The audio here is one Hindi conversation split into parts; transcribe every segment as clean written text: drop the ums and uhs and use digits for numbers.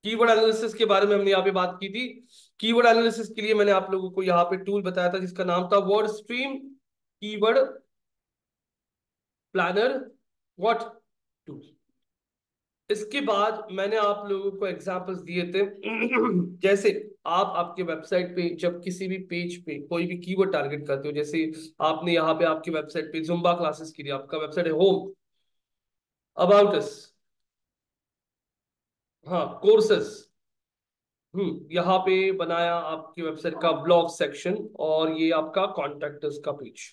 कीवर्ड एनालिसिस के बारे में हमने यहाँ पे बात की थी। कीवर्ड एनालिसिस के लिए मैंने आप लोगों को यहाँ पे टूल बताया था जिसका नाम था word stream keyword planner what tool. इसके बाद मैंने आप लोगों को एग्जांपल्स दिए थे जैसे आप आपके वेबसाइट पे जब किसी भी पेज पे कोई भी कीवर्ड टारगेट करते हो, जैसे आपने यहाँ पे आपकी वेबसाइट पे जुम्बा क्लासेस के लिए आपका वेबसाइट है होम, अबाउट अस, हाँ कोर्सेस, यहाँ पे बनाया आपकी वेबसाइट का ब्लॉग सेक्शन, और ये आपका कॉन्टैक्ट का पेज।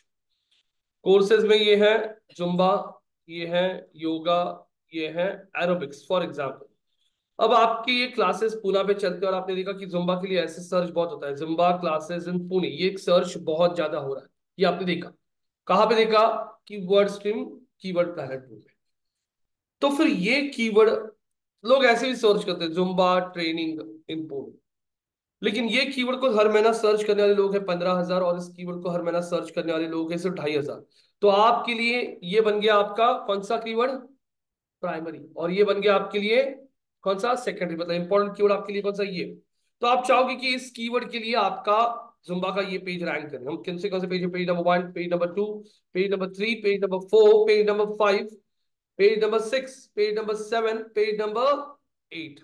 कोर्सेज में ये है जुम्बा, ये है योगा, ये है एरोबिक्स फॉर एग्जाम्पल। अब आपकी ये क्लासेस पुणे पे चलते हैं और आपने देखा कि जुम्बा के लिए ऐसे सर्च बहुत होता है, जुम्बा क्लासेस इन पुणे, ये एक सर्च बहुत ज्यादा हो रहा है। ये आपने देखा कहाँ पे देखा? कि वर्ड स्ट्रीम कीवर्ड प्लैनेट में। तो फिर ये कीवर्ड लोग ऐसे भी सर्च करते हैं, जुम्बा ट्रेनिंग इन पुणे। लेकिन ये कीवर्ड को हर महीना सर्च करने वाले लोग हैं 15,000, और इस कीवर्ड को हर महीना सर्च करने वाले लोग हैं सिर्फ 2,500। तो आपके लिए ये बन गया आपका कौन सा कीवर्ड? प्राइमरी। और ये बन गया आपके लिए कौन सा? सेकेंडरी। मतलब इंपॉर्टेंट कीवर्ड आपके लिए कौन सा? ये। तो आप चाहोगे कि इस कीवर्ड के लिए आपका जुम्बा का ये पेज रैंक करें। हम कौन से पेज है? Page number 1, page number 2, page number 3, page number 4, page number 5, page number 6, page number 7, page number 8।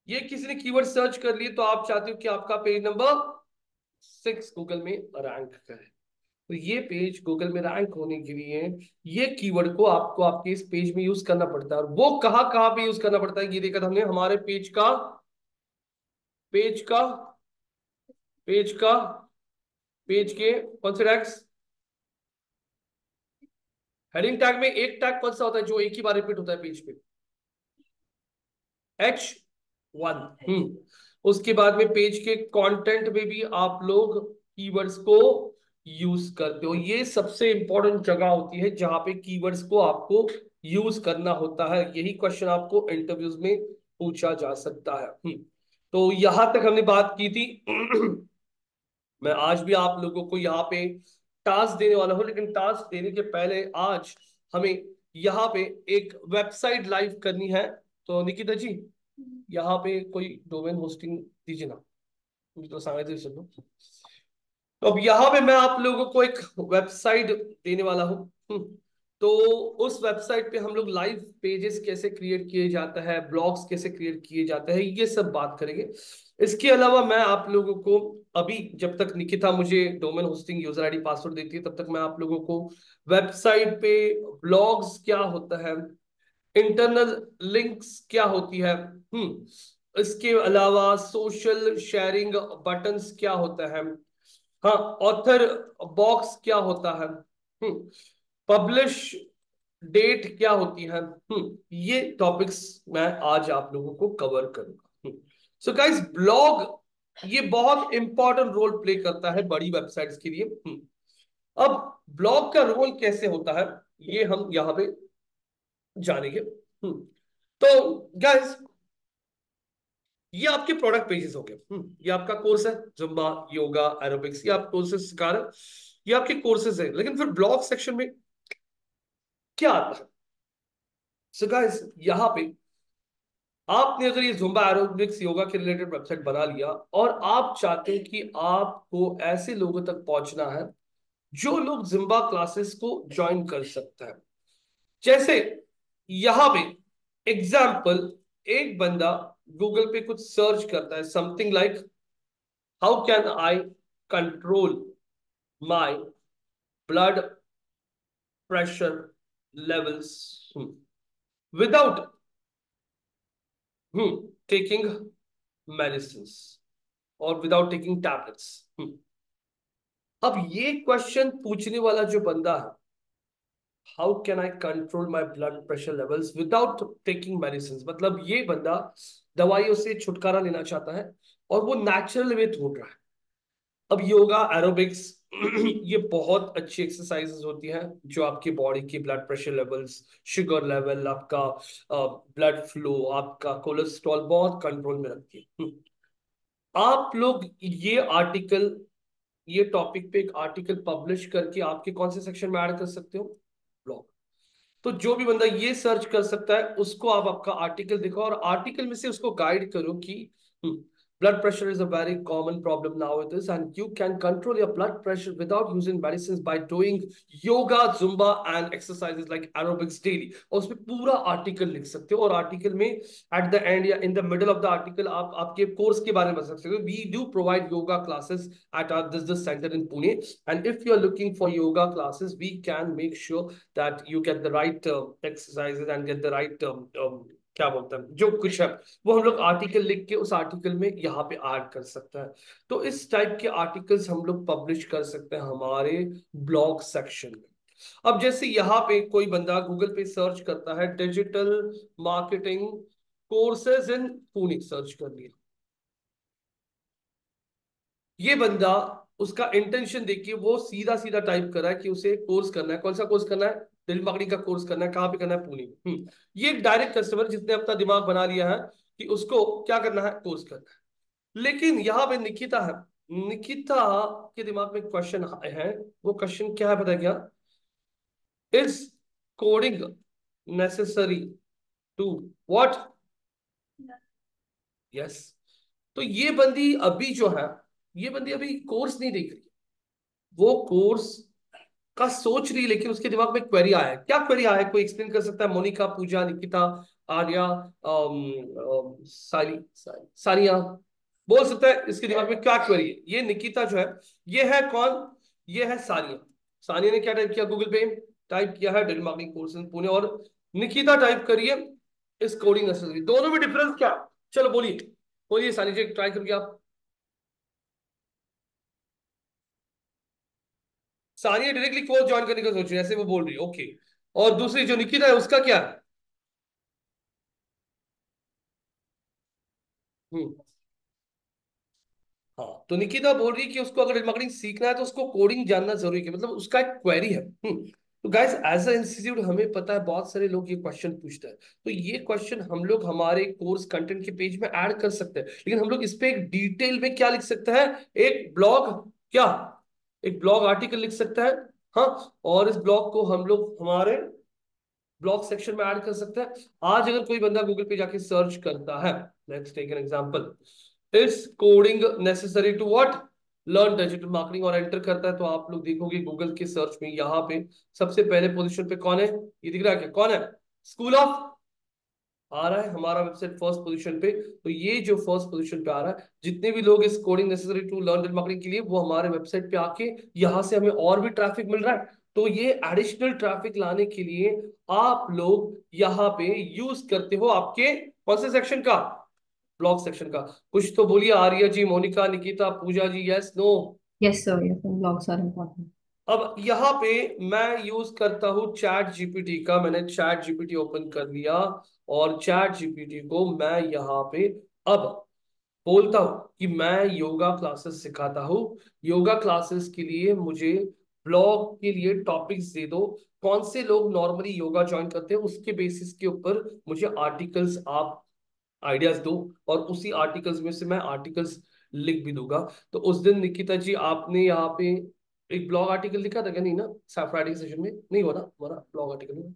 ये किसी ने कीवर्ड सर्च कर लिए तो आप चाहते हो कि आपका पेज नंबर 6 गूगल में रैंक करे। तो ये पेज गूगल में रैंक होने के लिए ये कीवर्ड को आपको आपके इस पेज में यूज करना पड़ता है। और वो कहाँ कहाँ पे यूज करना पड़ता है ये देखा था हमने हमारे पेज का पेज का पेज के कौन से टैग्स? हेडिंग टैग में एक टैग कौन सा होता है जो एक ही बार रिपीट होता है पेज पे? H1। उसके बाद में पेज के कंटेंट में भी आप लोग कीवर्ड्स को यूज करते हो। ये सबसे इंपॉर्टेंट जगह होती है जहां पे कीवर्ड्स को आपको यूज करना होता है। यही क्वेश्चन आपको इंटरव्यूज में पूछा जा सकता है। तो यहां तक हमने बात की थी। मैं आज भी आप लोगों को यहाँ पे टास्क देने वाला हूं, लेकिन टास्क देने के पहले आज हमें यहाँ पे एक वेबसाइट लाइव करनी है। तो निकिता जी यहाँ पे कोई डोमेन होस्टिंग दीजिए ना, मुझे तो सांगायचं विसरलो। तो अब यहाँ पे मैं आप लोगों को एक वेबसाइट देने वाला हूँ। तो उस वेबसाइट पे हम लोग लाइव पेजेस कैसे क्रिएट किए जाता है, ब्लॉग्स कैसे क्रिएट किए जाते हैं, ये सब बात करेंगे। इसके अलावा मैं आप लोगों को अभी जब तक निकिता मुझे domain hosting user ID password देती है तब तक मैं आप लोगों को वेबसाइट पे ब्लॉग्स क्या होता है, इंटरनल लिंक्स क्या होती है, इसके अलावा सोशल शेयरिंग बटन्स क्या होता है, हाँ ऑथर बॉक्स क्या होता है, पब्लिश डेट क्या होती है, ये टॉपिक्स मैं आज आप लोगों को कवर करूंगा। सो गाइस ब्लॉग ये बहुत इंपॉर्टेंट रोल प्ले करता है बड़ी वेबसाइट्स के लिए। अब ब्लॉग का रोल कैसे होता है ये हम यहाँ पे जानेंगे। तो गाइस ये आपके प्रोडक्ट पेजेस हो गए। ये आपका कोर्स है जुम्बा योगा एरोबिक्स, ये आप कोर्सेज सिखा रहे हो, ये आपके कोर्सेज है। लेकिन फिर ब्लॉग सेक्शन में क्या आता है? सो गाइस यहाँ पे आपने अगर ये जुम्बा एरोबिक्स योगा के रिलेटेड वेबसाइट बना लिया और आप चाहते हैं कि आपको ऐसे लोगों तक पहुंचना है जो लोग जुम्बा क्लासेस को ज्वाइन कर सकता है। जैसे यहां पे एग्जाम्पल, एक बंदा गूगल पे कुछ सर्च करता है something like how can I control my blood pressure levels without taking medicine और विदाउट टेकिंग टैबलेट्स। अब ये क्वेश्चन पूछने वाला जो बंदा है, how can I control my blood pressure levels without taking medicine, मतलब ये बंदा दवाइयों से छुटकारा लेना चाहता है और वो नेचुरल वे ढूंढ रहा है। अब योगा एरोबिक्स ये बहुत अच्छी एक्सरसाइजेस होती हैं जो आपकी बॉडी की blood pressure levels, sugar level, आपका ब्लड फ्लो, आपका कोलेस्ट्रॉल बहुत कंट्रोल में रखती है। आप लोग ये आर्टिकल, ये टॉपिक पे एक आर्टिकल पब्लिश करके आपके कौन से सेक्शन में ऐड कर सकते हो? ब्लॉग। तो जो भी बंदा ये सर्च कर सकता है उसको आप आपका आर्टिकल दिखाओ और आर्टिकल में से उसको गाइड करो कि blood pressure is a very common problem nowadays and you can control your blood pressure without using medicines by doing yoga, zumba and exercises like aerobics daily। और उसमें पूरा आर्टिकल लिख सकते हो और आर्टिकल में एट द एंड या in the middle of the article आप आपके कोर्स के बारे में बता सकते हो। We do provide yoga classes at our this center in Pune, and if you are looking for yoga classes we can make sure that you get the right exercises and get the right क्या बोलते हैं जो कुछ है वो हम लोग आर्टिकल लिख के उस आर्टिकल में यहाँ पे ऐड कर सकते हैं। तो इस टाइप के आर्टिकल्स हम लोग पब्लिश कर सकते हैं हमारे ब्लॉग सेक्शन में। अब जैसे यहाँ पे कोई बंदा गूगल पे सर्च करता है digital marketing courses in Pune, search कर लिया, ये बंदा उसका इंटेंशन देखिए वो सीधा सीधा टाइप कर रहा है कि उसे कोर्स करना है। कौन सा कोर्स करना है? दिल मार्केटिंग का कोर्स करना है। कहाँ पे करना है? पुणे में। ये एक डायरेक्ट कस्टमर जिसने अपना दिमाग बना लिया है कि उसको क्या करना है? कोर्स करना है। लेकिन यहाँ पे निकिता है, निकिता के दिमाग में क्वेश्चन है। वो क्वेश्चन क्या है पता है क्या? Is coding necessary to what? Yes. तो ये बंदी अभी जो है, ये बंदी अभी कोर्स नहीं देख रही, वो कोर्स का सोच रही है, लेकिन उसके दिमाग में क्वेरी आया है। क्या क्वेरी आया है? कोई एक्सप्लेन कर सकता है? मोनिका, पूजा, निकिता, आर्या, सानिया बोल सकता है इसके दिमाग में क्या क्वेरी है? ये निकिता जो है, ये है कौन? ये है सानिया। सानिया ने क्या टाइप किया गूगल पे? टाइप किया है डेल मार्केटिंग कोर्स इन पुणे, और निकिता टाइप करिए इस कोडिंग नेसेसरी। दोनों में डिफरेंस क्या? चलो बोलिए, बोलिए सानिया जी, ट्राई करिए आप। सानिया डायरेक्टली कोर्स ज्वाइन करने का सोच रही है, ऐसे वो बोल रही है, ओके। और दूसरी जो निकिता है उसका क्या है? हम्म। हाँ, तो निकिता बोल रही है कि उसको अगर मार्केटिंग सीखना है तो उसको कोडिंग जानना जरूरी है, मतलब उसका एक क्वेरी है। तो गाइस एज अ इंस्टीट्यूट हमें पता है बहुत सारे लोग ये क्वेश्चन पूछते हैं, तो ये क्वेश्चन हम लोग हमारे कोर्स कंटेंट के पेज में ऐड कर सकते हैं। लेकिन हम लोग इस पे एक डिटेल में क्या लिख सकते हैं? एक ब्लॉग, क्या, एक ब्लॉग आर्टिकल लिख सकता है। हाँ, और इस ब्लॉग को हम लोग हमारे ब्लॉग सेक्शन में ऐड कर सकते हैं। आज अगर कोई बंदा गूगल पे जाके सर्च करता है, let's take an example, is coding necessary to what, learn digital marketing, और एंटर करता है, तो आप लोग देखोगे गूगल के सर्च में यहाँ पे सबसे पहले पोजीशन पे कौन है? ये दिख रहा है क्या? कौन है? स्कूल ऑफ आ रहा है हमारा वेबसाइट फर्स्ट पोजीशन पे। तो ये जो फर्स्ट पोजीशन पे आ रहा है, जितने भी लोग इस coding necessary to learn digital marketing के लिए, वो हमारे वेबसाइट पे आके यहाँ से हमें और भी ट्रैफिक मिल रहा है। तो ये एडिशनल ट्रैफिक लाने के लिए आप लोग यहाँ पे यूज करते हो आपके कौन से सेक्शन का? ब्लॉग सेक्शन का। कुछ तो बोलिए, Arya ji, Monika, Nikita, Pooja ji, yes no? Yes, sir. Yes, sir. Blogs are important. अब यहाँ पे मैं यूज करता हूँ चैट जीपीटी का। मैंने चैट जीपीटी ओपन कर लिया और चैट जीपीटी को मैं यहाँ पे अब बोलता हूँ कि मैं योगा क्लासेस सिखाता हूँ। योगा क्लासेस के लिए मुझे ब्लॉग के लिए टॉपिक्स दे दो, कौन से लोग नॉर्मली योगा ज्वाइन करते हैं, उसके बेसिस के ऊपर मुझे आर्टिकल्स आप आइडियाज दो, और उसी आर्टिकल्स में से मैं आर्टिकल्स लिख भी दूंगा। तो उस दिन निकिता जी आपने यहाँ पे एक ब्लॉग आर्टिकल लिखा था क्या? नहीं ना, फ्राइडे सेशन में नहीं हुआ ना हमारा ब्लॉग आर्टिकल में?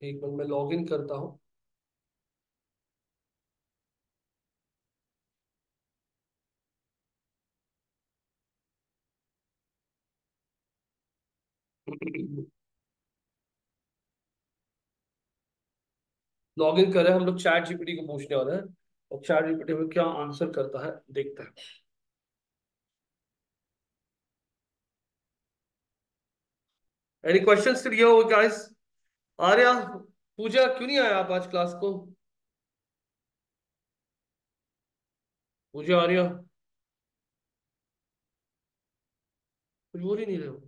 एक मिनट मैं लॉग इन करता हूँ। लॉग इन कर रहे हैं हम लोग, चैट जीपीटी को पूछने वाले हैं और चैट जीपीटी में क्या आंसर करता है देखते हैं। Any questions to you guys? Arya, Pooja, क्यों नहीं आया आप आज क्लास को? पूजा, आर्या, कुछ बोल ही नहीं रहे हो।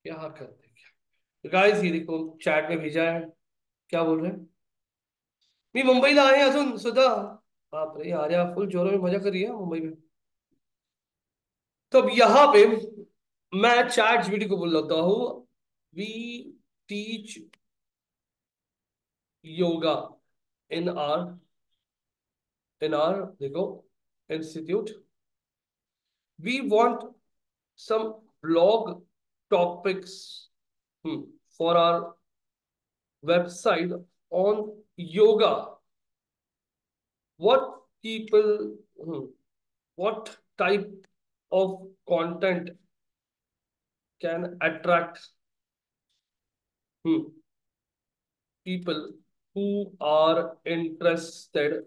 क्या करते हैं गाइस? ये देखो चैट में भेजा है, क्या बोल रहे हैं? मी मुंबईला आहे अजून सुद्धा। बाप रे, आर्या फुल जोरों में मजा कर रही है मुंबई में। तो अब यहाँ पे मैं चैट जीपीटी को बोल लेता हूँ, we teach yoga in our देखो institute. We want some blog topics for our website on yoga. What people, what type of content can attract people who are interested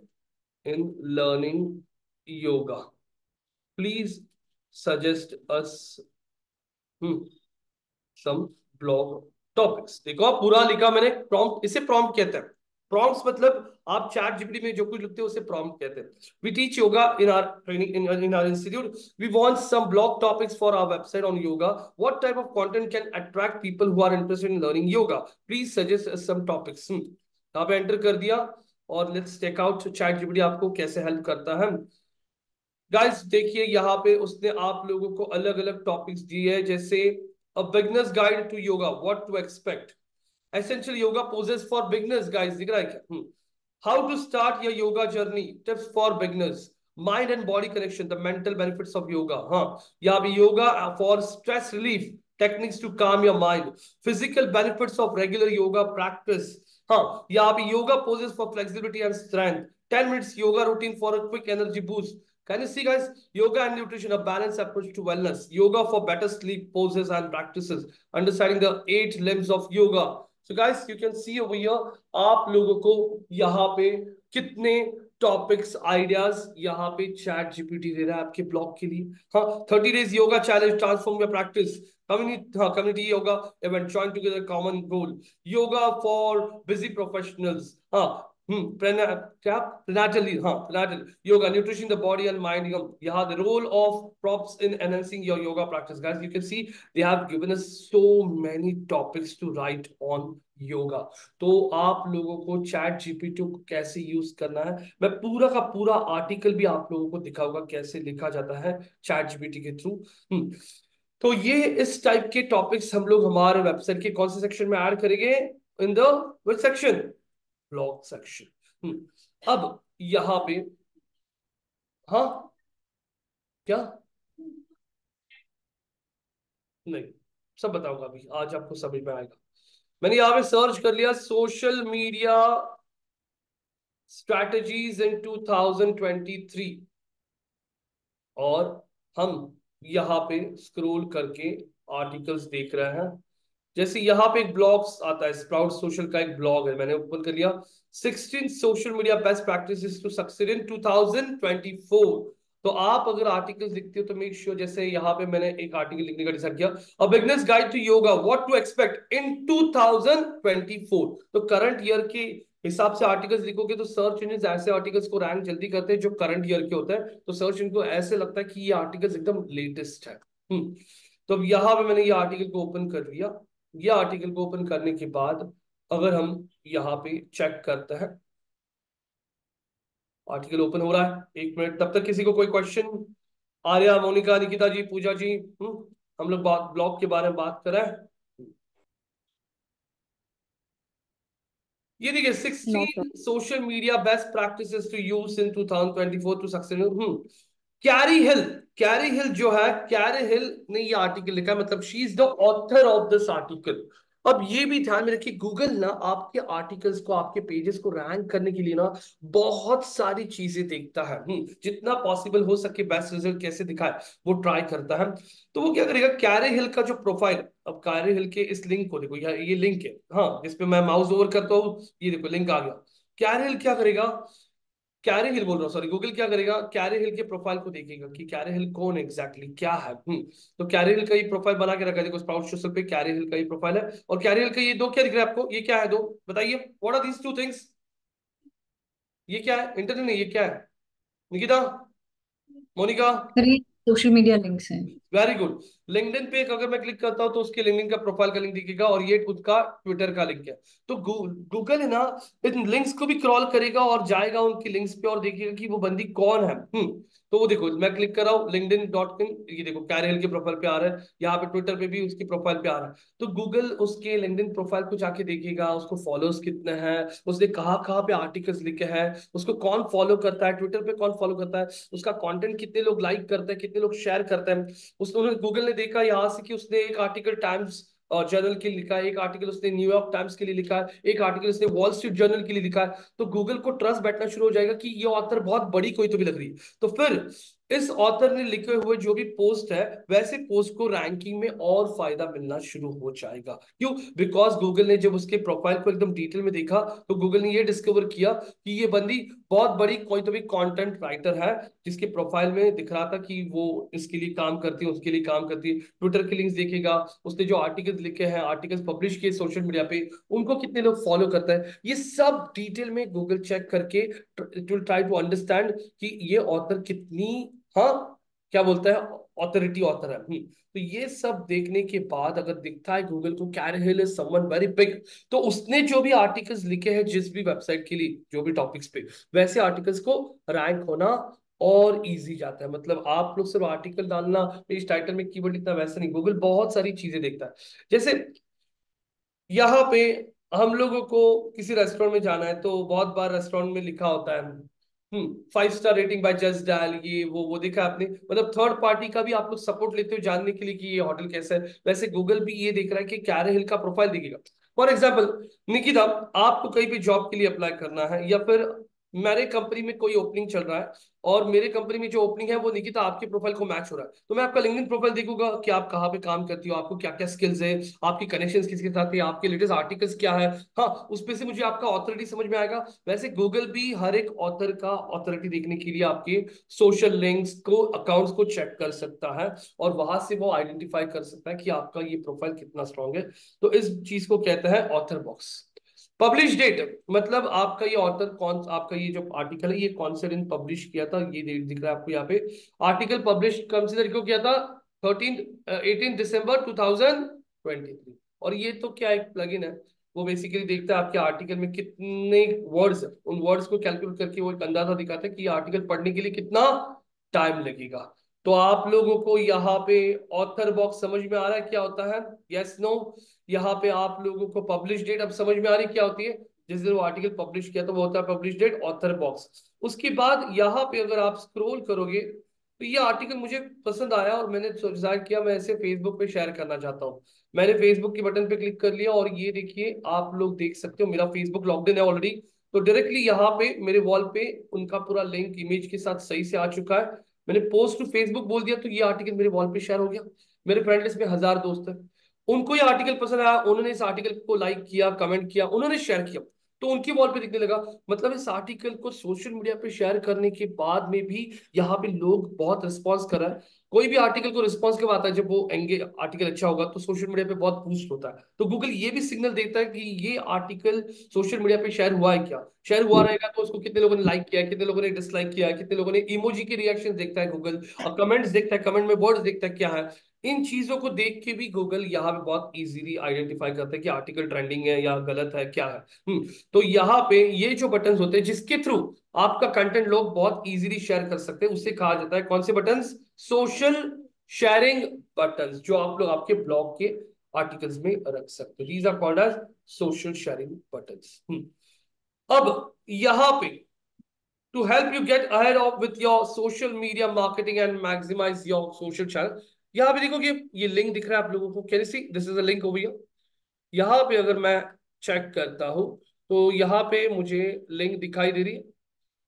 in learning yoga? Please suggest us some blog topics. देखो आप पूरा लिखा मैंने. प्रॉम्प्ट, इसे प्रॉम्प्ट कहते हैं. प्रॉम्प्ट्स मतलब आप चैट जीपीटी में जो कुछ लिखते हो उसे प्रॉम्प्ट कहते हैं. We teach yoga in our training in our institute. We want some blog topics for our website on yoga. What type of content can attract people who are interested in learning yoga? Please suggest some topics. यहाँ पे एंटर कर दिया और let's take out chat GPT आपको कैसे हेल्प करता है. गाइस देखिए यहाँ पे उसने आप लोगों को अलग अलग टॉपिक्स दिए हैं, जैसे a beginners guide to yoga, what to expect, essential yoga poses for beginners. Guys दिख रहा है क्या? How to start your yoga journey, tips for beginners, mind and body connection, the mental benefits of yoga. हाँ, यहाँ भी yoga for stress relief, techniques to calm your mind, physical benefits of regular yoga practice. हाँ, यहाँ पे yoga poses for flexibility and strength, 10 minutes yoga routine for a quick energy boost. Can you see, guys? Yoga and nutrition, a balanced approach to wellness. Yoga for better sleep, poses and practices. Understanding the 8 limbs of yoga. So, guys, you can see over here, आप लोगों को यहाँ पे कितने टॉपिक्स आइडियाज यहाँ पे चैट जीपीटी दे रहा है आपके ब्लॉग के लिए. हाँ, 30 days yoga challenge, transform your practice. Community yoga event, join together common goal. Yoga for busy professionals. हाँ, क्या prenatal, हाँ prenatal yoga, nutrition the body and mind. यहाँ the role of props in enhancing your yoga practice. Guys, you can see they have given us so many topics to write on yoga. तो आप लोगों को चैट जीपीटी को कैसे यूज करना है, मैं पूरा का पूरा आर्टिकल भी आप लोगों को दिखाऊंगा कैसे लिखा जाता है चैट जीपीटी के थ्रू. तो ये इस टाइप के टॉपिक्स हम लोग हमारे वेबसाइट के कौन से सेक्शन में ऐड करेंगे? In the which section? Blog section. अब यहां पे हाँ, क्या नहीं, सब बताऊंगा अभी, आज आपको समझ में आएगा. मैंने यहाँ पे सर्च कर लिया सोशल मीडिया स्ट्रैटेजीज इन 2023 और हम यहाँ पे स्क्रॉल करके आर्टिकल्स देख रहे हैं. जैसे यहाँ पे एक ब्लॉग आता है, स्प्राउट सोशल का एक ब्लॉग है, मैंने ओपन कर लिया. 16 social media best practices to succeed in 2024. तो आप अगर आर्टिकल्स लिखते हो तो मेक श्योर, जैसे यहाँ पे मैंने एक आर्टिकल लिखने का डिसाइड किया, a beginners guide to yoga, what to expect in 2024. तो करंट ईयर के हिसाब से आर्टिकल्स लिखोगे तो सर्च इंजन ऐसे आर्टिकल्स को रैंक जल्दी करते हैं जो करंट ईयर के होते हैं. तो सर्च इनको ऐसे लगता है कि ये आर्टिकल्स एकदम लेटेस्ट है. तो अब यहाँ पे मैंने ये आर्टिकल को ओपन कर लिया. ये आर्टिकल को ओपन करने के बाद अगर हम यहाँ पे चेक करते हैं, आर्टिकल ओपन हो रहा है. 1 मिनट, तब तक किसी को कोई क्वेश्चन? आर्या, मोनिका, निकिता जी, पूजा जी, हम लोग बात ब्लॉग के बारे में बात कर रहे हैं. ये देखिए, no sir. 16 social media best practices to use in 2024 to success. Carrie Hill, Carrie Hill जो है, कैरी हिल ने ये आर्टिकल लिखा, मतलब she is the author of this article. अब ये भी ध्यान में रखिए, गूगल ना आपके आर्टिकल्स को, आपके पेजेस को रैंक करने के लिए ना बहुत सारी चीजें देखता है. जितना पॉसिबल हो सके बेस्ट रिजल्ट कैसे दिखाए वो ट्राई करता है. तो वो क्या करेगा, कैरी हिल का जो प्रोफाइल, अब कैरी हिल के इस लिंक को देखो, ये लिंक है, हाँ, जिसपे मैं माउस ओवर करता हूँ, ये देखो लिंक आ गया. कैरी हिल क्या करेगा, कैरी हिल बोल रहा हूँ, सॉरी, गूगल क्या करेगा, कैरी हिल के प्रोफाइल को देखेगा कि कैरी हिल कौन एग्जैक्टली क्या है. तो कैरी हिल का ये प्रोफाइल बना के रखा है, देखो स्प्राउट सोशल पे कैरी हिल का ये प्रोफाइल है. और कैरी हिल का ये दो क्या दिख रहा है आपको, ये क्या है दो, बताइए, what are these two things? ये क्या है? इंटरनेट नहीं, ये क्या है? निकिता, मोनिका, सर ये सोशल मीडिया लिंक्स हैं. Very good. लिंक्डइन पे अगर मैं क्लिक करता हूं तो उसके लिंक्डइन का प्रोफाइल का लिंक दिखेगा, और ये खुद का ट्विटर का लिंक है। तो गूगल है ना, इन लिंक्स को भी क्रॉल करेगा और जाएगा उनकी लिंक्स पे और देखेगा कि वो बंदी कौन है। तो वो देखो, मैं क्लिक कर रहा हूँ linkedin.in, ये देखो कैरियल के प्रोफाइल पे आ रहा है, यहाँ पे ट्विटर पे भी उसकी प्रोफाइल पे आ रहा है। तो गूगल उसके लिंक्डइन प्रोफाइल को जाके देखेगा, उसको फॉलोअर्स कितने हैं, उसने कहाँ कहाँ पे आर्टिकल्स लिखे हैं, उसको कौन फॉलो करता है, ट्विटर पे कौन फॉलो करता है, उसका कंटेंट कितने लोग लाइक करते हैं, कितने लोग शेयर करते हैं। उसने गूगल ने देखा यहाँ से कि उसने एक आर्टिकल टाइम्स और जर्नल के लिए लिखा है, एक आर्टिकल उसने न्यूयॉर्क टाइम्स के लिए लिखा है, एक आर्टिकल उसने वॉल स्ट्रीट जर्नल के लिए लिखा है। तो गूगल को ट्रस्ट बैठना शुरू हो जाएगा कि ये ऑथर बहुत बड़ी कोई तो भी लग रही है। तो फिर इस ऑथर ने लिखे हुए जो भी पोस्ट है, वैसे पोस्ट को रैंकिंग में और फायदा मिलना शुरू हो जाएगा। क्यों? बिकॉज गूगल ने जब उसके प्रोफाइल को एकदम डिटेल में देखा, तो गूगल ने ये डिस्कवर किया कि ये बंदी बहुत बड़ी कोई तो भी कंटेंट राइटर है, जिसके प्रोफाइल में दिख रहा था कि वो इसके लिए काम करती है, उसके लिए काम करती है। ट्विटर के लिंक्स देखेगा, उसने जो आर्टिकल्स लिखे हैं, आर्टिकल्स पब्लिश किए सोशल मीडिया पे, उनको कितने लोग फॉलो करते हैं, ये सब डिटेल में गूगल चेक करके टू ट्राई टू अंडरस्टैंड कि ये ऑथर कितनी, हाँ, क्या बोलता है, ऑथोरिटी ऑथर है। तो ये सब देखने के बाद अगर दिखता है गूगल को carry hill is someone very big, तो उसने जो भी आर्टिकल्स लिखे हैं जिस भी वेबसाइट के लिए, जो भी टॉपिक्स पे, वैसे आर्टिकल्स को रैंक होना और इजी जाता है। मतलब आप लोग सिर्फ आर्टिकल डालना, पेज टाइटल में कीवर्ड लिखना, वैसे नहीं, गूगल बहुत सारी चीजें देखता है। जैसे यहाँ पे हम लोगों को किसी रेस्टोरेंट में जाना है, तो बहुत बार रेस्टोरेंट में लिखा होता है 5 star rating by just dial, ये वो देखा आपने, मतलब थर्ड पार्टी का भी आप लोग सपोर्ट लेते हो जानने के लिए कि ये होटल कैसा है। वैसे गूगल भी ये देख रहा है कि कैरे हिल का प्रोफाइल दिखेगा। फॉर एग्जाम्पल, निकिता, आपको कहीं भी जॉब के लिए अप्लाई करना है, या फिर मेरे कंपनी में कोई ओपनिंग चल रहा है, और मेरे कंपनी में जो ओपनिंग है वो निकिता आपके प्रोफाइल को मैच हो रहा है, तो मैं आपका लिंक्डइन प्रोफाइल देखूंगा कि आप कहाँ पे काम करती हो, आपको क्या क्या स्किल्स है, आपकी कनेक्शंस किसके साथ है, आपके लेटेस्ट आर्टिकल्स क्या है। हाँ, उस पे से मुझे आपका ऑथोरिटी समझ में आएगा। वैसे गूगल भी हर एक ऑथर का ऑथोरिटी देखने के लिए आपके सोशल लिंक्स को, अकाउंट्स को चेक कर सकता है, और वहां से वो आइडेंटिफाई कर सकता है कि आपका ये प्रोफाइल कितना स्ट्रांग है। तो इस चीज को कहते हैं ऑथर बॉक्स। पब्लिश डेट, मतलब आपका ये ऑथर कौन, आपका ये जो आर्टिकल है ये कौन से दिन पब्लिश किया था, ये डेट दिख रहा है आपको यहाँ पे। आर्टिकल पब्लिश कौन सी तारीख को किया था? 18 दिसंबर 2023। और ये तो क्या एक प्लगइन है, वो बेसिकली देखता है आपके आर्टिकल में कितने वर्ड्स, उन वर्ड्स को कैलकुलेट करके वो एक अंदाजा दिखाता है कि ये आर्टिकल पढ़ने के लिए कितना टाइम लगेगा। तो आप लोगों को यहाँ पे ऑथर बॉक्स समझ में आ रहा है क्या होता है? Yes no? यहाँ पे आप लोगों को पब्लिश डेट अब समझ में आ रही क्या होती है? जिस दिन वो आर्टिकल पब्लिश किया तो वो होता है पब्लिश डेट, ऑथर बॉक्स। उसके बाद यहाँ पे अगर आप स्क्रॉल करोगे, तो ये आर्टिकल मुझे पसंद आया और मैंने डिसाइड किया मैं इसे फेसबुक पे शेयर करना चाहता हूँ। मैंने फेसबुक के बटन पे क्लिक कर लिया, और ये देखिए आप लोग देख सकते हो मेरा फेसबुक लॉग्ड इन है ऑलरेडी। तो डायरेक्टली यहाँ पे मेरे वॉल पे उनका पूरा लिंक इमेज के साथ सही से आ चुका है। मैंने पोस्ट टू फेसबुक बोल दिया, तो ये आर्टिकल मेरे वॉल पे शेयर हो गया। मेरे फ्रेंड लिस्ट में 1000 दोस्त हैं, उनको ये आर्टिकल पसंद आया, उन्होंने इस आर्टिकल को लाइक किया, कमेंट किया, उन्होंने शेयर किया, तो उनकी वॉल पे दिखने लगा। मतलब इस आर्टिकल को सोशल मीडिया पे शेयर करने के बाद में भी यहाँ पे लोग बहुत रिस्पॉन्स कर रहा है। कोई भी आर्टिकल को रिस्पॉन्स कब आता है? जब वो एंगे आर्टिकल अच्छा होगा तो सोशल मीडिया पे बहुत बूस्ट होता है। तो गूगल ये भी सिग्नल देता है कि ये आर्टिकल सोशल मीडिया पे शेयर हुआ है क्या, शेयर हुआ रहेगा तो उसको कितने लोगों ने लाइक किया है, कितने लोगों ने डिसलाइक किया है, कितने लोगों ने इमोजी के रिएक्शन देखता है गूगल, और कमेंट्स देखता है, कमेंट में वर्ड्स देखता है क्या है। इन चीजों को देख के भी गूगल यहाँ पे बहुत इजीली आइडेंटिफाई करता है कि आर्टिकल ट्रेंडिंग है या गलत है, क्या है। तो यहाँ पे ये जो बटन्स होते हैं जिसके थ्रू आपका कंटेंट लोग बहुत इजीली शेयर कर सकते हैं, उसे कहा जाता है कौन से बटन्स? सोशल शेयरिंग बटन्स, जो आप लोग आपके ब्लॉग के आर्टिकल्स में रख सकते हो। These are called as social sharing buttons. अब यहाँ पे to help you get ahead of with your social media marketing and maximize your social channel, यहाँ पे देखो कि ये लिंक दिख रहा है आप लोगों को, can you see this is a link over here. यहाँ पे अगर मैं चेक करता हूँ, तो यहाँ पे मुझे लिंक दिखाई दे रही है,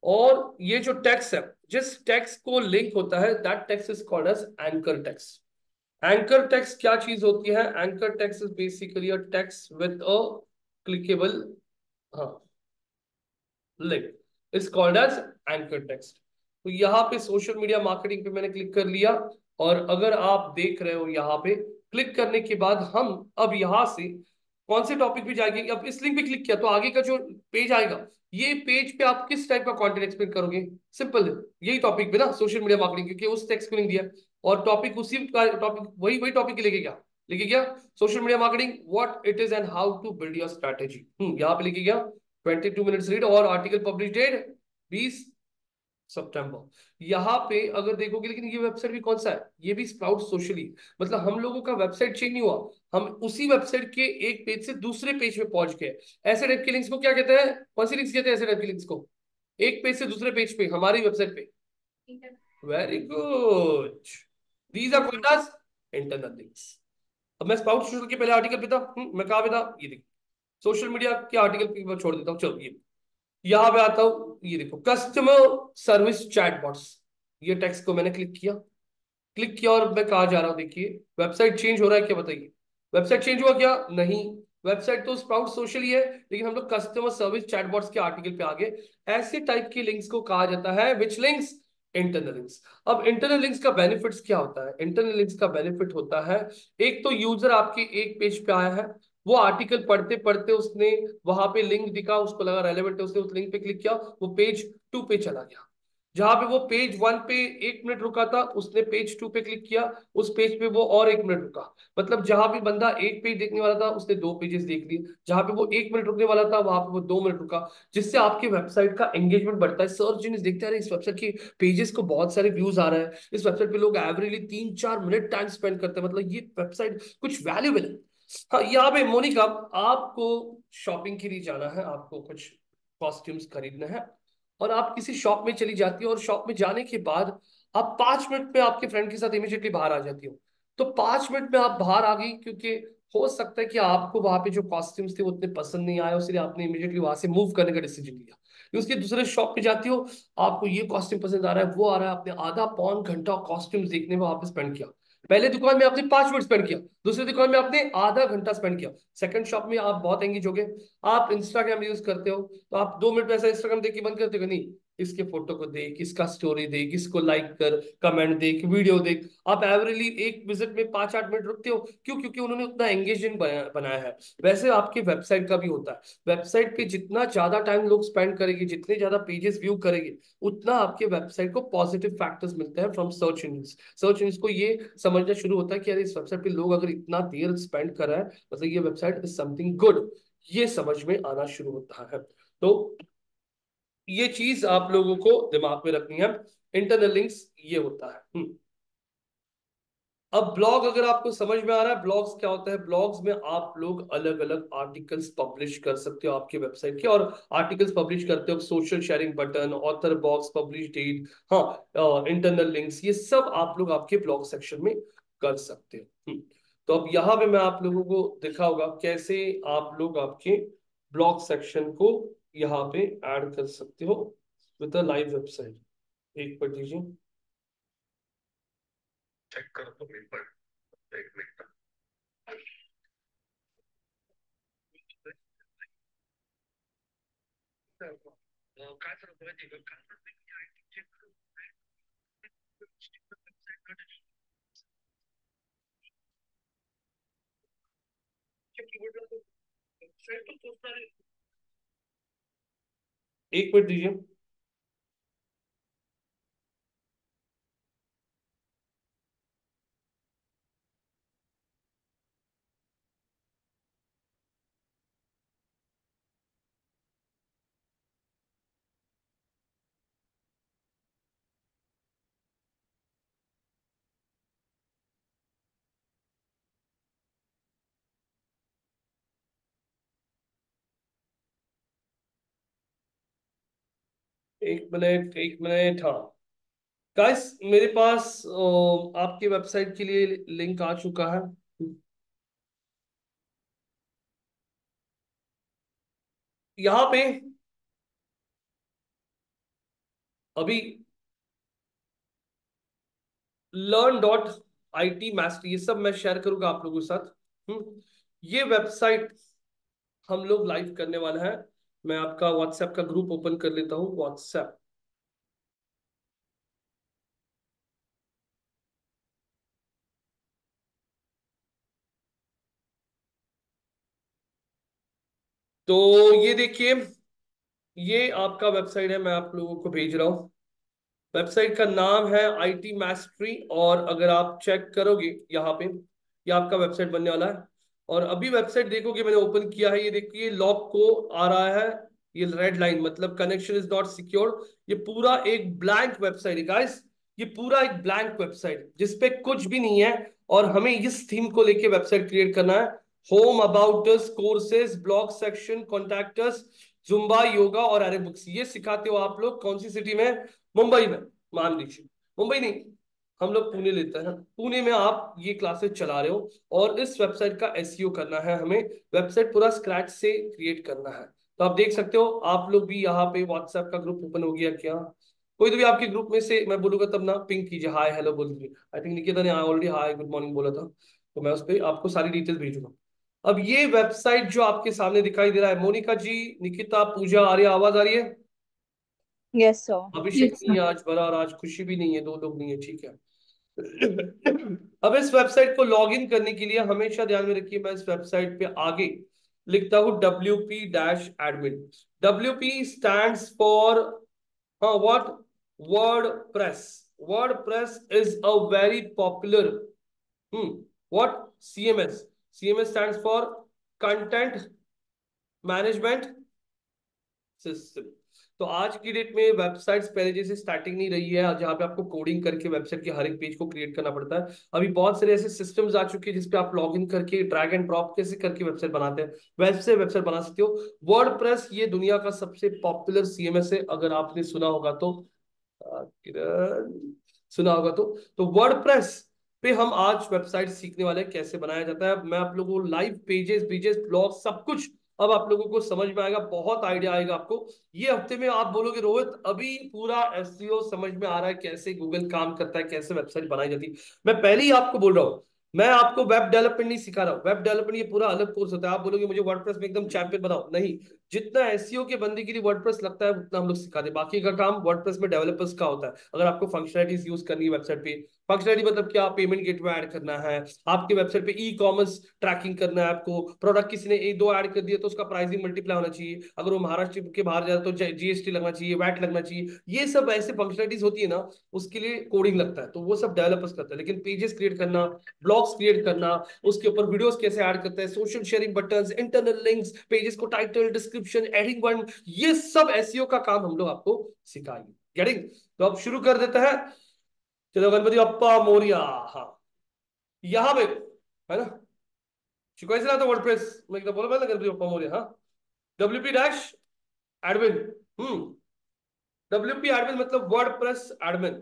और ये जो टेक्स्ट है, जिस टेक्स्ट को लिंक होता है, that text is called as anchor text. Anchor text क्या चीज होती है? Anchor text is basically a text with a clickable, हाँ, link is called as anchor text. तो यहाँ पे सोशल मीडिया मार्केटिंग पे मैंने क्लिक कर लिया, और अगर आप देख रहे हो यहाँ पे क्लिक करने के बाद हम अब यहाँ से कौन से टॉपिक पे जाएंगे। अब इस लिंक पे क्लिक किया तो आगे का जो पेज आएगा, ये पेज पे आप किस टाइप का कंटेंट एक्सप्लेन करोगे? सिंपल है, यही टॉपिक पे ना, सोशल मीडिया मार्केटिंग, क्योंकि उस टेक्स्ट को लिंक दिया। और टॉपिक उसी टॉपिक वही वही टॉपिक लेके गया, लिखे गया social media marketing what it is and how to build your strategy. यहाँ पे लिखे गया 22 मिनट्स रीड, और आर्टिकल पब्लिश डेट 20 सितंबर। यहाँ पे अगर देखोगे, लेकिन ये वेबसाइट भी कौन सा है, ये भी स्प्राउट सोशली, मतलब हम लोगों का वेबसाइट चेंज नहीं हुआ, हम उसी वेबसाइट के एक पेज से दूसरे पेज पे पहुंच गए। ऐसे टाइप के लिंक्स को क्या कहते हैं, कौन सी लिंक्स कहते हैं ऐसे टाइप के लिंक्स को, एक पेज से दूसरे पेज पे हमारी वेबसाइट पे। Very good, these are called as internal links. अब मैं स्पाउट सोशल के पहले आर्टिकल पे था, मैं कहाँ पे था, ये देखो सोशल मीडिया के आर्टिकल पे छोड़ देता हूँ, चलो ये यहां पे आता हूँ, ये देखो कस्टमर सर्विस चैटबॉट्स। ये टेक्स्ट को मैंने क्लिक किया, क्लिक किया और मैं कहा जा रहा हूँ, देखिए वेबसाइट चेंज हो रहा है क्या, बताइए वेबसाइट चेंज हुआ क्या, नहीं। वेबसाइट तो स्प्राउट सोशल ही है, लेकिन हम लोग कस्टमर सर्विस चैटबॉट्स के आर्टिकल पे आ गए। ऐसे टाइप के लिंक्स को कहा जाता है विच लिंक्स, इंटरनल लिंक्स। अब इंटरनल लिंक्स का बेनिफिट्स क्या होता है, इंटरनल लिंक्स का बेनिफिट होता है, एक तो यूजर आपके एक पेज पे आया है, वो आर्टिकल पढ़ते पढ़ते उसने वहां पे लिंक दिखा, उसको लगा रेलेवेंट है, उसने उस लिंक पे क्लिक किया, वो पेज 2 पे चला गया। जहां पे वो पेज 1 पे 1 मिनट रुका था, उसने पेज 2 पे क्लिक किया, उस पेज पे वो और 1 मिनट रुका। मतलब जहां पे बंदा एक पेज देखने वाला था, उसने 2 पेजेस देख लिए, जहां पे वो 1 मिनट रुकने वाला था, वहां पे वो 2 मिनट रुका। जिससे आपकी वेबसाइट का एंगेजमेंट बढ़ता है, सर्च इंजन देखते हैं इस वेबसाइट की पेजेस को बहुत सारे व्यूज आ रहे हैं, इस वेबसाइट पे लोग एवरेजली 3-4 मिनट टाइम स्पेंड करते हैं, मतलब ये वेबसाइट कुछ वैल्यूबल है। हाँ, यहाँ पे मोनिका, आपको शॉपिंग के लिए जाना है, आपको कुछ कॉस्ट्यूम्स खरीदने हैं, और आप किसी शॉप में चली जाती हो, और शॉप में जाने के बाद आप 5 मिनट में आपके फ्रेंड के साथ इमीडिएटली बाहर आ जाती हो। तो 5 मिनट में आप बाहर आ गई, क्योंकि हो सकता है कि आपको वहां पे जो कॉस्ट्यूम्स थे वो उतने पसंद नहीं आए, इसलिए आपने इमीडिएटली वहां से मूव करने का डिसीजन लिया। फिर उसके दूसरे शॉप पे जाती हो, आपको ये कॉस्ट्यूम पसंद आ रहा है, वो आ रहा है, आपने आधा पौन घंटा कॉस्ट्यूम्स देखने में वहां पे स्पेंड किया। पहले दुकान में आपने 5 मिनट स्पेंड किया, दूसरी दुकान में आपने आधा घंटा स्पेंड किया, सेकंड शॉप में आप बहुत एंगेज हो गए। आप इंस्टाग्राम यूज करते हो, तो आप 2 मिनट में ऐसा इंस्टाग्राम देख के बंद करते हो, नहीं, इसके फोटो को देख, इसका स्टोरी देख, इसको लाइक कर, कमेंट देख, वीडियो देख। आप एवरेजली एक विजिट में 5-8 मिनट रुकते हो, क्यों, क्योंकि उन्होंने उतना एंगेजिंग बनाया है। वैसे आपके वेबसाइट का भी होता है, वेबसाइट पे जितना ज्यादा टाइम लोग स्पेंड करेंगे, जितने ज्यादा पेजेस व्यू करेंगे, उतना आपके वेबसाइट को पॉजिटिव फैक्टर्स मिलते हैं from search engine. Search engine को ये समझना शुरू होता है कि यार इस वेबसाइट पे लोग अगर इतना देर स्पेंड कर रहा है, मतलब ये वेबसाइट इज समथिंग गुड, ये समझ में आना शुरू होता है। तो ये चीज आप लोगों को दिमाग में रखनी है, इंटरनल लिंक्स ये होता है। अब ब्लॉग अगर आपको समझ में आ रहा है, ब्लॉग्स क्या होता है, ब्लॉग्स में आप लोग अलग अलग आर्टिकल्स पब्लिश कर सकते हो आपके वेबसाइट के, और आर्टिकल्स पब्लिश करते हो, social sharing button, author box, publish date, हाँ, इंटरनल लिंक्स, ये सब आप लोग आपके ब्लॉग सेक्शन में कर सकते हो। तो अब यहाँ पे मैं आप लोगों को दिखा होगा कैसे आप लोग आपके ब्लॉग सेक्शन को यहाँ पे ऐड कर सकते हो विद अ लाइव वेबसाइट। एक पर दीजिए, चेक करो तो मेरे पर, एक मिनट। काय करतो माहिती का, काय करतो की आयटी चेक करून एक मिनट दीजिए। एक मिनट, एक मिनट, हाँ गाइस, मेरे पास आपकी वेबसाइट के लिए लिंक आ चुका है। यहाँ पे अभी learn.it mastery ये सब मैं शेयर करूंगा आप लोगों के साथ। ये वेबसाइट हम लोग लाइव करने वाला है। मैं आपका व्हाट्सएप का ग्रुप ओपन कर लेता हूँ, व्हाट्सएप। तो ये देखिए, ये आपका वेबसाइट है, मैं आप लोगों को भेज रहा हूँ। वेबसाइट का नाम है आईटी मैस्ट्री, और अगर आप चेक करोगे यहाँ पे, ये आपका वेबसाइट बनने वाला है। और अभी वेबसाइट देखोगे, मैंने ओपन किया है, ये देखिए लॉक को आ रहा है, ये रेड लाइन मतलब कनेक्शन इज नॉट सिक्योर। ये पूरा एक ब्लैंक वेबसाइट है गाइस, ये पूरा एक ब्लैंक वेबसाइट जिसपे कुछ भी नहीं है। और हमें इस थीम को लेके वेबसाइट क्रिएट करना है। Home, about us, courses, blog section, contact us, Zumba, yoga और अरेबिक्स, ये सिखाते हो आप लोग कौन सी सिटी में? मुंबई में। मान लीजिए, मुंबई नहीं, हम लोग पुणे लेते हैं, पुणे में आप ये क्लासेस चला रहे हो। और इस वेबसाइट का एसईओ करना है हमें, वेबसाइट पूरा स्क्रैच से क्रिएट करना है। तो आप देख सकते हो, आप लोग भी यहाँ पे व्हाट्सएप का ग्रुप ओपन हो गया क्या? कोई तो भी आपके ग्रुप में से मैं बोलूंगा तब ना पिंक कीजिए, हाय हेलो बोल दीजिए। आई थिंक निकिता ने ऑलरेडी हाय गुड मॉर्निंग बोला था, तो मैं उस पर आपको सारी डिटेल्स भेजूंगा। अब ये वेबसाइट जो आपके सामने दिखाई दे रहा है, मोनिका जी, निकिता, पूजा, आर्या, आवाज आ रही है? Yes sir. अभिषेक यस नहीं सर। है आज, बरा, और आज खुशी भी नहीं है, दो लोग नहीं है, ठीक है। अब इस वेबसाइट को लॉग इन करने के लिए हमेशा ध्यान में रखिए, मैं इस वेबसाइट पे आगे लिखता हूं WP-admin। WP स्टैंड फॉर, हाँ, what? Word press. Word press is a very popular, what? CMS। CMS stand for content management system. तो आज की डेट में वेबसाइट्स पहले जैसे स्टार्टिंग नहीं रही है, जहां पे आपको कोडिंग करके वेबसाइट के हर एक पेज को क्रिएट करना पड़ता है। अभी बहुत सारे ऐसे सिस्टम्स आ चुके हैं जिसपे आप लॉग इन करके ड्रैग एंड ड्रॉप कैसे करके वेबसाइट बनाते हैं, वैसे वेबसाइट बना सकते हो। वर्डप्रेस ये दुनिया का सबसे पॉपुलर CMS है, अगर आपने सुना होगा तो। किरण, सुना होगा तो वर्डप्रेस पे हम आज वेबसाइट सीखने वाले हैं, कैसे बनाया जाता है। मैं आप लोगों को लाइव पेजेस, बीजेस, ब्लॉग, सब कुछ अब आप लोगों को समझ में आएगा, बहुत आइडिया आएगा आपको। ये हफ्ते में आप बोलोगे रोहित अभी पूरा एसईओ समझ में आ रहा है, कैसे गूगल काम करता है, कैसे वेबसाइट बनाई जाती है। मैं पहले ही आपको बोल रहा हूँ, मैं आपको वेब डेवलपमेंट नहीं सिखा रहा हूँ। वेब डेवलपमेंट ये पूरा अलग कोर्स होता है। आप बोलोगे मुझे वर्डप्रेस में एकदम चैंपियन बनाओ, नहीं। जितना एसईओ के बंदे के लिए वर्डप्रेस लगता है उतना हम लोग सिखा दे, बाकी का काम वर्डप्रेस में डेवलपर्स का होता है। अगर आपको फंक्शनलिटीज यूज करनी है वेबसाइट पे, फंक्शनलिटी मतलब क्या? पेमेंट गेटवे ऐड करना है आपके वेबसाइट पे, ई कॉमर्स ट्रैकिंग करना है आपको, प्रोडक्ट किसी ने एक दो ऐड कर दिया तो उसका प्राइसिंग मल्टीप्लाई होना चाहिए, अगर वो महाराष्ट्र के बाहर जाए तो GST लगना चाहिए, वैट लगना चाहिए, ये सब ऐसे फंक्शनलिटीज होती है ना, उसके लिए कोडिंग लगता है, तो वो सब डेवलपर्स करते हैं। लेकिन पेजेस क्रिएट करना, ब्लॉग्स क्रिएट करना, उसके ऊपर वीडियोस कैसे ऐड करते हैं, social sharing buttons, internal links, pages को टाइटल, डिस्क्रिप्शन, एडिंग वन, ये सब एसईओ का काम हम लोग आपको सिखाएंगे। गेटिंग? तो अब शुरू कर देते हैं। चलो, गणपति बप्पा मोरिया। हाँ, यहाँ पे है ना, शिकवायचं ना आता वर्डप्रेस, मैं एकदा बोला पाहिजे ना, गणपति बप्पा मोरिया। हाँ, WP-admin। हम्म WP-admin मतलब वर्डप्रेस एडमिन।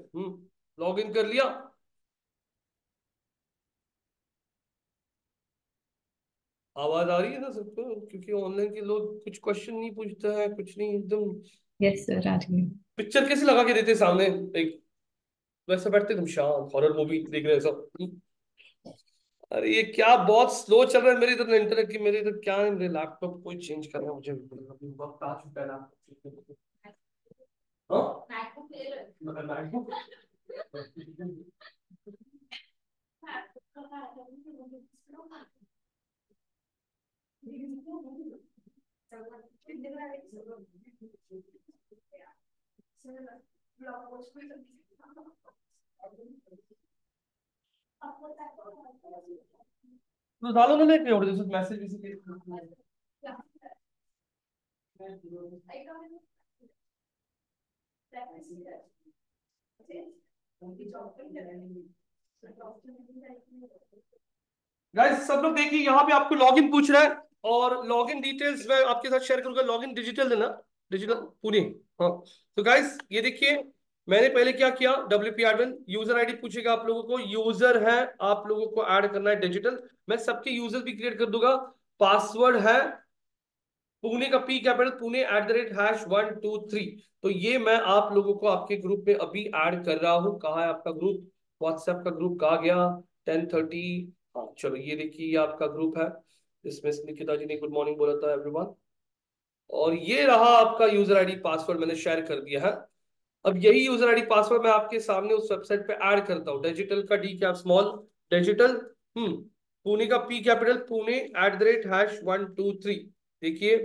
लॉग इन कर लिया। आवाज आ रही है ना सबको? क्योंकि ऑनलाइन के लोग कुछ क्वेश्चन नहीं पूछते हैं, कुछ नहीं, एकदम। यस सर, आ रही है। पिक्चर कैसे लगा के देते हैं सामने, एक वैसे बैठते तुम शांत हॉरर मूवी देख रहे हैं सब। अरे ये क्या बहुत स्लो चल रहा है मेरी इधर इंटरनेट की, मेरे इधर क्या है, मेरे लैपटॉप कोई चेंज करना है मुझे, अभी वक्त आ चुका है ना। हाँ, MacBook? तो डालो ना, नहीं एवढं दिवसात मेसेज गाइस, सब लोग देखिए, यहाँ पे आपको लॉगिन पूछ रहा है, और लॉगिन डिटेल्स मैं आपके साथ शेयर करूंगा। लॉगिन डिजिटल देना, डिजिटल पुणे। हाँ, तो गाइस ये देखिए, मैंने पहले क्या किया, WP-admin यूजर आईडी पूछेगा आप लोगों को, यूजर है आप लोगों को ऐड करना है डिजिटल, मैं सबके यूजर भी क्रिएट कर दूंगा। पासवर्ड है पुणे का P कैपिटल, पुणे @#123। तो ये मैं आप लोगों को आपके ग्रुप में अभी ऐड कर रहा हूँ। कहाँ है आपका ग्रुप? व्हाट्सएप का ग्रुप कहाँ गया? 10:30। हाँ चलो, ये देखिए, ये आपका ग्रुप है, इसमें निकिता जी ने गुड मॉर्निंग बोला था एवरीवन। और ये रहा आपका यूजर आईडी पासवर्ड, मैंने शेयर कर दिया है। अब यही यूजर आईडी पासवर्ड मैं आपके सामने उस वेबसाइट पे ऐड करता हूँ। डिजिटल का D cap small, digital, Pune का P कैपिटल, पुणे @#123। देखिए,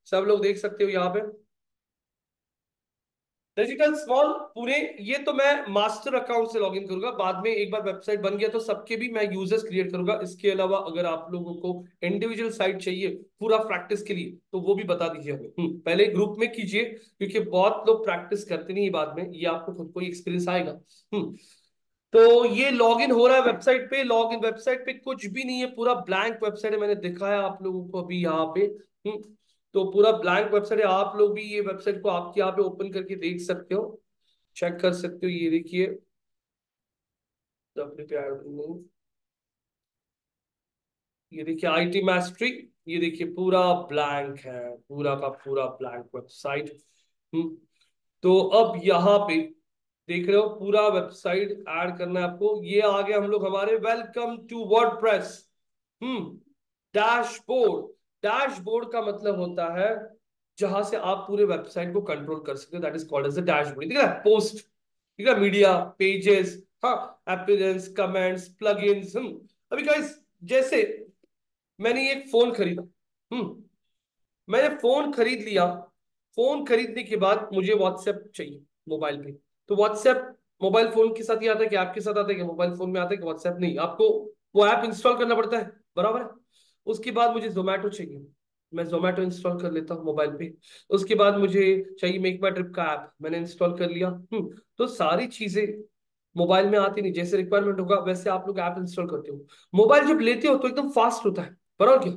सब लोग देख सकते हो यहाँ पे। डिजिटल स्मॉल पुणे, ये तो मैं मास्टर अकाउंट से लॉगिन करूंगा, बाद में एक बार वेबसाइट बन गया तो सबके भी मैं यूजर्स क्रिएट करूंगा। इसके अलावा अगर आप लोगों को इंडिविजुअल साइट चाहिए पूरा प्रैक्टिस के लिए तो वो भी बता दीजिए हमें। पहले ग्रुप में कीजिए, क्योंकि बहुत लोग प्रैक्टिस करते नहीं, बाद में ये आपको खुद को ही एक्सपीरियंस आएगा। तो ये लॉगिन हो रहा है वेबसाइट पे। लॉगिन वेबसाइट पे कुछ भी नहीं है, पूरा ब्लैंक वेबसाइट है, मैंने दिखाया आप लोगों को अभी यहाँ पे। तो पूरा ब्लैंक वेबसाइट है, आप लोग भी ये वेबसाइट को आपके यहाँ पे ओपन करके देख सकते हो, चेक कर सकते हो। ये देखिए ये देखिए आईटी मैस्ट्री, ये देखिए पूरा ब्लैंक है, पूरा का पूरा ब्लैंक वेबसाइट। तो अब यहाँ पे देख रहे हो पूरा वेबसाइट ऐड करना है आपको। ये आ गया हम लोग हमारे welcome to WordPress. Dashboard, dashboard का मतलब होता है जहां से आप पूरे वेबसाइट को कंट्रोल कर सकते हो, that is called as the dashboard. ठीक है, पोस्ट, ठीक है, मीडिया, पेजेस, हाँ, अपीयरेंस, कमेंट्स, प्लगइन्स। अभी गाइस जैसे मैंने एक फोन खरीदा, मैंने फोन खरीद लिया, फोन खरीदने के बाद मुझे व्हाट्सएप चाहिए मोबाइल पे। तो व्हाट्सएप मोबाइल फोन के साथ ही आता है कि आपके साथ आता है कि मोबाइल फोन में आता है कि व्हाट्सएप नहीं, आपको वो ऐप इंस्टॉल करना पड़ता है, बराबर है। उसके बाद मुझे जोमेटो चाहिए, मैं जोमेटो इंस्टॉल कर लेता हूँ मोबाइल पे। उसके बाद मुझे चाहिए मेक माई ट्रिप का ऐप, मैंने इंस्टॉल कर लिया। तो सारी चीजें मोबाइल में आती नहीं, जैसे रिक्वायरमेंट होगा वैसे आप लोग ऐप इंस्टॉल करते हो। मोबाइल जब लेते हो तो एकदम फास्ट होता है, बराबर क्या।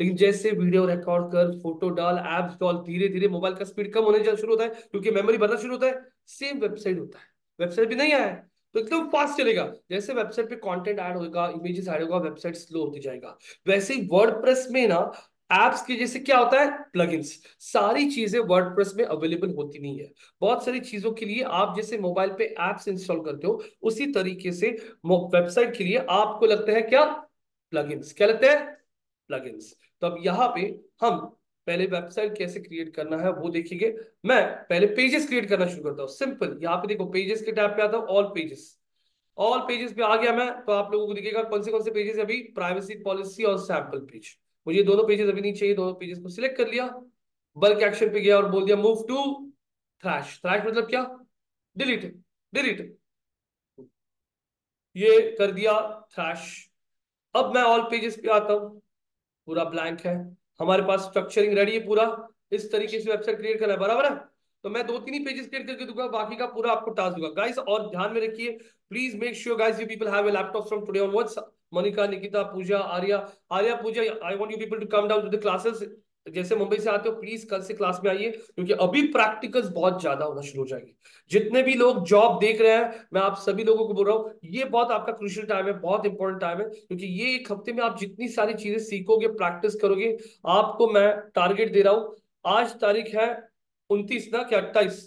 लेकिन जैसे वीडियो रिकॉर्ड कर, फोटो डाल, एप्स डाल, धीरे धीरे मोबाइल का स्पीड कम होने शुरू होता है, क्योंकि मेमोरी भरना शुरू होता है। सेम वेबसाइट होता है, वेबसाइट भी नहीं आया है तो एकदम फास्ट चलेगा। जैसे वेबसाइट पे कंटेंट ऐड होगा, इमेजेस ऐड होगा, वेबसाइट स्लो होती जाएगा। वैसे ही वर्डप्रेस में ना एप्स के जैसे क्या होता है, प्लगइन्स, सारी चीजें वर्डप्रेस में अवेलेबल होती नहीं है। बहुत सारी चीजों के लिए आप जैसे मोबाइल पे एप्स इंस्टॉल करते हो, उसी तरीके से वेबसाइट के लिए आपको लगता है क्या, प्लगइन्स। क्या लगता है, प्लगइन्स। तो अब यहाँ पे हम पहले वेबसाइट कैसे क्रिएट करना है वो देखेंगे। मैं पहले पेजेस क्रिएट करना शुरू करता हूँ, सिंपल। यहाँ पे देखो पेजेस के टैब पे आता हूँ, ऑल पेजेस। ऑल पेजेस पे आ गया मैं, तो आप लोगों को दिखेगा कौन से पेजेस अभी, प्राइवेसी पॉलिसी और सैंपल पेज। मुझे दोनों पेजेस अभी नहीं चाहिए, दोनों पेजेस को सिलेक्ट कर लिया, बल्क एक्शन पे गया और बोल दिया मूव टू थ्रैश। थ्रैश मतलब क्या, डिलीट, डिलीट, ये कर दिया थ्रैश। अब मैं ऑल पेजेस पे आता हूँ, पूरा ब्लैंक है, हमारे पास स्ट्रक्चरिंग रेडी है पूरा। इस तरीके से वेबसाइट क्रिएट करना है, बराबर है। तो मैं दो तीन ही पेजेस क्रिएट करके दूंगा, बाकी का पूरा आपको टास्क दूंगा गाइस। और ध्यान में रखिए, please make sure guys you people have a laptop from today onwards. Monika, Nikita, Pooja, Arya, Pooja, I want you people to come down to the classes. जैसे मुंबई से आते हो प्लीज कल से क्लास में आइए, क्योंकि अभी प्रैक्टिकल्स बहुत ज्यादा होना शुरू हो जाएंगे। जितने भी लोग जॉब देख रहे हैं, मैं आप सभी लोगों को बोल रहा हूँ, ये बहुत आपका क्रूशियल टाइम है, बहुत इंपॉर्टेंट टाइम है, क्योंकि ये एक हफ्ते में आप जितनी सारी चीजें सीखोगे, प्रैक्टिस करोगे। आपको मैं टारगेट दे रहा हूं, आज तारीख है 29 ना, क्या 28,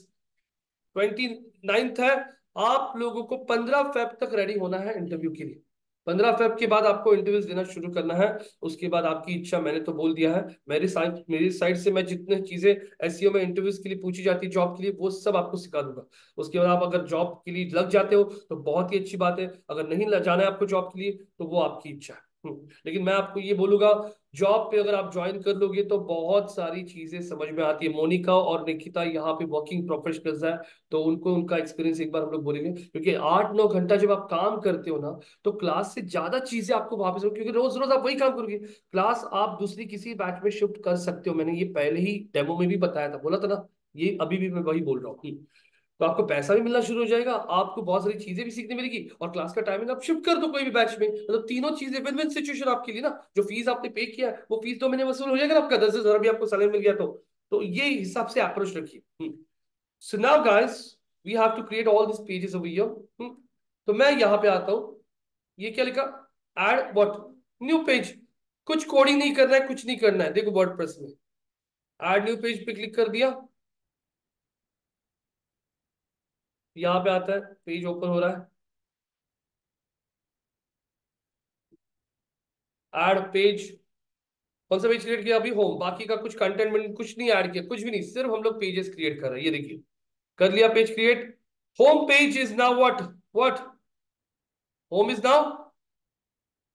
29 है। आप लोगों को 15 फेब तक रेडी होना है इंटरव्यू के लिए। 15 फेब के बाद आपको इंटरव्यूज देना शुरू करना है। उसके बाद आपकी इच्छा, मैंने तो बोल दिया है, मेरी साइड से मैं जितने चीजें एसईओ में इंटरव्यूज के लिए पूछी जाती है जॉब के लिए, वो सब आपको सिखा दूंगा। उसके बाद आप अगर जॉब के लिए लग जाते हो तो बहुत ही अच्छी बात है, अगर नहीं जाना है आपको जॉब के लिए तो वो आपकी इच्छा है। लेकिन मैं आपको ये बोलूंगा, जॉब पे अगर आप ज्वाइन कर लोगे तो बहुत सारी चीजें समझ में आती है। मोनिका और निकिता यहाँ पे वर्किंग प्रोफेशनल्स है, तो उनको उनका एक्सपीरियंस एक बार हम लोग बोलेंगे, क्योंकि 8-9 घंटा जब आप काम करते हो ना, तो क्लास से ज्यादा चीजें आपको वापस हो, क्योंकि रोज रोज आप वही काम करोगे। क्लास आप दूसरी किसी बैच में शिफ्ट कर सकते हो, मैंने ये पहले ही डेमो में भी बताया था, बोला था ना, ये अभी भी मैं वही बोल रहा हूँ। तो आपको पैसा भी मिलना शुरू हो जाएगा, आपको बहुत सारी चीजें भी सीखने मिलेगी, और क्लास का टाइमिंग आप शिफ्ट कर दो कोई भी बैच में। मतलब तीनों चीजें विन विन सिचुएशन आपके लिए ना। जो फीस आपने पे किया है वो फीस 2 महीने वसूल हो जाएगा ना आपका, 10,000 भी आपको सैलरी मिल गया तो ये हिसाब से अप्रोच रखिए। So now guys, we have to create all this pages over here. तो मैं यहाँ पे आता हूँ, ये क्या लिखा, एड व्हाट, न्यू पेज। कुछ कोडिंग नहीं करना है, कुछ नहीं करना है, देखो वर्डप्रेस में एड न्यू पेज पे क्लिक कर दिया, यहाँ पे आता है, पेज ओपन हो रहा है, ऐड पेज। कौन सा पेज क्रिएट किया अभी, होम। बाकी का कुछ कंटेंट में कुछ नहीं ऐड किया, कुछ भी नहीं, सिर्फ हम लोग पेजेस क्रिएट कर रहे हैं। ये देखिए, कर लिया page create. Home page is now what, what, home is now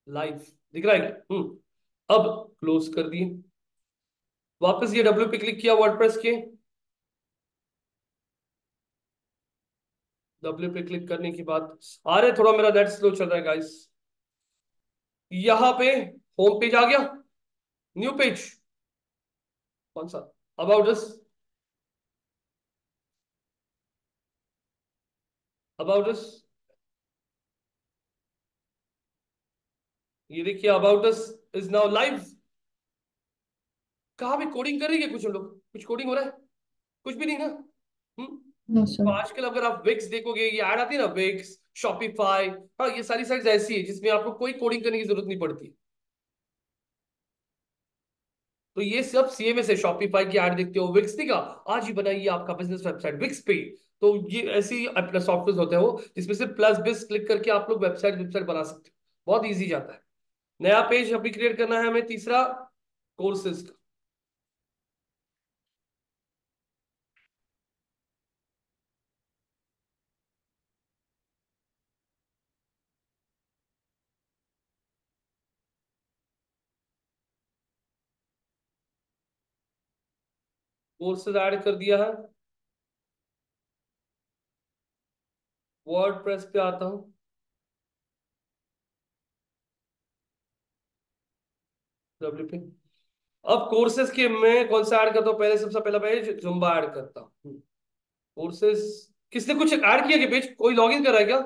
live, दिख रहा है क्या? अब क्लोज कर दिए, वापस ये डब्ल्यू पे क्लिक किया वर्डप्रेस के, W पे क्लिक करने के बाद आ रहे, थोड़ा मेरा नेट स्लो चल रहा है गाइस। यहाँ पे होम पेज आ गया, न्यू पेज कौन सा, अबाउट अस, अबाउट अस, ये देखिए about us is now live. कहाँ पे कोडिंग कर रही है कुछ हम लोग, कुछ कोडिंग हो रहा है, कुछ भी नहीं ना। हम्म। No, तो sir. आजकल अगर आप विक्स देखोगे, ये ऐड आती है ना विक्स, शॉपिफाई, हाँ ये सारी साइट्स ऐसी है जिसमें आपको कोई कोडिंग करने की जरूरत नहीं पड़ती। तो ये सब सीएमएस है, शॉपिफाई की ऐड देखते हो, विक्स नहीं का, आज ही बनाइए आपका बिजनेस वेबसाइट विक्स पे। तो ये ऐसी अपना सॉफ्टवेयर होते हैं वो, जिसमें से प्लस बिस क्लिक करके आप लोग वेबसाइट वेबसाइट बना सकते हो, बहुत इजी जाता है। नया पेज अभी क्रिएट करना है हमें, तीसरा कोर्सेज का। कोर्सेज ऐड कर दिया है, वर्डप्रेस पे आता हूँ। डब्ल्यू पे अब कोर्सेज के मैं कौन सा ऐड करता हूँ, पहले सबसे पहला पेज जुम्बा ऐड करता हूँ। कोर्सेज, किसने कुछ ऐड किया कि पेज, कोई लॉगिन कर रहा है क्या?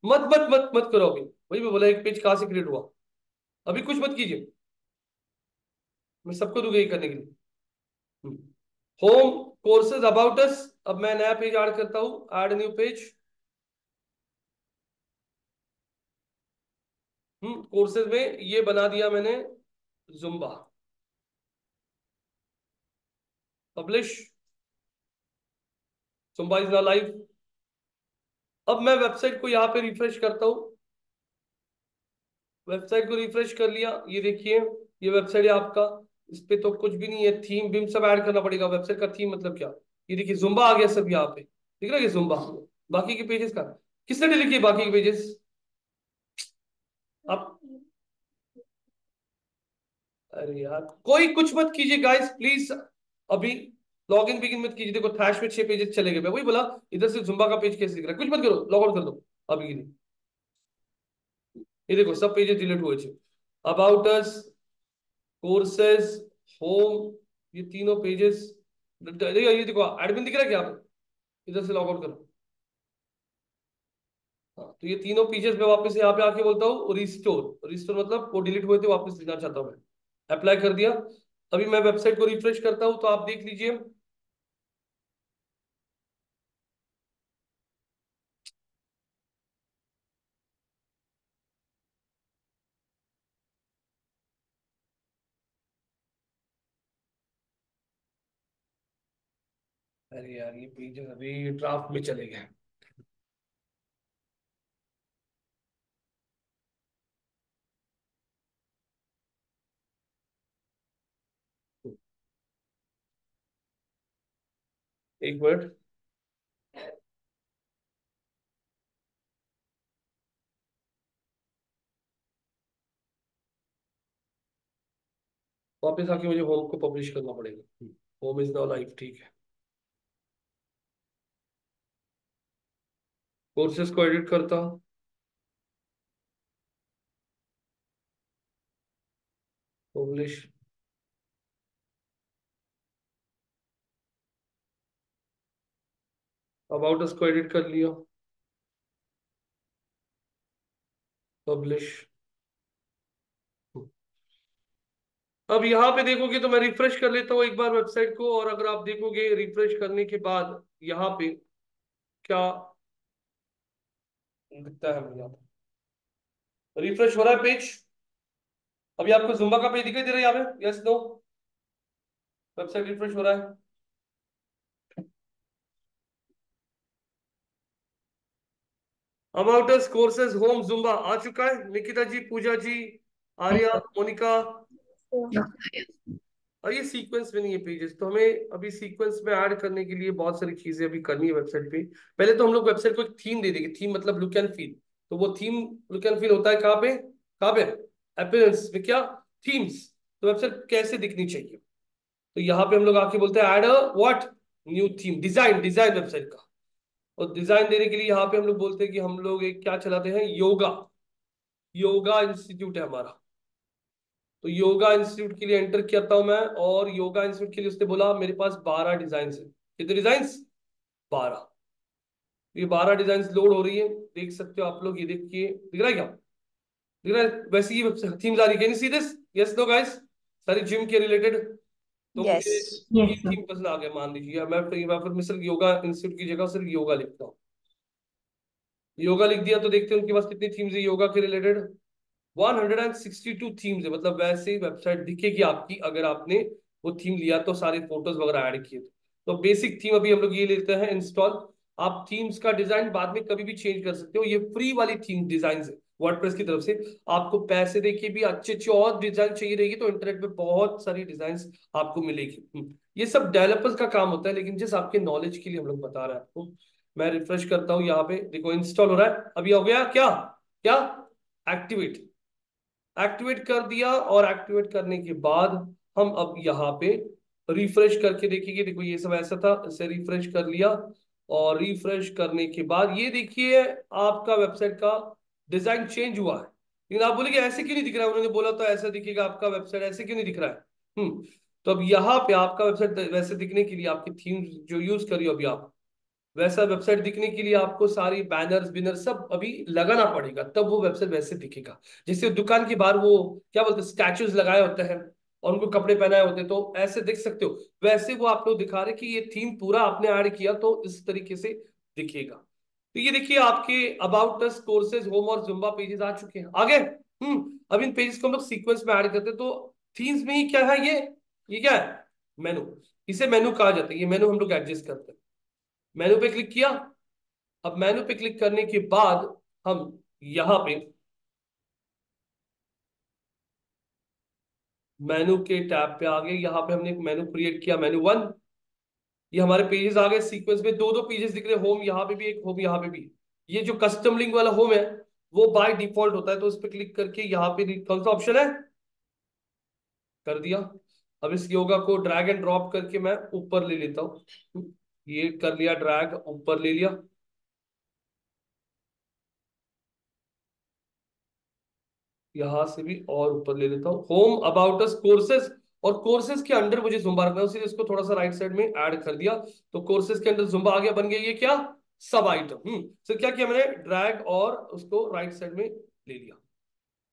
मत मत मत मत करो अभी, वही मैं बोला एक पेज कहाँ से क्रिएट हुआ, अभी कुछ मत कीजिए, मैं सबको दूंगा ये करने के लिए। होम, कोर्सेज, अबाउट अस, अब मैं नया पेज ऐड करता हूँ, ऐड न्यू पेज। कोर्सेज में ये बना दिया मैंने, Zumba, publish, Zumba is now live. अब मैं वेबसाइट को यहाँ पे रिफ्रेश करता हूँ, वेबसाइट को रिफ्रेश कर लिया, ये देखिए ये वेबसाइट है आपका, इस पे तो कुछ भी नहीं है, थीम बीम सब ऐड करना पड़ेगा। वेबसाइट का थीम मतलब क्या, ये देखिए जुम्बा आ गया सब यहाँ पे, दिख रहा है ये जुम्बा। बाकी के पेजेस का किसने डिलीट किए, बाकी के पेजेस आप, अरे यार कोई कुछ मत कीजिए गाइस प्लीज, अभी लॉग इन बिगिन मत कीजिए। देखो थैश में 6 पेजेस चले गए, मैं वही बोला इधर से जुम्बा का पेज कैसे दिख रहा है, कुछ मत करो, लॉग आउट कर दो अभी के लिए। ये देखो सब पेजेस डिलीट हुए थे, अबाउट अस, कोर्सेज, होम, ये तीनों पेजेस। ये देखो एडमिन दिख रहा है क्या आप, इधर से लॉग आउट करो। हाँ तो ये तीनों पेजेस मैं वापस यहाँ पे आके बोलता हूँ रिस्टोर, रिस्टोर मतलब वो डिलीट हुए थे वापस लेना चाहता हूँ मैं, अप्लाई कर दिया। अभी मैं वेबसाइट को रिफ्रेश करता हूँ तो आप देख लीजिए, अरे यार ये पेजेस अभी ड्राफ्ट में चले गए। एक मिनट, वापस आके मुझे होम को पब्लिश करना पड़ेगा, होम इज नाउ लाइव, ठीक है। कोर्सेज को एडिट करता हूँ, पब्लिश, अबाउट अस को एडिट कर लिया, पब्लिश। अब यहाँ पे देखोगे तो मैं रिफ्रेश कर लेता हूँ एक बार वेबसाइट को, और अगर आप देखोगे रिफ्रेश करने के बाद यहाँ पे क्या दिखता है, मुझे रिफ्रेश हो रहा है पेज। अभी आपको जुम्बा का पेज दिखाई दे रहा है यहाँ पे, यस नो, वेबसाइट रिफ्रेश हो रहा है। About us, courses, home, zumba आ चुका है। निकिता जी, पूजा जी, Yes, Arya, sir. Monika, So, No. और ये सीक्वेंस में नहीं है पेजेस, तो हमें अभी सीक्वेंस में ऐड करने के लिए बहुत सारी चीजें अभी करनी है वेबसाइट पे। पहले तो हम लोग वेबसाइट को एक थीम दे देंगे, थीम मतलब लुक एंड फील। तो वो थीम लुक एंड फील होता है कहाँ पे, कहाँ पे, अपीयरेंस में क्या, थीम्स। तो वेबसाइट कैसे दिखनी चाहिए, तो यहाँ पे हम लोग आके बोलते हैं add a what, new theme, design, design website का। और डिजाइन देने के लिए यहाँ पे हम लोग बोलते हैं कि हम लोग एक क्या चलाते हैं, योगा, योगा इंस्टीट्यूट है हमारा। तो योगा इंस्टीट्यूट के लिए एंटर करता हूं मैं, और योगा इंस्टीट्यूट के लिए उसने बोला मेरे पास 12 डिजाइन है। कितने डिजाइन? 12। ये 12 डिजाइन लोड हो रही है, देख सकते हो आप लोग, ये देखिए, दिख रहा है क्या? दिख रहा है? वैसे ही थीम्स आ रही है, can you see this? Yes no guys, सारी जिम के रिलेटेड। तो मुझे Yes. ये Yes, sir. थीम पसंद आ गया, मान लीजिए। मैं फिर सिर्फ योगा इंस्टीट्यूट की जगह सिर्फ योगा लिखता हूँ। योगा लिख दिया, तो देखते हैं उनके पास कितनी थीम्स है योगा के रिलेटेड। 162 थीम्स है, मतलब वैसे ही वेबसाइट दिखेगी आपकी अगर आपने वो थीम लिया तो, सारे फोटोज वगैरह ऐड किए तो बेसिक थीम अभी हम लोग ये लेते हैं इंस्टॉल। आप थीम्स का डिजाइन बाद में कभी भी चेंज कर सकते हो, ये फ्री वाली थीम डिजाइन है वर्डप्रेस की तरफ से। आपको पैसे देके भी अच्छे अच्छे और डिजाइन चाहिए रहेगी तो इंटरनेट पे बहुत सारी डिजाइन आपको मिलेगी। ये सब डेवलपर्स का काम होता है, लेकिन जिस आपके नॉलेज के लिए हम लोग बता रहे हैं आपको। मैं रिफ्रेश करता हूँ, यहाँ पे देखो इंस्टॉल हो रहा है, अभी हो गया क्या? क्या? एक्टिवेट। एक्टिवेट कर दिया, और एक्टिवेट करने के बाद हम अब यहाँ पे रिफ्रेश करके देखेंगे। देखो ये सब ऐसा था, इसे रिफ्रेश कर लिया, और रिफ्रेश करने के बाद ये देखिए आपका वेबसाइट का डिजाइन चेंज हुआ है। लेकिन आप बोलेंगे ऐसे क्यों नहीं दिख रहा है? उन्होंने बोला तो ऐसा दिखेगा आपका वेबसाइट, ऐसे क्यों नहीं दिख रहा है? तो अब यहाँ पे आपका वेबसाइट वैसे दिखने के लिए आपकी थीम जो यूज करी हो अभी आप, वैसा वेबसाइट दिखने के लिए आपको सारी बैनर्स बिनर सब अभी लगाना पड़ेगा, तब वो वेबसाइट वैसे दिखेगा। जैसे दुकान के बाहर वो क्या बोलते हैं, स्टैचूज लगाए होते हैं और उनको कपड़े पहनाए होते हैं, तो ऐसे देख सकते हो। वैसे वो आप लोग दिखा रहे कि ये थीम पूरा आपने ऐड किया तो इस तरीके से दिखेगा। तो ये देखिए आपके अबाउट अस, कोर्सेज, होम और जुम्बा पेजेस आ चुके हैं आगे। अब इन पेजेस को हम लोग सीक्वेंस में ऐड करते हैं, तो थीम्स में ही क्या है ये क्या है? मेनू। इसे मेनू कहा जाता है, ये मेनू हम लोग एडजस्ट करते हैं। मेनू पे क्लिक किया। अब मेनू पे क्लिक करने के बाद हम यहां पे मेनू के टैब पे आ गए। यहां पे हमने एक मेनू क्रिएट किया, मेनू 1। ये हमारे पेजेस आ गए सीक्वेंस में, दो दो पेजेस दिख रहे, होम यहाँ पे भी एक, होम यहाँ पे भी। ये जो कस्टम लिंक वाला होम है वो बाय डिफॉल्ट होता है, तो उस पर क्लिक करके यहाँ पे कौन सा ऑप्शन है, कर दिया। अब इस योगा को ड्रैग एंड ड्रॉप करके मैं ऊपर ले लेता हूँ। ये कर लिया, ड्रैग ऊपर ले लिया। यहां से भी और ऊपर ले लेता हूँ, होम, अबाउट अस, कोर्सेज। और कोर्सेज के अंडर मुझे जुम्बा रखना है, इसलिए इसको थोड़ा सा राइट साइड में ऐड कर दिया। तो कोर्सेज के अंदर जुम्बा आ गया, बन गया ये क्या, सब आइटम। तो क्या किया मैंने, ड्रैग और उसको राइट साइड में ले लिया।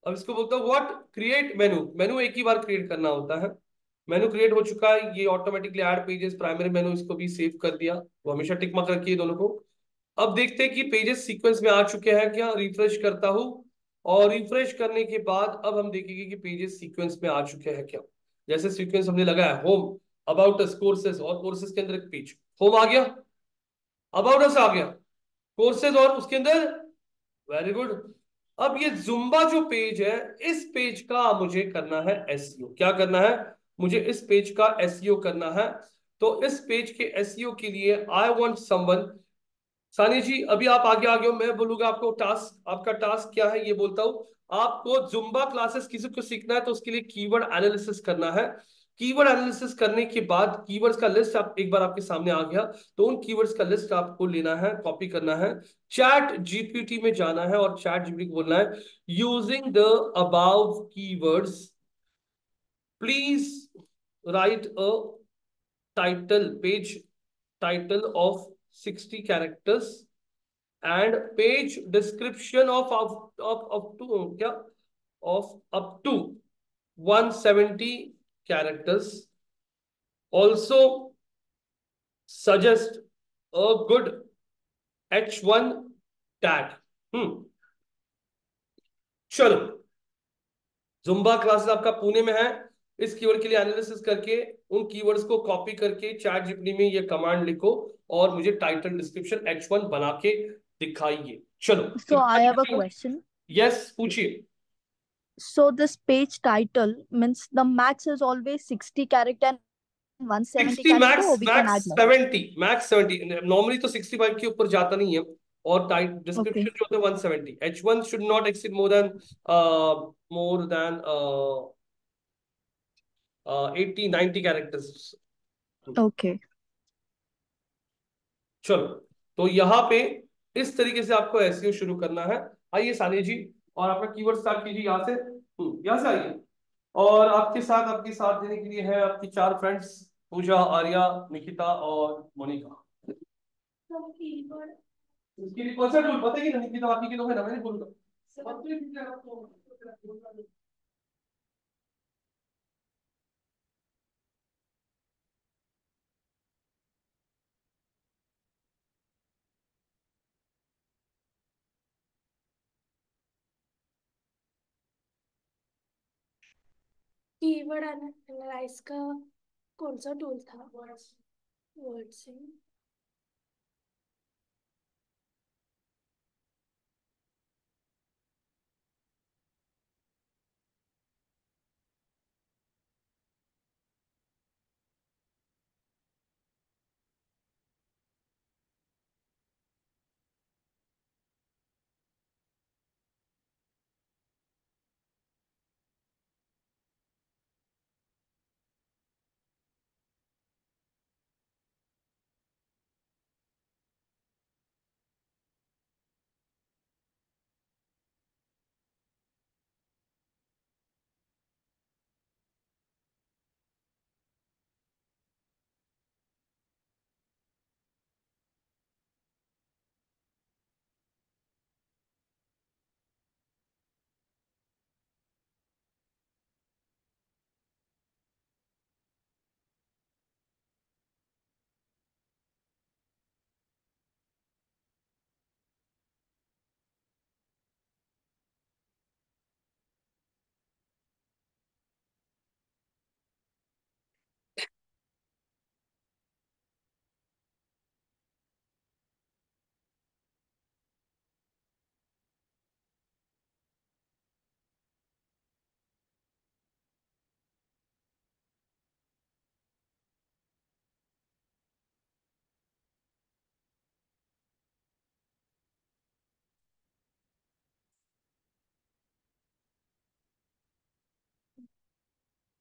अब इसको बोलता हूँ व्हाट, क्रिएट मेनू। मेनू एक ही बार क्रिएट करना होता है। मेनू क्रिएट हो चुका है, ये ऑटोमेटिकली ऐड पेजेस प्राइमरी मेनू, इसको भी सेव कर दिया। वो हमेशा टिक मार्क रखिए दोनों को। अब देखते हैं कि पेजेस सीक्वेंस में आ चुके हैं क्या। रिफ्रेश करता हूं, और रिफ्रेश करने के बाद अब हम देखेंगे कि पेजेस सीक्वेंस में आ चुके हैं क्या। जैसे सीक्वेंस हमने लगाया होम, अबाउट अस, कोर्सेज, और कोर्सेज के अंदर एक पेज, होम आ गया, अबाउट अस आ गया, कोर्सेज और उसके अंदर, वेरी गुड। अब ये जुम्बा जो पेज है, इस पेज का मुझे करना है एसईओ। क्या करना है? मुझे इस पेज का एसईओ करना है। तो इस पेज के एसईओ के लिए आई वांट समवन। सानी जी अभी आप आगे आ गए हो, मैं बोलूंगा आपको टास्क, आपका टास्क क्या है ये बोलता हूं। आपको जुम्बा क्लासेस किसी को सीखना है तो उसके लिए कीवर्ड एनालिसिस करना है। कीवर्ड एनालिसिस करने के बाद कीवर्ड्स का लिस्ट आप एक बार आपके सामने आ गया, तो उन कीवर्ड्स का लिस्ट आपको लेना है, कॉपी करना है, चैट जीपीटी में जाना है और चैट जीपीटी को बोलना है using the above keywords please write a title, page title of 60 characters and page description of to क्या, of up to 170 characters. Also suggest a good H1 tag. चलो, जुम्बा क्लासेस आपका पुणे में है। इस कीवर्ड के लिए एनालिसिस करके उन कीवर्ड्स को कॉपी करके चैट जीपीटी में ये कमांड लिखो, और मुझे टाइटल डिस्क्रिप्शन H1 बना के दिखाइए। चलो, So I have a question. Yes पूछिए। So this page title means the max is always 60 character and 170 60 character, max, or we can max add more. 70, max 70। Normally तो 65 के ऊपर जाता नहीं है। और टाइट Okay. डिस्क्रिप्शन जो होता है 170। H1 should not exceed more than 80 90 characters. Okay. चलो, तो यहाँ पे इस तरीके से आपको एसईओ शुरू करना है। आइए सानिया जी, और आपका कीवर्ड स्टार्ट कीजिए यहाँ से। यहाँ से आइए। और आपके साथ देने के लिए है आपकी चार फ्रेंड्स, पूजा, आर्या, निकिता और मोनिका। इसके लिए कौन सा टूल बताइए ना निकिता, आपकी के लोग है ना, मैंने बोलूंगा। कीवर्ड एनालाइज का कौन सा टूल था? वर्ड से।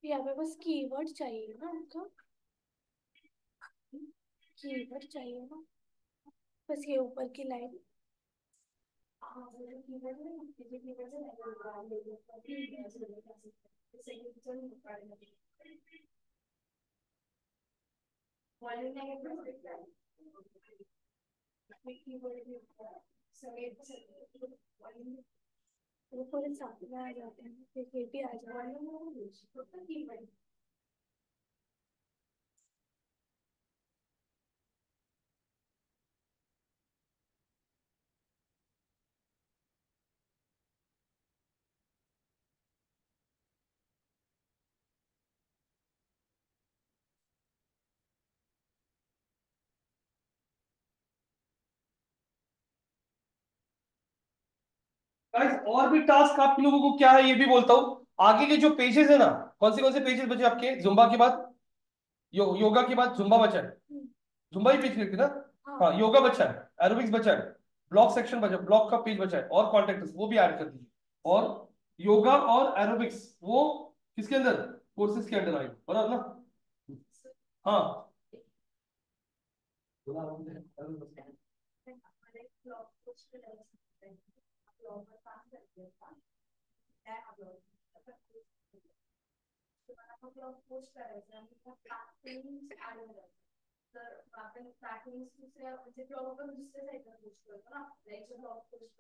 यहाँ पे बस कीवर्ड चाहिए ना हमको, कीवर्ड चाहिए ना, बस ये ऊपर की लाइन। वो पूरे साथ में आ जाते हैं, फिर ये भी आ जाते हैं। गाइस और भी टास्क आप लोगों को क्या है ये भी बोलता हूँ। आगे के जो पेजेस है ना, कौन से पेजेस बचे आपके? जुम्बा के बाद, योगा के बाद जुम्बा बचा है। जुम्बा ही पेज लिखते ना। हाँ, योगा बचा है, एरोबिक्स बचा है, ब्लॉक सेक्शन बचा, ब्लॉक का पेज बचा है, और कॉन्टेक्ट वो भी ऐड कर दीजिए। और योगा और एरोबिक्स वो किसके अंदर? कोर्सेज के अंदर आएगा, बराबर ना? हाँ,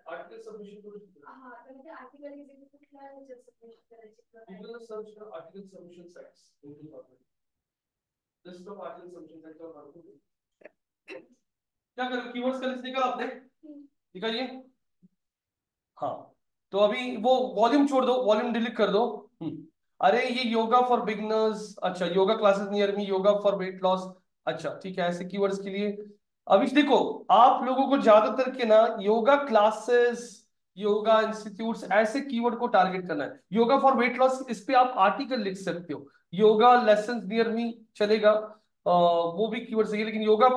आर्टिकल सबमिशन करू गूगल सर्च करो article submission sites, list of article submission sites और मारो। क्या करो, कीवर्ड्स का लिस्ट निकाला आपने? निकालिए। हाँ, तो अभी वो वॉल्यूम छोड़ दो, वॉल्यूम डिलीट कर दो। अरे ये योगा फॉर बिगिनर्स, अच्छा yoga classes near me, yoga for weight loss, अच्छा ठीक है, ऐसे कीवर्ड्स के लिए। अभी देखो, आप लोगों को ज्यादातर के ना योगा क्लासेस, योगा इंस्टीट्यूट्स ऐसे कीवर्ड को टारगेट करना है। योगा फॉर वेट लॉस, इस पे आप आर्टिकल लिख सकते हो। योगा लेसन नियर मी चलेगा, वो भी कीवर्ड सही है, लेकिन योगा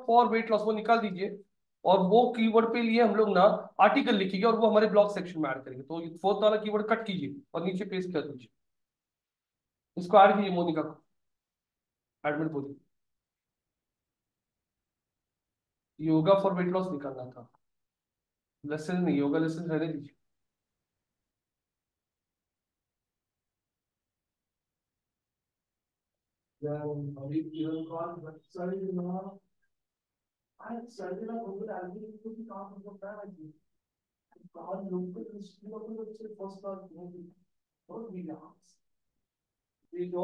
फॉर वेट लॉस वो निकाल दीजिए। और वो कीवर्ड पे लिए हम लोग ना आर्टिकल लिखेंगे, और वो हमारे ब्लॉग सेक्शन में ऐड करेंगे। तो फोर्थ वाला कीवर्ड कट कीजिए और नीचे पेस्ट कर दीजिए। इसको ऐड कीजिए, मोनिका को एडमिन बोलिए। योगा फॉर वेट लॉस निकालना था, लेसन नहीं, योगा लेसन रहने दीजिए। ये जो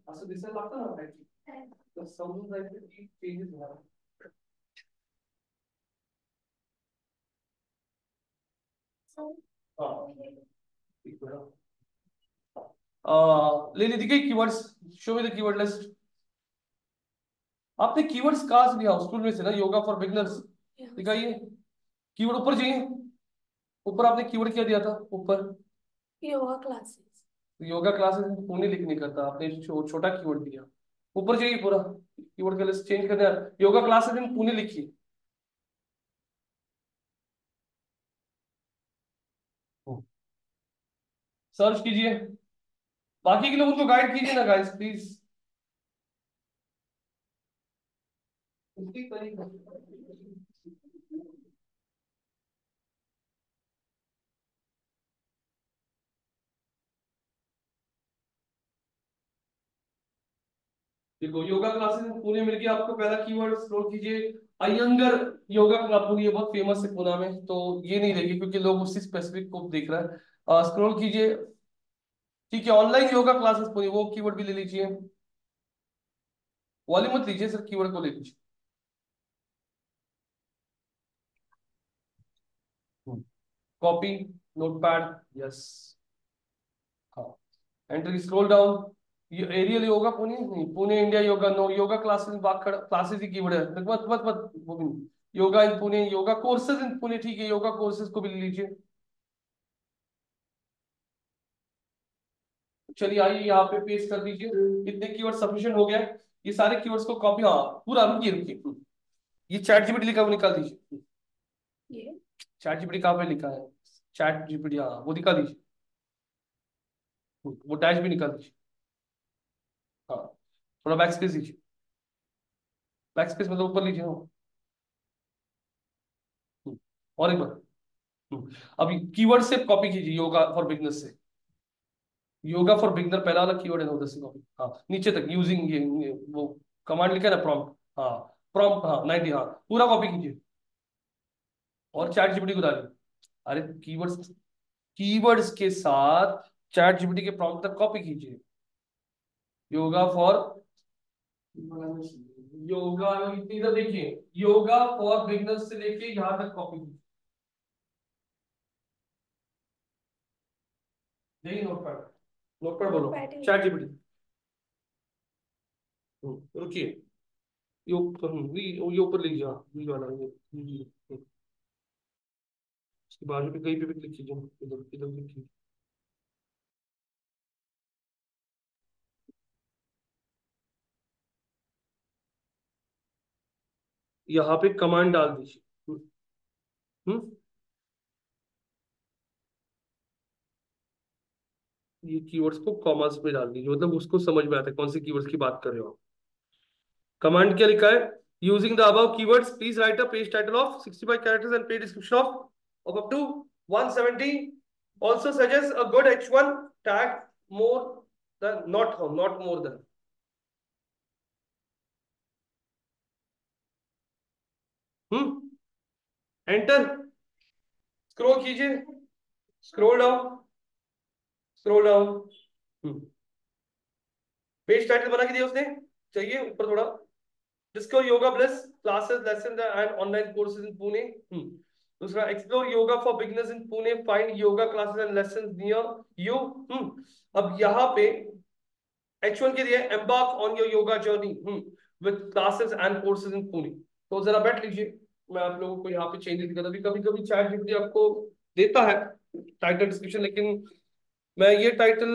असं दिसायला लागतं ना माहिती, तर समजून जायचं की चेंजेस झाला. हाँ, एक मिनट. ले ली थी क्या keywords? Show me the keyword list. आपने कीवर्ड्स कहाँ से लिया? स्कूल में से ना, योगा फॉर बिगनर्स. दिखाइए कीवर्ड, ऊपर जाइए. ऊपर आपने कीवर्ड क्या दिया था ऊपर? योगा क्लासेस. योगा क्लासेस पुणे लिख नहीं करता आपने, छोटा कीवर्ड दिया. ऊपर जाइए, पूरा कीवर्ड का लिस्ट चेंज करना है. योगा क्लासेस इन पुणे लिखिए. सर्च कीजिए. बाकी के लोग उनको गाइड कीजिए ना गाइस प्लीज. उसी तरीके देखो, योगा क्लासेस पुणे मिल गया आपको. पहला कीवर्ड स्क्रॉल कीजिए. अयंगर योगा क्लब पुणे, ये बहुत फेमस है पुणे में, तो ये नहीं देगी क्योंकि लोग उसी स्पेसिफिक को देख रहा है. स्क्रॉल कीजिए. ठीक है, ऑनलाइन योगा क्लासेस पुणे, वो कीवर्ड भी ले लीजिए. वाली मत लीजिए सर, कीवर्ड को ले लीजिए. Copy, notepad, yes. हाँ, एंट्री, स्क्रॉल डाउन. ये एरियल योगा पुणे नहीं, Pune India yoga, no yoga classes Wakad classes ही कीवर्ड है. मत मत मत वो भी नहीं. Yoga in Pune, yoga courses in Pune, ठीक है, योगा कोर्सेज को भी ले लीजिए. चलिए आइए यहाँ पे पेस्ट कर दीजिए. कितने कीवर्ड सफिशिएंट हो गया? ये सारे कीवर्ड्स को कॉपी, हाँ पूरा, रुकिए रुकिए. ये चैट जीपीटी लिखा, वो निकाल दीजिए. ये चैट जीपीटी कहाँ पे लिखा है? चैट जीपीटी, हाँ वो निकाल दीजिए. वो डैश भी निकाल दीजिए. हाँ, थोड़ा बैक स्पेस दीजिए. बैक स्पेस मतलब ऊपर लीजिए. हाँ. और एक बार. अभी कीवर्ड से कॉपी कीजिए, योगा फॉर बिगनर्स से. योगा फॉर बिगनर पहला वाला कीवर्ड है ना, उधर से कॉपी. हाँ नीचे तक यूजिंग, ये वो कमांड लिखा है ना, प्रॉम्प्ट. हाँ प्रॉम्प्ट, हाँ 90, हाँ पूरा कॉपी कीजिए. और चैट जीपीटी को डालिए. अरे कीवर्ड्स, कीवर्ड्स के साथ चैट जीपीटी के प्रॉम्प्ट तक कॉपी कीजिए. योगा फॉर, योगा इधर देखिए, योगा फॉर बिगनर्स से लेके यहाँ तक कॉपी कीजिए. यही नोटपैड, नोटपैड बोलो, चैट जीपीटी. रुकिए, ये ऊपर लीजिए. हाँ ये वाला, ये इसके बाजू पे कहीं पे भी क्लिक कीजिए, इधर इधर क्लिक कीजिए. यहाँ पे कमांड डाल दीजिए. हम्म. ये कीवर्ड्स को कॉमास में डाल दीजिए, मतलब उसको समझ में आता है कौन से कीवर्ड्स की बात कर रहे हो आप. कमांड क्या लिखा है? Using the above keywords please write a page title of 65 characters and page description of up to 170. Also suggest a good H1 tag more than, not more than. Enter. Scroll कीजिए. Scroll down. Scroll down. Page title बना के दिया उसने, चाहिए ऊपर थोड़ा. Discover yoga plus classes lesson and online courses in Pune. दूसरा, explore yoga for beginners in Pune, find yoga classes and lesson near you. अब यहाँ पे H1 के लिए embark on your yoga journey with classes and courses in Pune. तो जरा बैठ लीजिए, मैं आप लोगों को यहाँ पे चेंज करता. अभी कभी कभी चैट जीपीटी आपको देता है टाइटल डिस्क्रिप्शन, लेकिन मैं ये टाइटल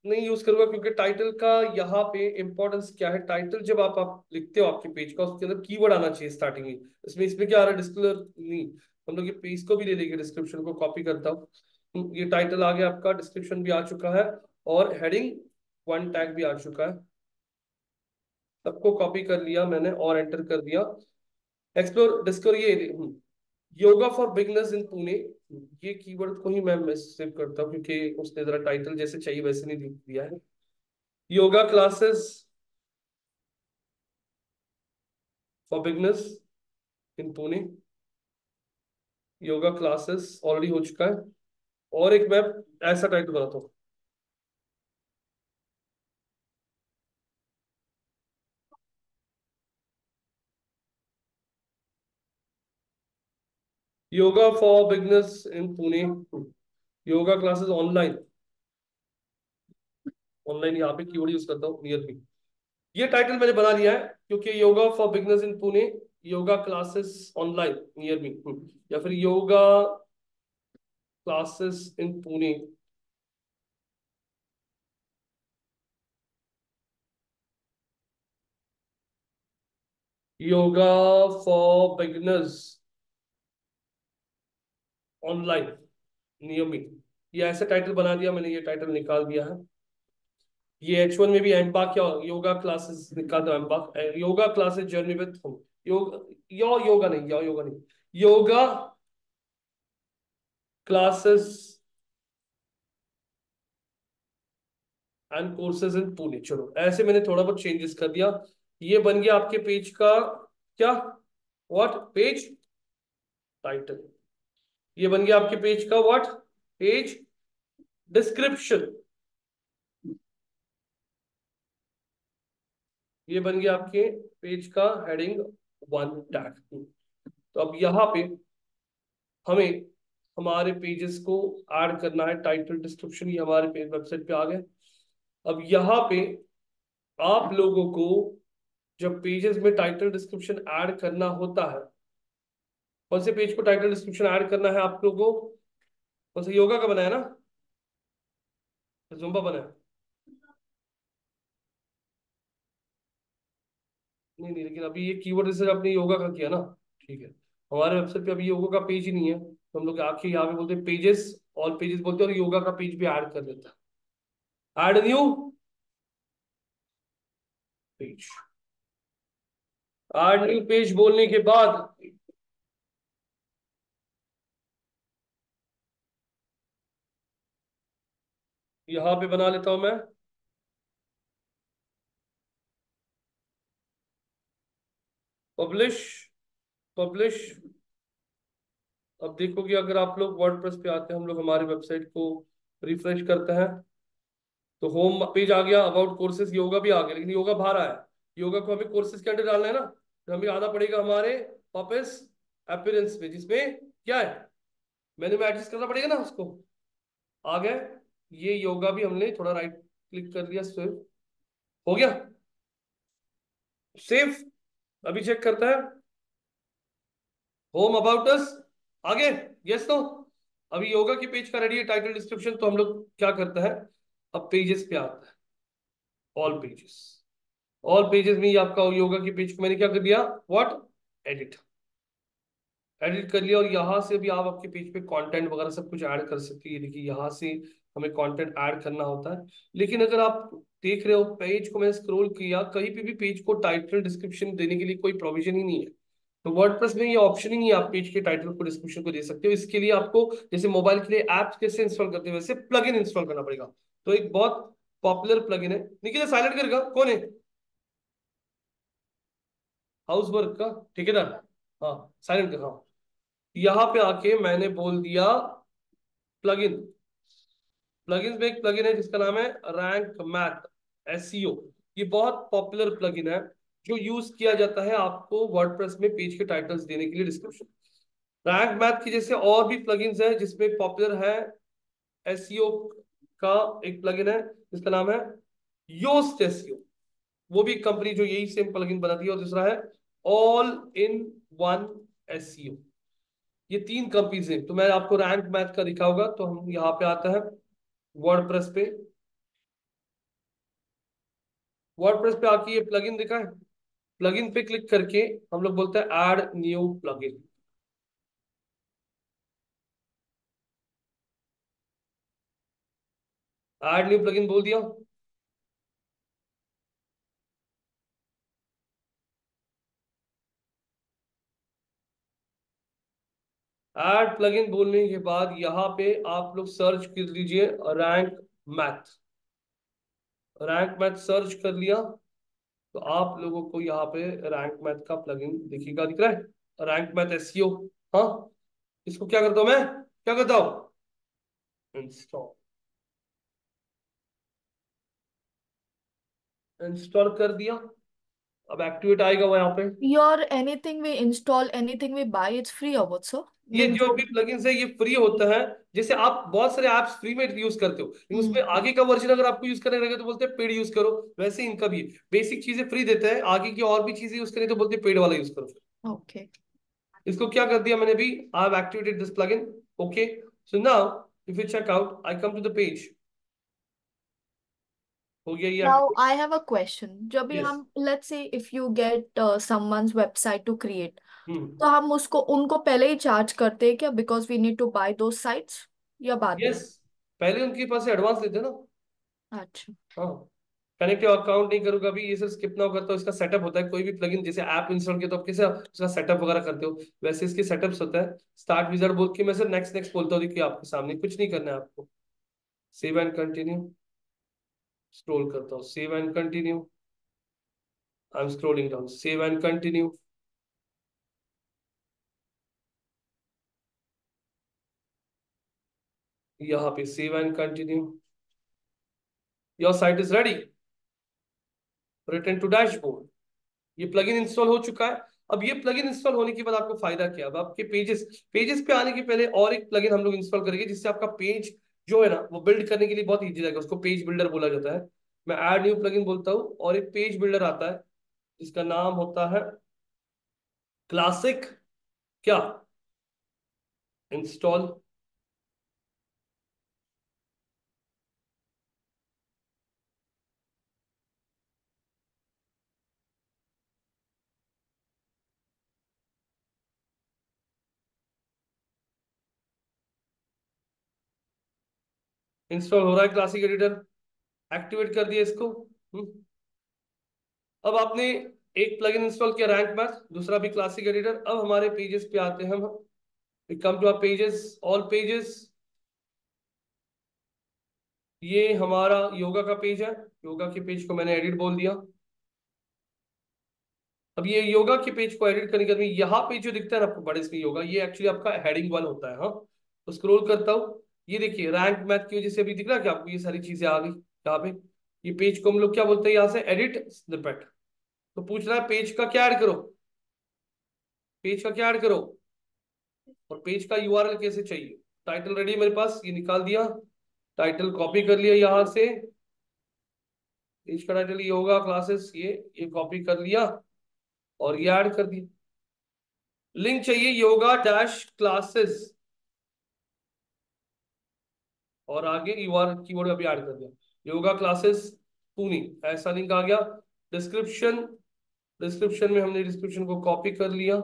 नहीं यूज करूंगा क्योंकि टाइटल का यहाँ पे इंपॉर्टेंस क्या है. टाइटल जब आप लिखते हो आपके पेज का, उसके अंदर कीवर्ड आना चाहिए स्टार्टिंग में. इसमें क्या आ रहा है? डिस्क्लेयर नहीं. हम लोग ये पेज को भी ले लेंगे, डिस्क्रिप्शन को कॉपी करता हूँ. ये टाइटल आ गया आपका, डिस्क्रिप्शन भी आ चुका है, और हेडिंग 1 टैग भी आ चुका है. सबको कॉपी कर लिया मैंने और एंटर कर दिया. एक्सप्लोर डिस्कवर ये योगा फॉर बिगनर्स इन पुणे, ये कीवर्ड को ही मैं सेव करता हूँ क्योंकि उसने जरा टाइटल जैसे चाहिए वैसे नहीं लिख दिया है। Yoga classes for beginners in Pune, yoga classes already हो चुका है। और एक मैं ऐसा टाइटल बनाता हूँ, yoga for beginners in Pune, yoga classes online, online यहाँ पे कीवर्ड यूज करता हूँ नियर मी। ये टाइटल मैंने बना लिया है क्योंकि yoga for beginners in Pune, yoga classes online near me, या फिर yoga classes in Pune, yoga for beginners online near me. ये ऐसा टाइटल बना दिया मैंने, ये टाइटल निकाल दिया है। ये H1 में भी एम्पा क्या योगा क्लासेस निकाल दो, एम्पा yoga classes journey with home, yoga नहीं, योगा नहीं, yoga classes and courses in Pune. चलो ऐसे मैंने थोड़ा बहुत चेंजेस कर दिया। ये बन गया आपके पेज का क्या, व्हाट पेज टाइटल, ये बन गया आपके पेज का व्हाट पेज डिस्क्रिप्शन, ये बन गया आपके पेज का हेडिंग 1 टैग। तो अब यहाँ पे हमें हमारे पेजेस को ऐड करना है, टाइटल डिस्क्रिप्शन ये हमारे पेज वेबसाइट पे आ गए। अब यहाँ पे आप लोगों को जब पेजेस में टाइटल डिस्क्रिप्शन ऐड करना होता है, कौन से पेज को टाइटल डिस्क्रिप्शन ऐड करना है आप लोगों को, कौन सा योगा का बनाया ना, जुम्बा बनाया, नहीं नहीं, लेकिन अभी ये कीवर्ड रिसर्च आपने योगा का किया ना, ठीक है। हमारे वेबसाइट पे अभी योगा का पेज ही नहीं है, तो हम लोग आके यहाँ पे बोलते हैं पेजेस, ऑल पेजेस बोलते हैं, और योगा का पेज भी ऐड कर देता है, add new page. Add new page बोलने के बाद यहाँ पे बना लेता हूं मैं पब्लिश, पब्लिश। अब देखो कि अगर आप लोग वर्डप्रेस पे आते हैं, हम लोग हमारी वेबसाइट को रिफ्रेश करते हैं, तो होम पेज आ गया, अबाउट कोर्सेज योगा भी आ गया, लेकिन योगा बाहर आया। योगा को हमें कोर्सेज के अंदर डालना है ना, तो हमें आना पड़ेगा हमारे वापस अपीयरेंस पे, जिसमें क्या है मेन्यू में एडजस्ट करना पड़ेगा ना उसको। आ गया, ये योगा भी हमने थोड़ा राइट क्लिक कर दिया, सेव हो गया, सेव। अभी चेक करता है होम अबाउट अस, आगे यस नो। अभी योगा के पेज का रेडी है टाइटल डिस्क्रिप्शन, तो हम लोग क्या करते हैं, अब पेजेस पे आता है, ऑल पेजेस, ऑल पेजेस में ये आपका योगा के पेज को मैंने क्या कर दिया, व्हाट एडिट, एडिट कर लिया। और यहाँ से भी आप आपके पेज पे कंटेंट वगैरह सब कुछ ऐड कर सकते हैं। देखिए यहाँ से हमें कंटेंट ऐड करना होता है, लेकिन अगर आप देख रहे हो पेज को मैंने स्क्रॉल किया, कहीं पे भी पेज को टाइटल डिस्क्रिप्शन देने के लिए कोई प्रोविजन ही नहीं है। तो वर्डप्रेस में ये ऑप्शन ही नहीं है, आप पेज के टाइटल को डिस्क्रिप्शन को दे सकते हो। इसके लिए आपको जैसे मोबाइल के लिए ऐप्स कैसे इंस्टॉल करते हैं वैसे प्लगइन इंस्टॉल करना पड़ेगा। तो एक बहुत पॉपुलर प्लगइन है, निकिता साइलेंट करेगा कौन है, हाउस वर्क का ठेकेदार, हाँ साइलेंट कर, हाँ। यहाँ पे आके मैंने बोल दिया प्लगइन, प्लगइन्स में एक प्लगइन है जिसका नाम है रैंक मैथ एसईओ। ये बहुत पॉपुलर प्लगइन है जो यूज किया जाता है आपको वर्डप्रेस में पेज के टाइटल्स देने के लिए, डिस्क्रिप्शन। रैंक मैथ की जैसे और भी प्लगइन्स हैं जिसमें पॉपुलर है एसईओ का एक प्लगइन है जिसका नाम है योस्ट एसईओ, वो भी कंपनी जो यही सेम प्लगइन बनाती है। और दूसरा है ऑल इन वन एसईओ, ये 3 कंपनीज हैं। तो मैं आपको रैंक मैथ का दिखा होगा, तो हम यहाँ पे आता है वर्डप्रेस पे, वर्डप्रेस पे आके ये प्लगइन दिखा है, प्लगइन पे क्लिक करके हम लोग बोलते हैं add new plugin, add new plugin बोल दिया। ऐड प्लगइन बोलने के बाद यहाँ पे आप लोग सर्च कर लीजिए rank math. Rank math search कर लिया तो आप लोगों को यहाँ पे रैंक मैथ का प्लगइन दिखेगा, दिख रहा है रैंक मैथ एसईओ। हाँ, इसको क्या करता हूं मैं, क्या करता हूं, इंस्टॉल। इंस्टॉल कर दिया, अब एक्टिवेट आएगा वो यहाँ पे। Your anything we install, anything we buy, it's free or what, so? ये Means जो भी प्लगइन्स है ये फ्री होता है। जैसे आप बहुत सारे ऐप्स फ्री में यूज करते हो, लेकिन उसमें आगे का वर्जन अगर आपको यूज करने लगे तो बोलते हैं पेड यूज करो। वैसे इनका भी बेसिक चीजें फ्री देते हैं, आगे की और भी चीजें यूज करें तो बोलते हैं पेड वाला यूज करो। okay. इसको क्या कर दिया मैंने भी, I have activated this plugin. Okay, so now if you check out I come to the page. हो गया ये Now activate. I have a question. जब भी यस। हम let's say if you get someone's website to create, हम्म। तो हम उसको उनको पहले ही चार्ज करते हैं क्या? Because we need to buy those sites या बाद में? यस, पहले उनके पास से एडवांस लेते हैं ना। अच्छा। हाँ, कनेक्टिव अकाउंट नहीं करूंगा अभी, ये सब स्किप ना करता हूँ। इसका सेटअप होता है, कोई भी प्लगइन जैसे ऐप इंस्टॉल किया तो आप कैसे उसका सेटअप वगैरह करते हो, वैसे इसके सेटअप्स होता है। स्टार्ट विजार्ड बोल के मैं सर नेक्स्ट नेक्स्ट बोलता हूँ, देखिए आपके सामने कुछ नहीं करना है आपको। सेव एंड कंटिन्यू, स्क्रॉल करता हूँ, save and continue, I am scrolling down, save and continue. यहाँ पे save and continue, your site is ready, return to dashboard. ये प्लगइन इंस्टॉल हो चुका है। अब ये प्लगइन इंस्टॉल होने के बाद आपको फायदा क्या, अब आपके पेजेस पेजेस पे आने के पहले और एक प्लगइन हम लोग इंस्टॉल करेंगे जिससे आपका पेज जो है ना वो बिल्ड करने के लिए बहुत इजी रहेगा। उसको पेज बिल्डर बोला जाता है। मैं ऐड न्यू प्लगइन बोलता हूँ और एक पेज बिल्डर आता है जिसका नाम होता है क्लासिक क्या, इंस्टॉल। इंस्टॉल हो रहा है क्लासिक एडिटर, एक्टिवेट कर दिया इसको। अब आपने एक प्लगइन इंस्टॉल किया रैंक मैथ, दूसरा भी क्लासिक एडिटर। अब हमारे पेजेस पे आते हैं हम, come to our pages, all pages. ये हमारा योगा का पेज है, योगा के पेज को मैंने एडिट बोल दिया। अब ये योगा के पेज को एडिट करने के बाद यहाँ पे जो दिखता है ना आपको बड़े इसमें योगा, ये एक्चुअली आपका हेडिंग वन होता है। हाँ, तो स्क्रॉल करता हूँ, ये देखिए रैंक मैथ की वजह से अभी दिख रहा है कि आपको ये सारी चीजें आ गई यहाँ पे। ये पेज को हम लोग क्या बोलते हैं, यहाँ से एडिट स्निपेट। तो पूछ रहा है पेज का क्या ऐड करो, पेज का क्या ऐड करो, और पेज का यूआरएल कैसे चाहिए। टाइटल रेडी मेरे पास, ये निकाल दिया, टाइटल कॉपी कर लिया यहाँ से, पेज का टाइटल ये होगा क्लासेस, ये कॉपी कर लिया और ये ऐड कर दिया। लिंक चाहिए योगा डैश क्लासेस और आगे यूआरएल कीवर्ड अभी ऐड कर दिया, योगा क्लासेस पुणे, ऐसा लिंक आ गया। डिस्क्रिप्शन, डिस्क्रिप्शन में हमने डिस्क्रिप्शन को कॉपी कर लिया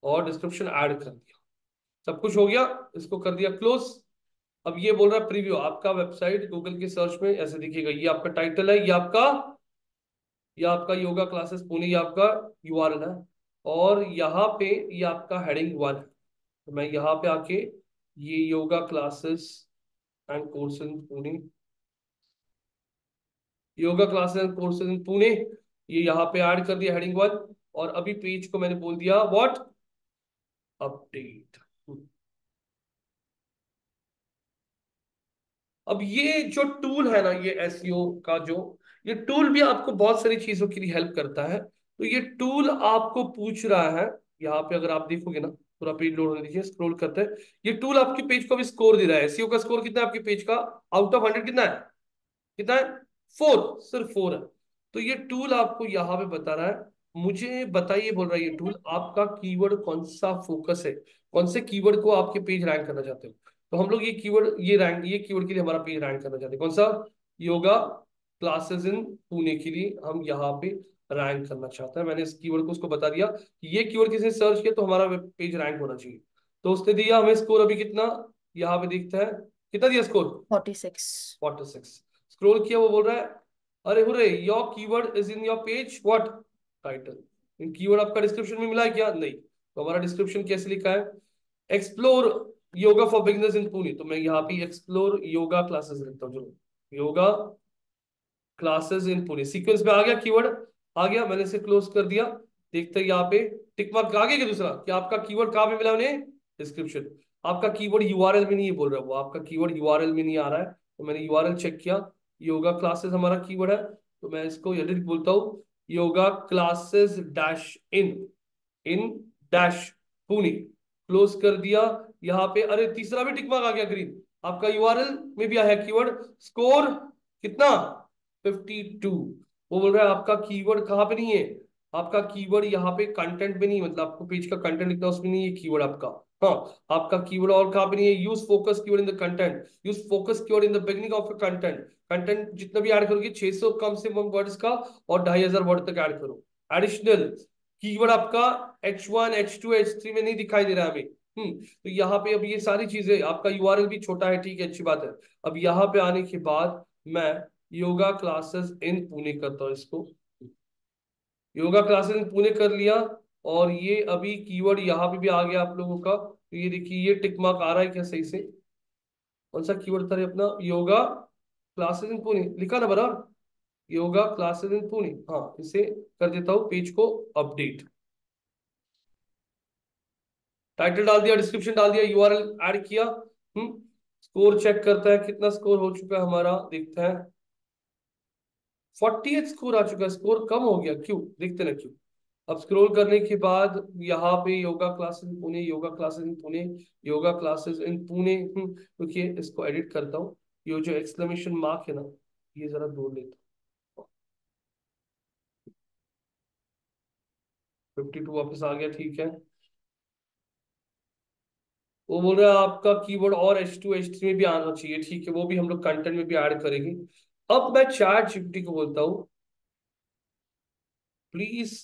और डिस्क्रिप्शन ऐड कर दिया, सब कुछ हो गया। इसको कर दिया क्लोज। अब ये बोल रहा है प्रीव्यू, आपका वेबसाइट गूगल के सर्च में ऐसे दिखेगा। ये आपका टाइटल है, ये आपका योगा क्लासेस पुणे, ये आपका यूआरएल है, और यहाँ पे ये आपका हेडिंग वन है। तो मैं यहाँ पे आके ये yoga classes and courses in Pune, yoga classes and courses in Pune, ये यहाँ पे ऐड कर दिया हेडिंग वन। और अभी पेज को मैंने बोल दिया व्हाट, अपडेट। अब ये जो टूल है ना, ये एसईओ का जो ये टूल भी आपको बहुत सारी चीजों के लिए हेल्प करता है। तो ये टूल आपको पूछ रहा है, यहाँ पे अगर आप देखोगे ना, पूरा पेज लोड होने दीजिए, स्क्रॉल करते हैं। ये टूल आपके पेज को भी स्कोर दे रहा है। एसईओ का स्कोर कितना है आपके पेज का, आउट ऑफ 100 कितना है, कितना है, 4, सिर्फ 4 है। तो ये टूल आपको यहाँ पे बता रहा है, मुझे बताइए, बोल रहा है ये टूल आपका कीवर्ड कौन सा फोकस है, कौन से कीवर्ड को आपके पेज रैंक करना चाहते हो। तो हम लोग ये कीवर्ड, ये कीवर्ड के लिए हमारा पेज रैंक करना चाहते हैं, कौन सा, योगा क्लासेस इन पुणे के लिए हम यहाँ पे रैंक करना चाहते हैं। मैंने इस कीवर्ड को उसको बता दिया कि ये कीवर्ड किसी ने सर्च किया तो हमारा पेज रैंक होना चाहिए। तो उसने दिया हमें स्कोर अभी कितना, यहाँ पे देखता है कितना दिया स्कोर, 46. 46। स्क्रॉल किया, वो बोल रहा है अरे hurray your keyword is in your page what title. In keyword आपका डिस्क्रिप्शन में मिला है क्या, नहीं। तो हमारा डिस्क्रिप्शन कैसे लिखा है, explore yoga for beginners in Pune, तो मैं यहाँ पे एक्सप्लोर योगा क्लासेस लिखता हूँ, चलो yoga classes in Pune, sequence में आ गया कीवर्ड, आ गया, मैंने इसे क्लोज कर दिया। देखते हैं यहाँ पे टिक मार्क आ गया कि दूसरा, कि आपका कीवर्ड कहाँ पे मिला उन्हें, डिस्क्रिप्शन। आपका कीवर्ड यूआरएल में नहीं बोल रहा, वो आपका कीवर्ड यूआरएल में नहीं आ रहा है, तो मैंने यूआरएल चेक किया, योगा क्लासेस हमारा कीवर्ड है, तो मैं इसको एडिट बोलता हूँ, yoga classes dash in dash Pune, close कर दिया। यहाँ पे अरे तीसरा भी टिक मार्क आ गया ग्रीन, आपका यूआरएल में भी आया कीवर्ड, स्कोर कितना 52। वो बोल रहा है आपका कीवर्ड कहाँ पे नहीं है, आपका कीवर्ड यहाँ पे कंटेंट में नहीं, मतलब आपको पेज का कंटेंट लिखना है उसमें नहीं है कीवर्ड आपका। हाँ, आपका कीवर्ड और कहाँ पे नहीं है, use focus keyword in the content, use focus keyword in the beginning of content, content जितना भी ऐड करोगे 600 कम से कम वर्ड्स का और 2500 वर्ड तक ऐड करो। एडिशनल कीवर्ड आपका H1 H2 H3 में नहीं दिखाई दे रहा है हमें। तो यहाँ पे अब ये सारी चीजें, आपका यूआरएल भी छोटा है, ठीक है, अच्छी बात है। अब यहाँ पे आने के बाद मैं योगा क्लासेस इन पुणे करता हूँ, इसको योगा क्लासेस इन पुणे कर लिया, और ये अभी कीवर्ड यहाँ पे भी आ गया आप लोगों का, तो ये देखिए ये टिक मार्क आ रहा है क्या सही से, कौन सा कीवर्ड था रे अपना, योगा क्लासेस इन पुणे लिखा ना बराबर, योगा क्लासेस इन पुणे, हाँ इसे कर देता हूँ पेज को अपडेट, टाइटल डाल दिया, डिस्क्रिप्शन डाल दिया, यूआरएल ऐड किया। स्कोर चेक करता है कितना स्कोर हो चुका है हमारा, देखते हैं 48 स्कोर आ चुका है, स्कोर कम हो गया क्यों, देखते ना क्यों। अब स्क्रॉल करने के बाद यहाँ पे yoga classes in Pune, yoga classes in Pune, yoga classes in Pune, देखिए इसको एडिट करता हूँ, ये जो एक्सक्लेमेशन मार्क है ना, ये जरा दूर लेता हूँ, 52 वापस आ गया, ठीक है। वो बोल रहा है आपका कीवर्ड और H2 H3 में भी आना चाहिए, ठीक है, वो भी हम लोग कंटेंट में भी ऐड करेंगे। अब मैं चैट जीपीटी को बोलता हूँ, please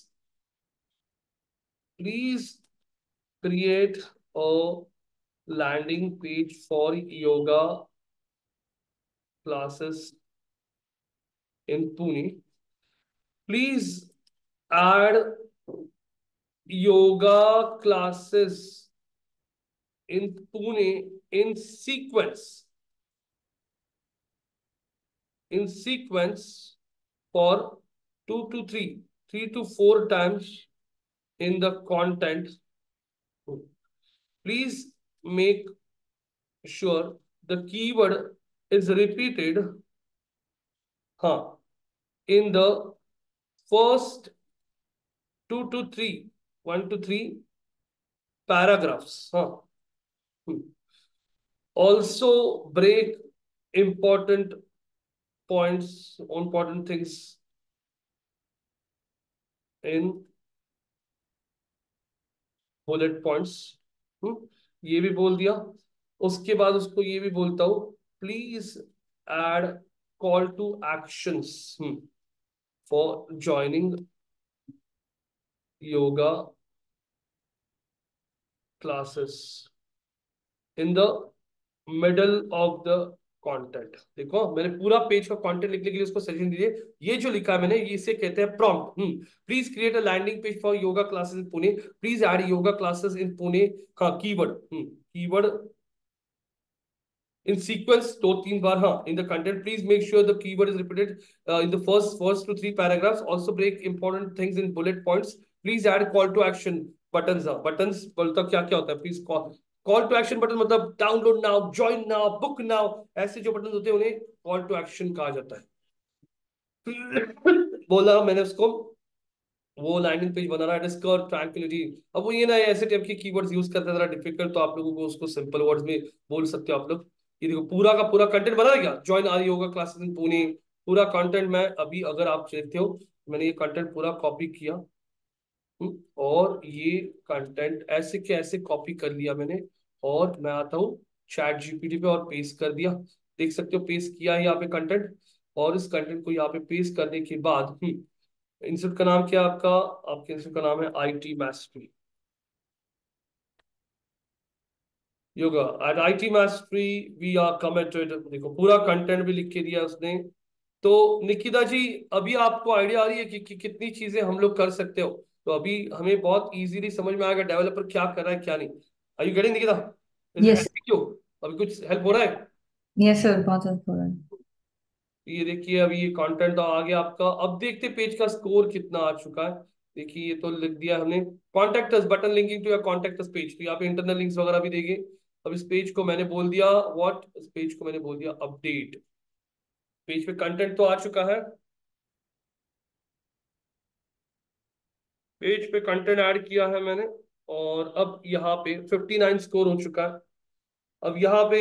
please create a landing page for yoga classes in Pune, please add yoga classes in Pune in sequence for 3 to 4 times in the content. Please make sure the keyword is repeated, in the first 1 to 3 paragraphs. Also break important things in bullet points. ये भी बोल दिया, उसके बाद उसको ये भी बोलता हूं, please add call to actions for joining yoga classes in the middle of the content. देखो मैंने पूरा पेज का कंटेंट लिखने के लिए उसको सजेशन दीजिए, ये जो लिखा है मैंने, ये इसे कहते हैं prompt. Please create a landing page for yoga classes in Pune, please add yoga classes in Pune, हाँ कीवर्ड in sequence 2-3 बार, हाँ in the content, please make sure the keyword is repeated in the first to 3 paragraphs, also break important things in bullet points, please add call to action buttons। buttons बोलता क्या क्या होता है, please call to action button, मतलब download now, join now, book now, ऐसे जो बटन होते हैं उन्हें कॉल टू एक्शन कहा जाता है। बोला मैंने उसको, वो लैंडिंग पेज बना रहा है, डिस्कवर ट्रैंक्विलिटी। अब वो ये ना ऐसे टाइप के कीवर्ड्स यूज करते हैं जरा डिफिकल्ट, तो आप लोगों को उसको सिंपल वर्ड्स में बोल सकते हो आप लोग। ये देखो पूरा का पूरा कंटेंट बना है क्या, join are yoga classes in Pune, पूरा कंटेंट मैं अभी अगर आप देखते हो, मैंने ये कंटेंट पूरा कॉपी किया, और ये कंटेंट ऐसे के ऐसे कॉपी कर लिया मैंने, और मैं आता हूँ चैट जीपीटी पे और पेस्ट कर दिया, देख सकते हो पेस्ट किया है यहाँ पे कंटेंट, और इस कंटेंट को यहाँ पे पेस्ट करने के बाद इंस्टीट्यूट का नाम क्या है आपका, आपके इंस्टीट्यूट का नाम है IT mastery yoga, at IT mastery we are committed. देखो पूरा कंटेंट भी लिख के दिया उसने। तो निकिता जी अभी आपको आइडिया आ रही है कि कितनी चीजें हम लोग कर सकते हो, तो अभी हमें बहुत इजीली समझ में आएगा डेवलपर क्या कर रहा है क्या नहीं। Are you getting Nikita? Is it yes. Helping you? अभी कुछ हेल्प हो रहा है? यस सर, बहुत हेल्प हो रहा है। ये देखिए अभी ये कंटेंट आ गया आपका। अब देखते पेज का स्कोर कितना आ चुका है। देखिए ये तो लिख दिया हमने, contact us button linking to your contact us page. तो यहाँ पे इंटरनल लिंक्स वगैरह भी देंगे। अब इस पेज को मैंने बोल दिया व्हाट, इस पेज को मैंने बोल दिया अपडेट। पेज पे कंटेंट तो आ चुका है, पेज पे कंटेंट ऐड किया है मैंने। और अब यहाँ पे 59 स्कोर हो चुका है। अब यहाँ पे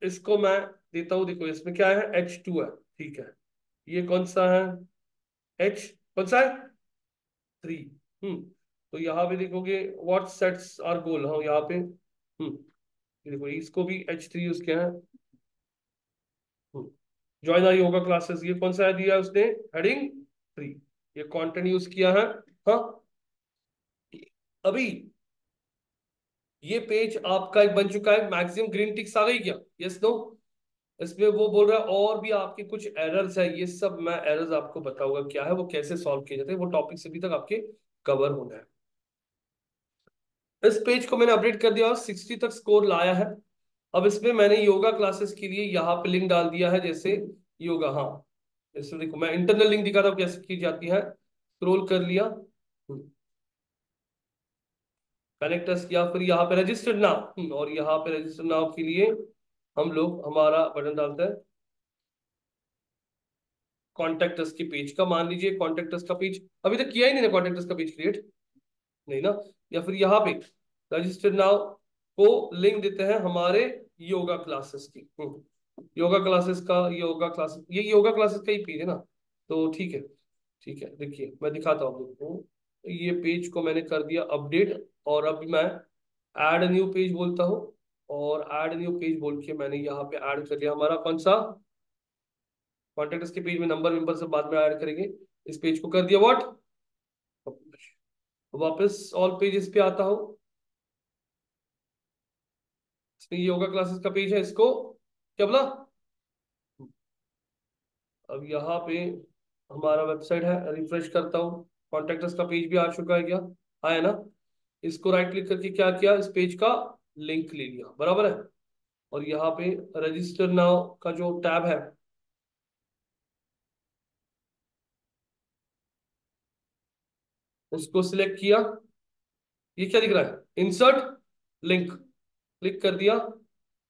इसको मैं देता हूँ, देखो इसमें क्या है, H2 है, ठीक है। ये कौन सा है? H कौन सा है? 3। तो यहाँ पे देखोगे व्हाट सेट्स आर गोल, हाँ यहाँ पे ये देखो इसको भी H3 यूज किया है। ज्वाइन आर योगा क्लासेस, ये कौन सा है दिया है उसने, हेडिंग 3। ये कंटेंट यूज किया है। हाँ अभी ये पेज आपका एक बन चुका है। मैक्सिमम ग्रीन टिक्स आ गई क्या? Yes no? इसमें वो बोल रहा है और भी आपके कुछ एरर्स है, ये सब मैं एरर्स आपको बताऊंगा क्या है, वो कैसे सॉल्व किए जाते हैं, वो टॉपिक्स अभी तक आपके कवर होना है। इस पेज को मैंने अपडेट कर दिया और 60 तक स्कोर लाया है। अब इसमें मैंने योगा क्लासेस के लिए यहाँ पे लिंक डाल दिया है, जैसे योगा, हाँ इसमें देखो मैं इंटरनल लिंक दिखाता हूँ कैसे की जाती है। स्क्रॉल कर लिया, कनेक्ट अस किया, फिर यहाँ पे रजिस्टर्ड नाउ, और यहाँ पे रजिस्टर्ड नाउ के लिए हम लोग हमारा बटन डालते हैं कॉन्टेक्ट अस के पेज का। मान लीजिए कॉन्टेक्ट अस का पेज अभी तक किया ही नहीं ना, कॉन्टेक्ट अस का पेज क्रिएट नहीं ना। या फिर यहाँ पे रजिस्टर नाउ को लिंक देते हैं हमारे योगा क्लासेस की। योगा क्लासेस का, योगा क्लासेस, ये योगा क्लासेस का ही पेज है ना, तो ठीक है। ठीक है देखिए मैं दिखाता हूँ आपको। ये पेज को मैंने कर दिया अपडेट, और अब मैं ऐड न्यू पेज बोलता हूँ, और ऐड न्यू पेज बोल के मैंने यहाँ पे ऐड कर लिया हमारा कौन सा कॉन्टेक्ट के पेज में, नंबर विंबर सब बाद में ऐड करेंगे। इस पेज को कर दिया व्हाट, वापस ऑल पेजेस पे आता हूँ। इसमें योगा क्लासेस का पेज है, इसको क्या बोला। अब यहाँ पे हमारा वेबसाइट है, रिफ्रेश करता हूँ, कॉन्टेक्टस का पेज भी आ चुका है क्या? आया ना। इसको राइट क्लिक करके क्या किया, इस पेज का लिंक ले लिया, बराबर है। और यहाँ पे रजिस्टर नाउ का जो टैब है, उसको सिलेक्ट किया। ये क्या दिख रहा है, इंसर्ट लिंक, क्लिक कर दिया,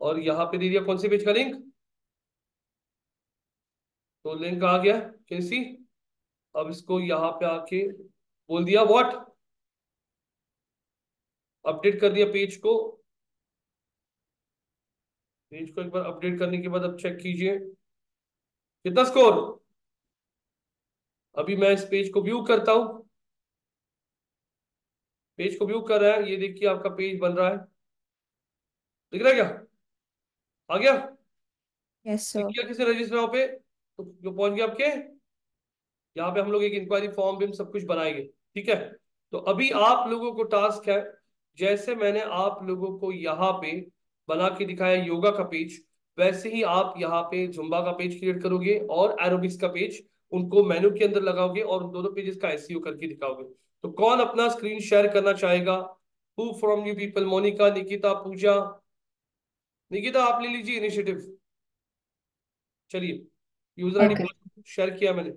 और यहाँ पे दे दिया कौन से पेज का लिंक, तो लिंक आ गया कैसी। अब इसको यहाँ पे आके बोल दिया व्हाट, अपडेट कर दिया पेज को। पेज को एक बार अपडेट करने के बाद अब चेक कीजिए कितना स्कोर। अभी मैं इस पेज को व्यू करता हूं, पेज को व्यू कर रहा है, ये देखिए आपका पेज बन रहा है, दिख रहा है क्या? आ गया? Yes click sir. किया किसी रजिस्टर नाउ पे तो जो पहुंच गया आपके। यहाँ पे हम लोग एक इंक्वायरी फॉर्म भी हम सब कुछ बनाएंगे, ठीक है। तो अभी आप लोगों को टास्क है, जैसे मैंने आप लोगों को यहाँ पे बना के दिखाया योगा का पेज, वैसे ही आप यहाँ पे जुम्बा का पेज क्रिएट करोगे और एरोबिक्स का पेज, उनको मेनू के अंदर लगाओगे और उन दोनों पेजेस का एसईओ करके दिखाओगे। तो कौन अपना स्क्रीन शेयर करना चाहेगा? Who from you people, Monika, Nikita, Pooja. Nikita आप ले लीजिए इनिशिएटिव। चलिए यूजर आईडी ओके। शेयर किया मैंने।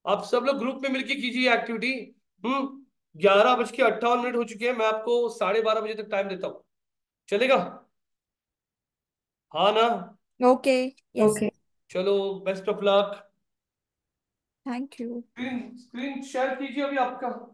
आप सब लोग ग्रुप में मिलके कीजिए एक्टिविटी। 11:58 हो चुके हैं, मैं आपको 12:30 बजे तक टाइम देता हूँ, चलेगा? हाँ ना? ओके। यस। ओके। चलो best of luck. Thank you. Screen screen share कीजिए अभी आपका।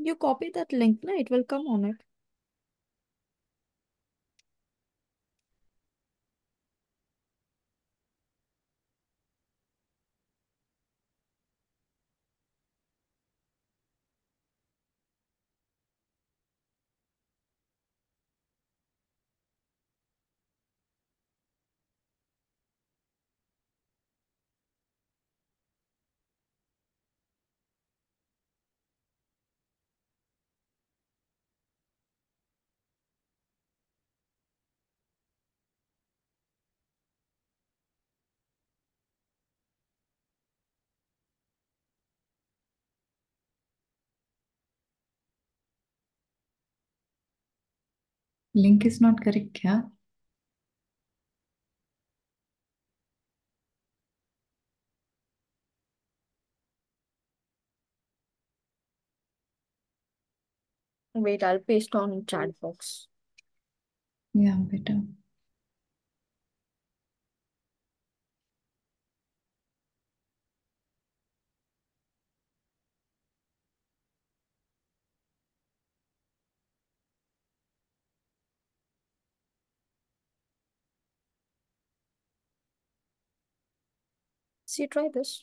You copy that link, na? It will come on it. Link is not correct क्या? Wait, I'll paste on chat box. या बेटा. See, try this.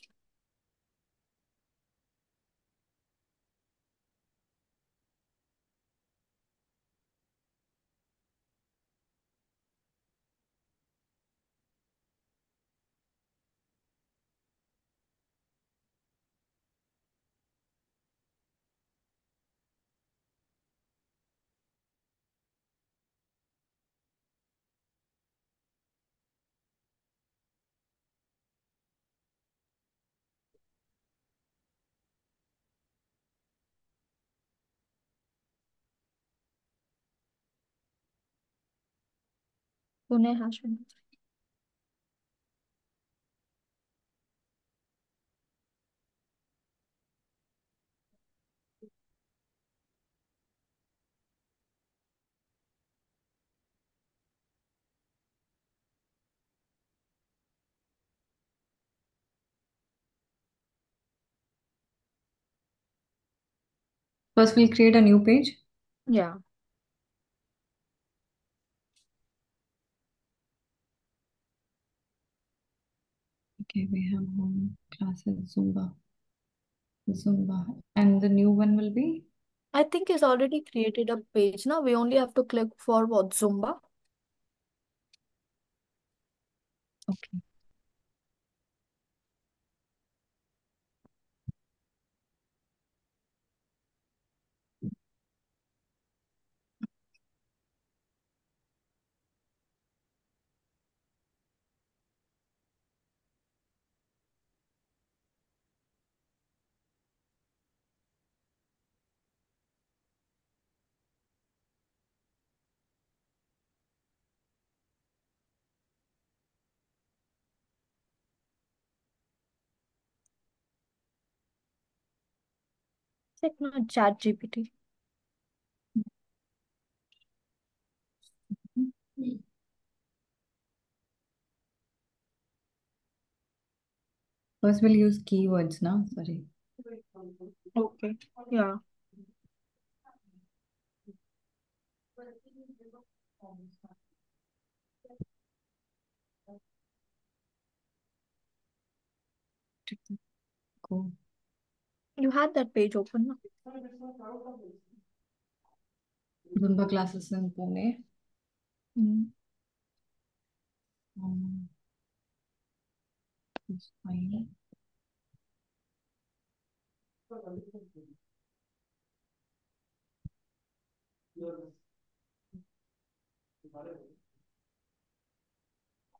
Pune has been. First, we'll create a new page. Yeah. Okay, we have home classes, Zumba, and the new one will be. I think he's already created a page. Now we only have to click for what? Zumba. Okay. Check now chat GPT. First, we'll use keywords now. Sorry. Okay. Yeah. Go. You had that page open, no? Zumba classes in Pune. Mm. It's fine.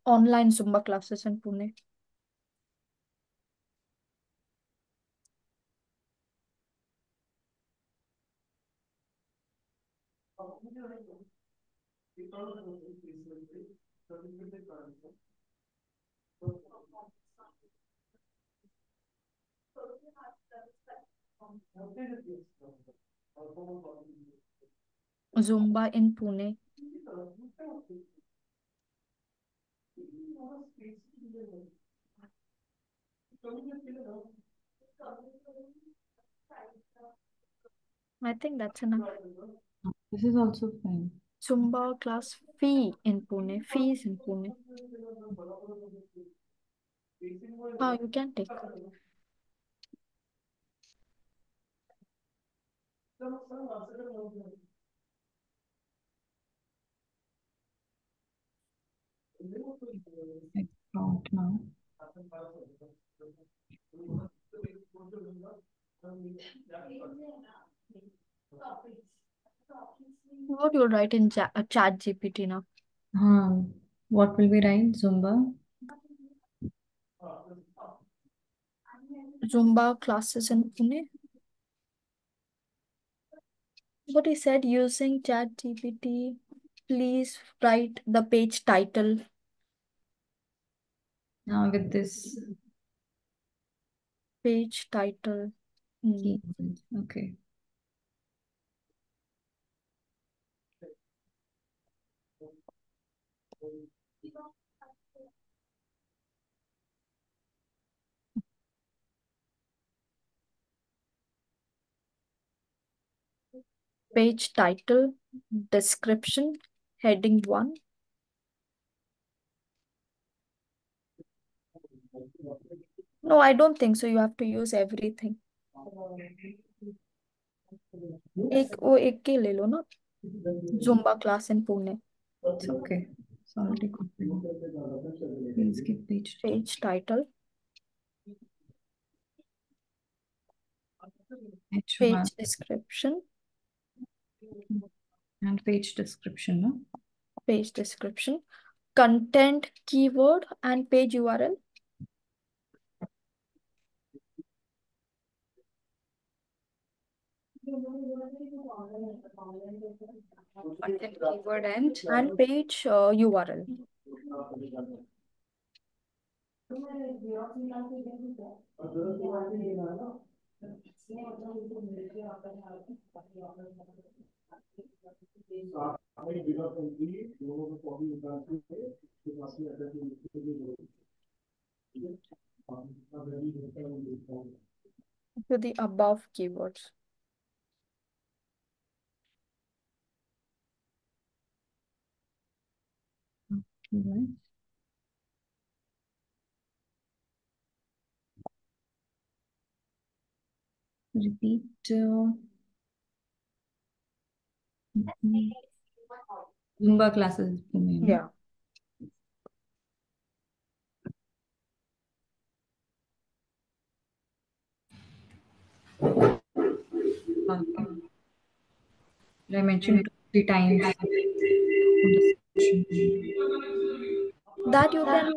Online Zumba classes in Pune. Zumba in Pune. I think that's enough. This is also fine. Zumba class fee in Pune. Fees in Pune. You can take. I count now. What you'll write in chat GPT now? What will we write? Zumba? Zumba classes in Pune. What he said using chat GPT. Please write the page title. Now with this Page title. keyword. Okay. Page title, description, heading 1. No, I don't think so. You have to use everything. एक के ले लो ना. Zumba class in Pune. It's okay. It's already copied. Please give page. Page title, H1 page description, and page description, no? page description, content keyword and page URL. Content keyword And page URL. To the above keywords. Right. Repeat. Zumba classes. Yeah. Okay. I mentioned 2-3 times. That you can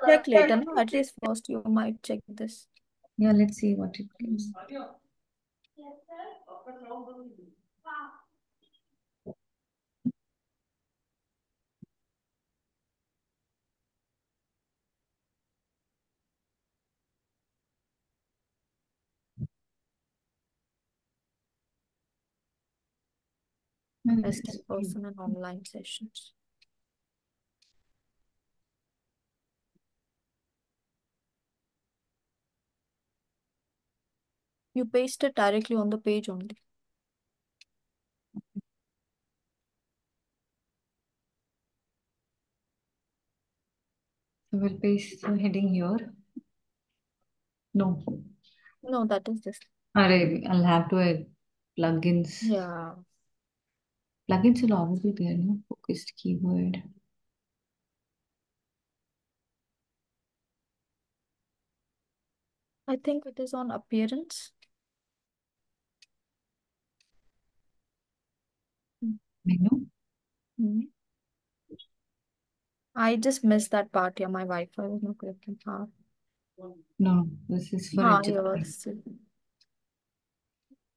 check later. No? At least first you might check this. Yeah, let's see what it gives. Best in person and online sessions. You paste it directly on the page only. So we'll paste the heading here. No. No, that is this. I'll have to add plugins. Yeah. Plugins will always be there, no? Focused keyword. I think it is on appearance. Menu. I just missed that part. Yeah, my Wi-Fi was not connected. No, this is for adjusting. Yes.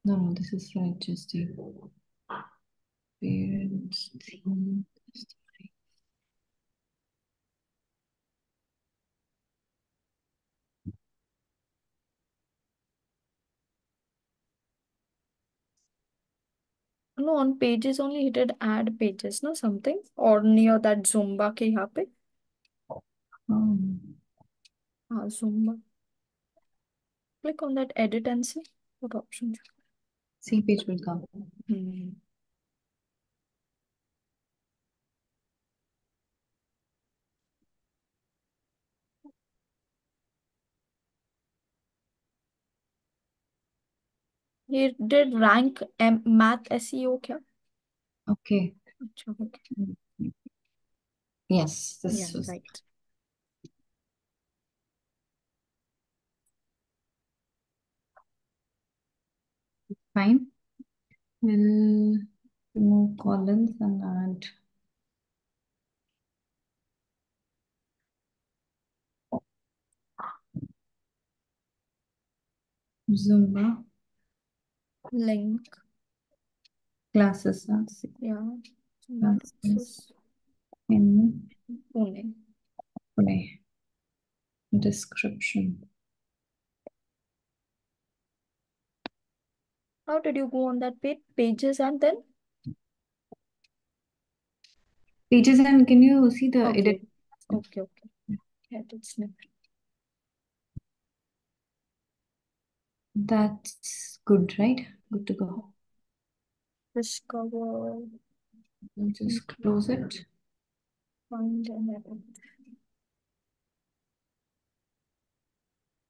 No, this is for adjusting. Appearance, theme, No, on pages only hit it add pages, no something or near that Zumba के यहाँ पे. Zumba. Click on that edit and see what options. C page will come. He did rank math SEO क्या? Okay. अच्छा, okay. Yes, Yeah, this was right. fine. We'll remove columns and add Zumba Link. classes. Yeah. Classes Classes. in Pune. Pune. Description. How did you go on that page? Pages and then? Pages, and can you see the Okay. edit? Okay. Edit snippet. That's good, right? Good to go. Discover. We'll just close it. Find and edit.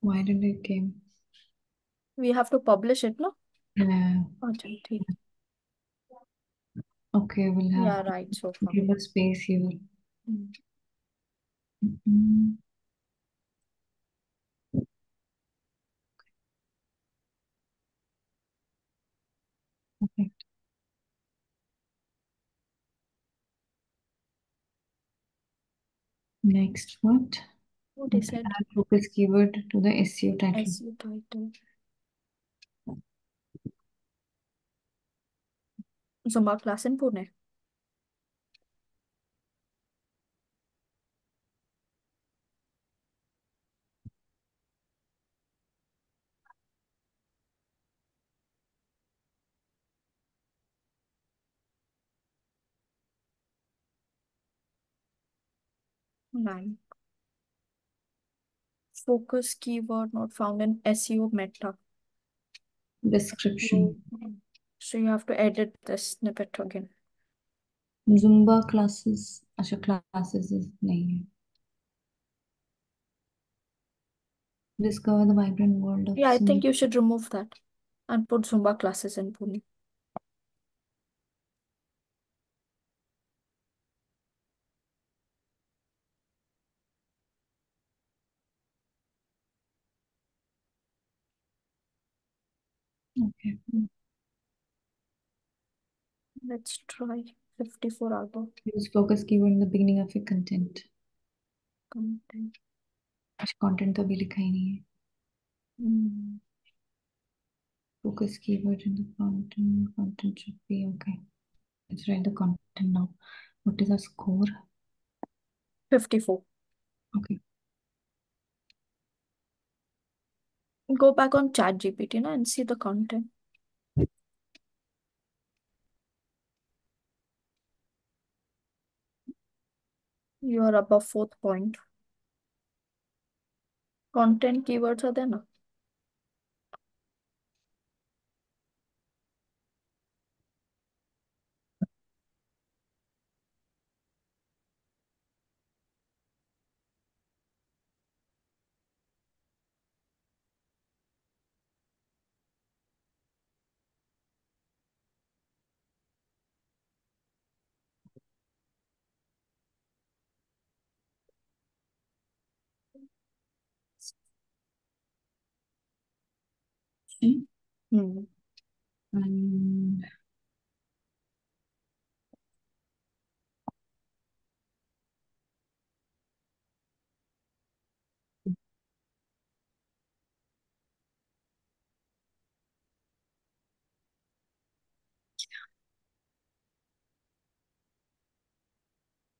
Why did it came? We have to publish it, no? Yeah. अच्छा, ठीक. Okay, we'll have Yeah, right. So far. give a space here. Mm. Mhm. Okay. Next, what? What they Okay, said? add focus keyword to the SEO title. SEO title. Zumba class in Pune. Nine. Focus keyword not found in SEO meta. Description. So you have to edit this snippet again. Zumba classes. अच्छा classes is नहीं है. Discover the vibrant world of Yeah, I Zumba. think you should remove that and put Zumba classes in Pune. Okay. Let's try 54 hour Use focus keyword in the beginning of your content. content. अच्छा content तो अभी लिखा ही नहीं है. Focus keyword in the content. Content should be okay. Let's write the content now. What is our score? 54. Okay. Go back on ChatGPT na, and see the content. You are above 4th point. Content keywords are there na? Hmm. And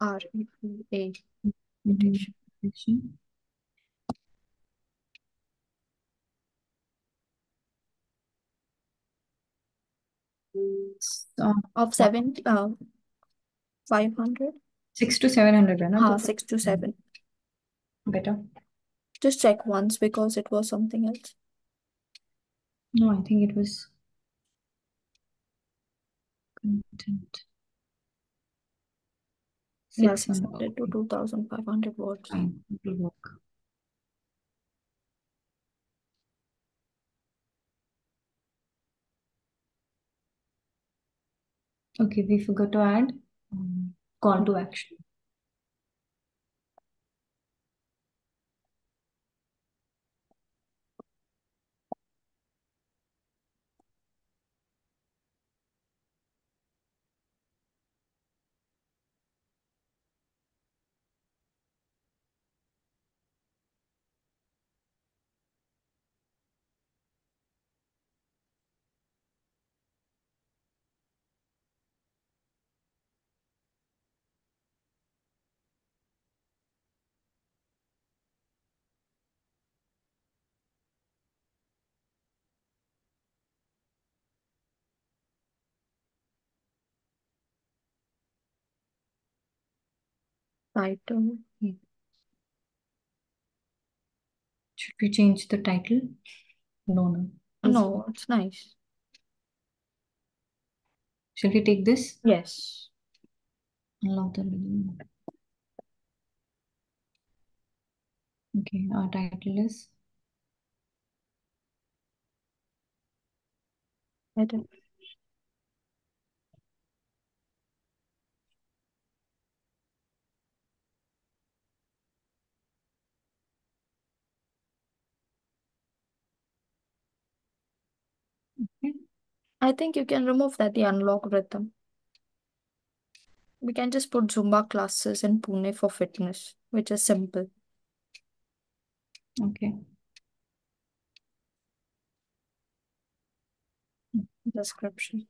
REA. Edition. So, Of 500? 6 to 700 है ना? हाँ, तो 6 to 7. better. Just check once because it was something else. No, I think it was content. Yeah, 600. 600 to 2500 words. Fine, it will work. Okay, we forgot to add call to action. Title. Should we change the title? No, no. No, it's nice. Shall we take this? Yes. Unlock the rhythm. Okay, our title is Edit. okay. I think you can remove that, the unlock rhythm. We can just put Zumba classes in Pune for fitness, which is simple. Okay. Description.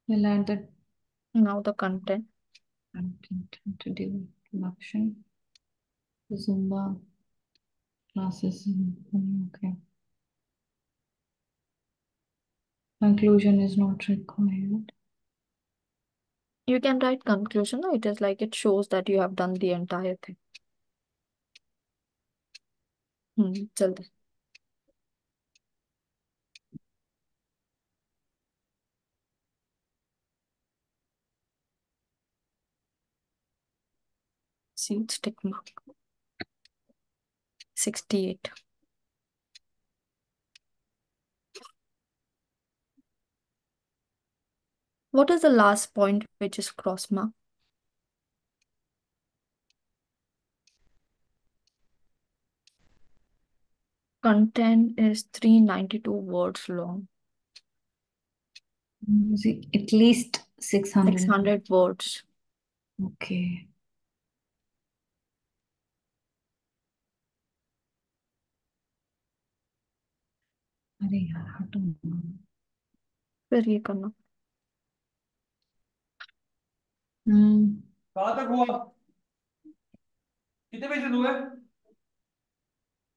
We'll add the Now the content. content introduction. Zumba classes. Okay. Conclusion is not required. You can write conclusion. No, it is like it shows that you have done the entire thing. जल्दी. Seeds tick mark. 68. What is the last point which is cross mark? Content is 392 words long. At least 600. 600 words. Okay. अरे यार हटो ना। फिर ये करना. कहाँ तक हुआ? कितने पेजेस हुए?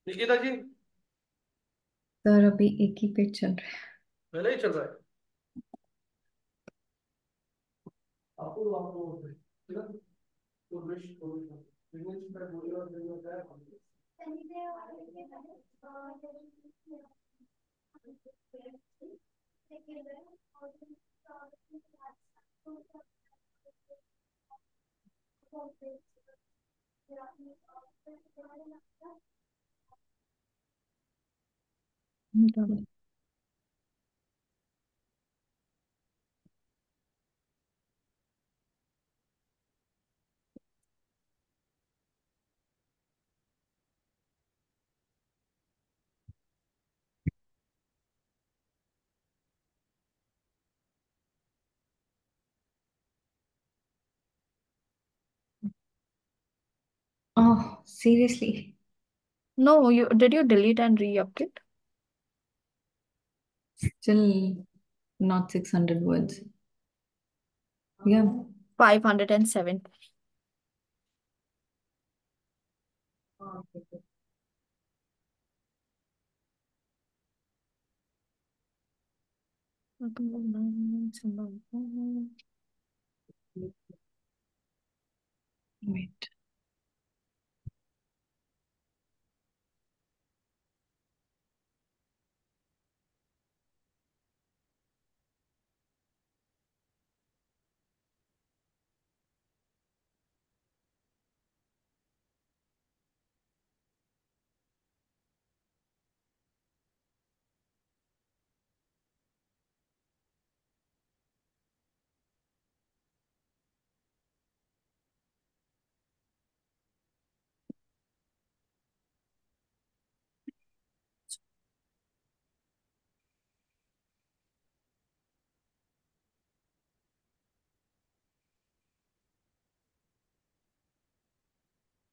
निकिता जी सर अभी एक ही पेज चल रहा है। पहले ही चल रहा है। आपको ठीक है? तो इंग्लिश में बोलिए और जो होता है Oh, seriously? No, did you delete and re-update? Still not 600 words. Yeah. 507. Wait.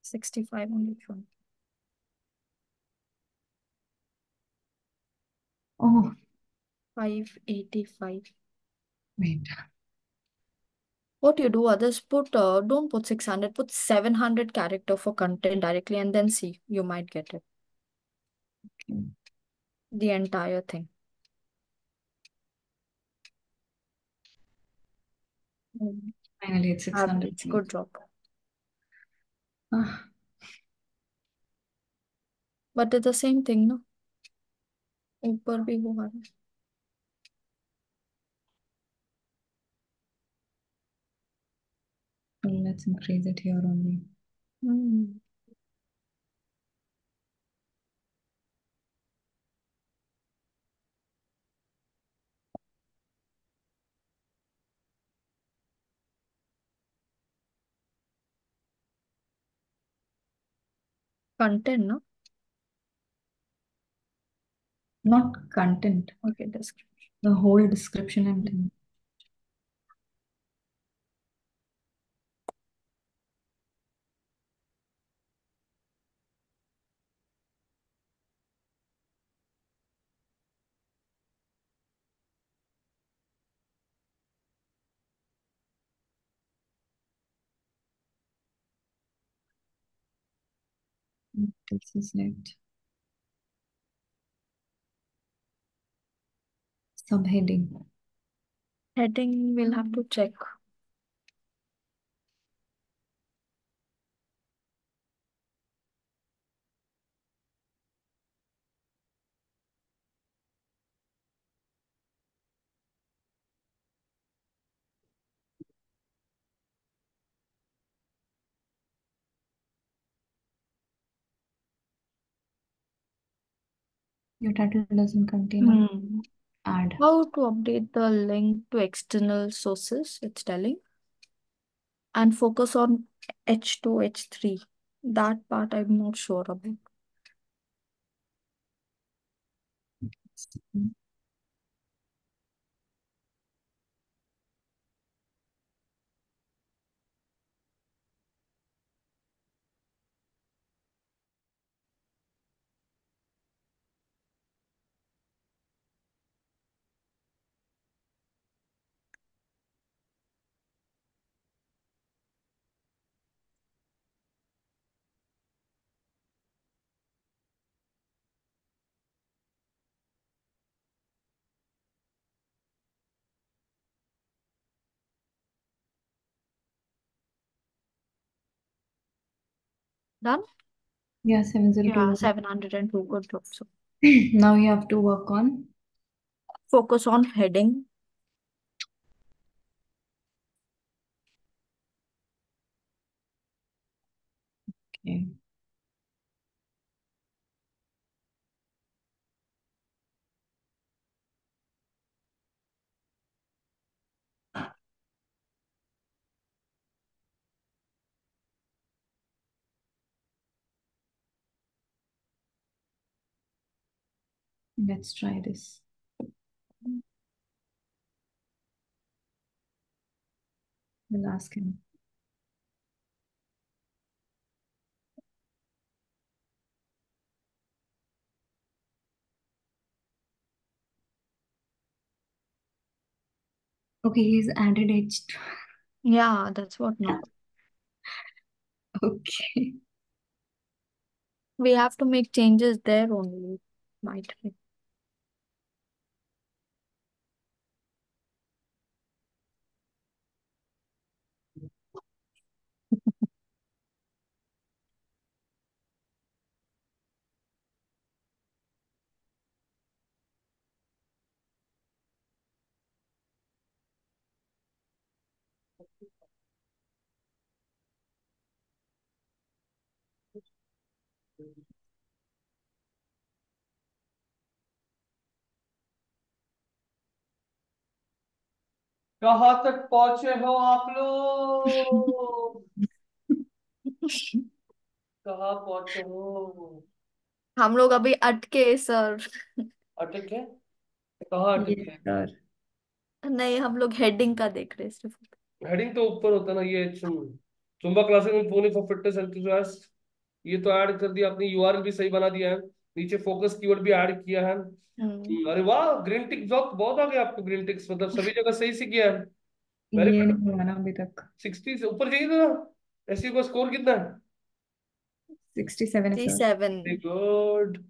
65 on each one. Oh, 585. wait. What you do, others don't put 600, put 700 character for content directly and then see, you might get it. Okay. The entire thing. Finally, it's 600. Average, good job. Ah, But it's the same thing, no? ऊपर भी वो आ रहा है. let's increase it here only. Hmm. Content, no? Not content. Okay, description. The whole description I'm telling. This is it. Subheading. Heading, we'll have to check. Your title doesn't contain a ad. How to update the link to external sources, it's telling. And focus on H2, H3. That part I'm not sure about. Done? Yeah, 702. Yeah, 702. Good job. So Now you have to work on. focus on heading. Okay. Let's try this. We'll ask him. Okay, he's added H2. Yeah, that's what now. Okay. We have to make changes there only. Might be. कहाँ तक पहुंचे हो आप लोग? कहाँ पहुंचे हो? हम लोग अभी अटके सर. अटके? कहाँ Yes, अटके? sir. नहीं, हम लोग हेडिंग का देख रहे हैं सिर्फ. हेडिंग तो ऊपर होता ना, ये जुम्बा क्लासेस में पुणे फॉर फिटनेस एंथुसियास्ट ये तो ऐड कर दिया आपने, यूआरएल भी सही बना दिया है, नीचे फोकस कीवर्ड भी ऐड किया है। अरे वाह, ग्रीन टिक बहुत आ गया आपको, ग्रीन टिक्स मतलब सभी जगह सही से किया है। वेरी ये गुड। नहीं हुआ ना अभी तक। 60 से ऊपर जाइए ना। ऐसी को स्कोर कितना है? 67 है सर। 67। वेरी गुड,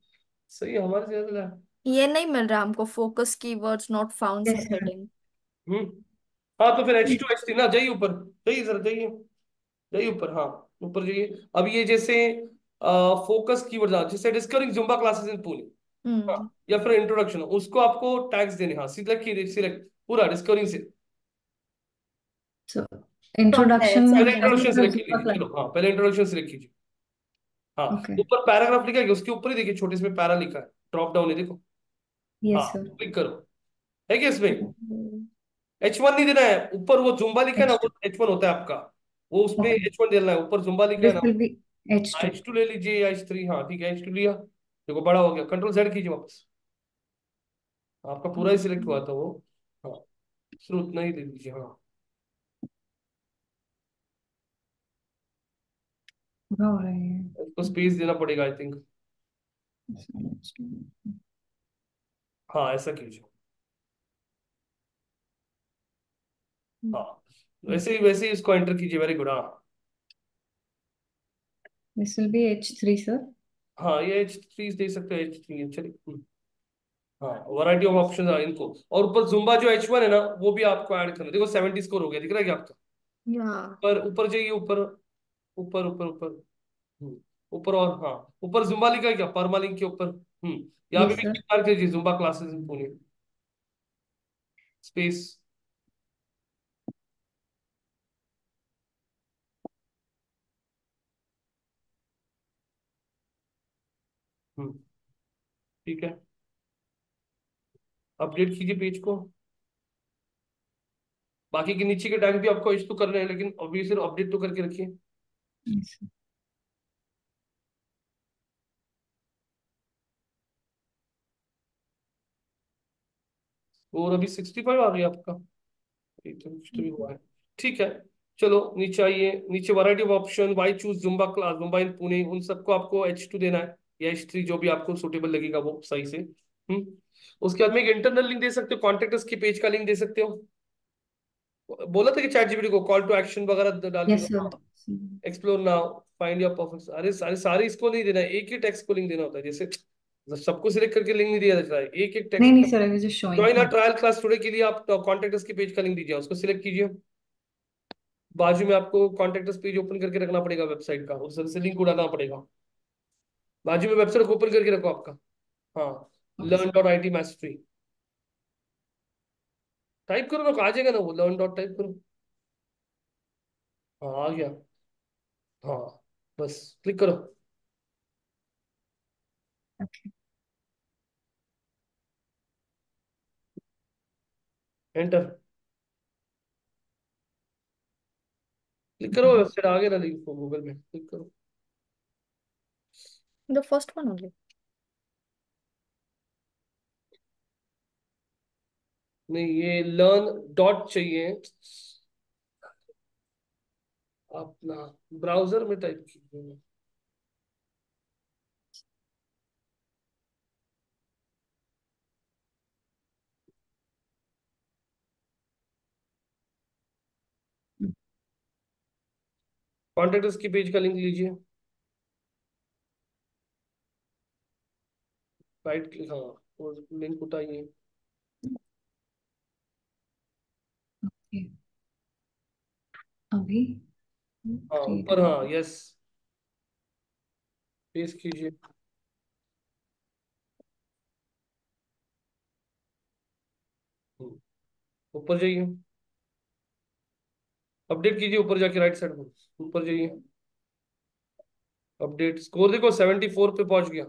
सही है, हमारे से ज्यादा है। ये नहीं मिल रहा हमको, focus keywords not found yes सब सर। हेडिंग। हम्म। हाँ तो फिर H2H3 ना, जाइए ऊपर, जाइए सर, जाइए, जाइए ऊपर, हाँ ऊपर जाइए। अब ये जैसे फोकस कीवर्ड, जैसे discovering Zumba classes in Pune, हाँ, हम्म। या फिर इंट्रोडक्शन, उसको आपको टैग्स देने, हाँ सिलेक्ट कीजिए, सिलेक्ट पूरा डिस्कवरिंग से। सो सब है, इंट्रोडक्शन सब पहले है, इंट्रोडक्शन सब है। सिलेक्ट कीजिए, चलो हाँ पहले इंट्रोडक्शन सिलेक्ट कीजिए। हाँ, ओके। ऊपर पैराग्राफ लिखा है, उसके ऊपर ही देखिए छोटे से पैरा लिखा है, ड्रॉप डाउन है देखो। हाँ यस सर। क्लिक करो, है क्या इसमें? H1 नहीं देना है, ऊपर वो जुम्बा लिखा है ना, वो H2। H1 होता है आपका, वो उसमें ओके, H1 देना है, ऊपर जुम्बा लिखा है दिस ना। Will be H2। H2 ले लीजिए या H3, हाँ ठीक है H2 लिया, देखो बड़ा हो गया, कंट्रोल Z कीजिए वापस, आपका पूरा ही सिलेक्ट हुआ था वो। हाँ, सिर्फ उतना ही दे दीजिए, हाँ। पूरा हो रहा है। इसको स्पेस देना पड़ेगा आई थिंक। हाँ ऐसा कीजिए, हाँ वैसे ही इसको एंटर कीजिए, वेरी गुड, हाँ। This will be H3 sir. हाँ ये H3 दे सकते हैं, H3 चलिए। हाँ वैरायटी ऑफ ऑप्शन है इनको, और ऊपर जुम्बा जो H1 है ना, वो भी आपको ऐड करना, देखो 70 स्कोर हो गया, दिख रहा है क्या आपका? या ऊपर ऊपर जाइए, ऊपर ऊपर ऊपर ऊपर, हम्म, ऊपर, और हाँ ऊपर जुम्बा लिखा है क्या, परमालिंक के ऊपर? यहाँ पे यस भी सर। क्लिक मार कीजिए, zumba classes in Pune, space. Hmm, ठीक है, अपडेट कीजिए पेज को। बाकी के नीचे के टैग भी आपको इश तो करने हैं, लेकिन अभी सिर्फ अपडेट तो करके रखिए। Yes sir. और अभी 65 आ गया आपका, एक तो कुछ तो भी हुआ है, ठीक है। चलो नीचे आइए, नीचे variety of option, why choose zumba class, zumba in Pune, उन सबको आपको H2 देना है या H3, जो भी आपको सुटेबल लगेगा वो सही से। उसके बाद में एक इंटरनल लिंक दे सकते हो, कॉन्टेक्ट के पेज का लिंक दे सकते हो। बोला था कि चैट जीपीटी को कॉल टू एक्शन वगैरह डाल के यस दो, sir. Explore now, find your perfect, अरे सारे सारे इसको नहीं देना है, एक ही टेक्स्ट को लिंक देना होता है, जैसे सबको सिलेक्ट करके लिंक नहीं दिया जाता है, एक एक नहीं टेक्स्ट। नहीं sir, I was just showing. Join a हाँ। ट्रायल क्लास टुडे के लिए आप कॉन्टेक्ट के पेज का लिंक दीजिए, उसको सिलेक्ट कीजिए। बाजू में आपको कॉन्टेक्ट पेज ओपन करके रखना पड़ेगा वेबसाइट का, उस से लिंक उड़ाना पड़ेगा, बाजू में वेबसाइट ओपन करके रखो आपका। हाँ, okay learn sir. Dot I T मैस्ट्री type करो ना, आ जाएगा ना वो, लर्न डॉट टाइप करो। हाँ आ गया, हाँ बस क्लिक करो, ओके। एंटर, क्लिक करो, वेबसाइट आ गया ना लिंक, गूगल में क्लिक करो। The first one only. नहीं ये लर्न डॉट चाहिए, अपना ब्राउजर में टाइप कीजिए। कॉन्टेक्ट की पेज का लिंक लीजिए, राइट क्लिक, हाँ और लिंक उठाइए। ओके, अभी हाँ क्रिएट ऊपर, हो। हाँ यस, पेस्ट कीजिए। हम्म, ऊपर जाइए, अपडेट कीजिए, ऊपर जाके राइट साइड में ऊपर जाइए, अपडेट स्कोर देखो 74 पे पहुंच गया।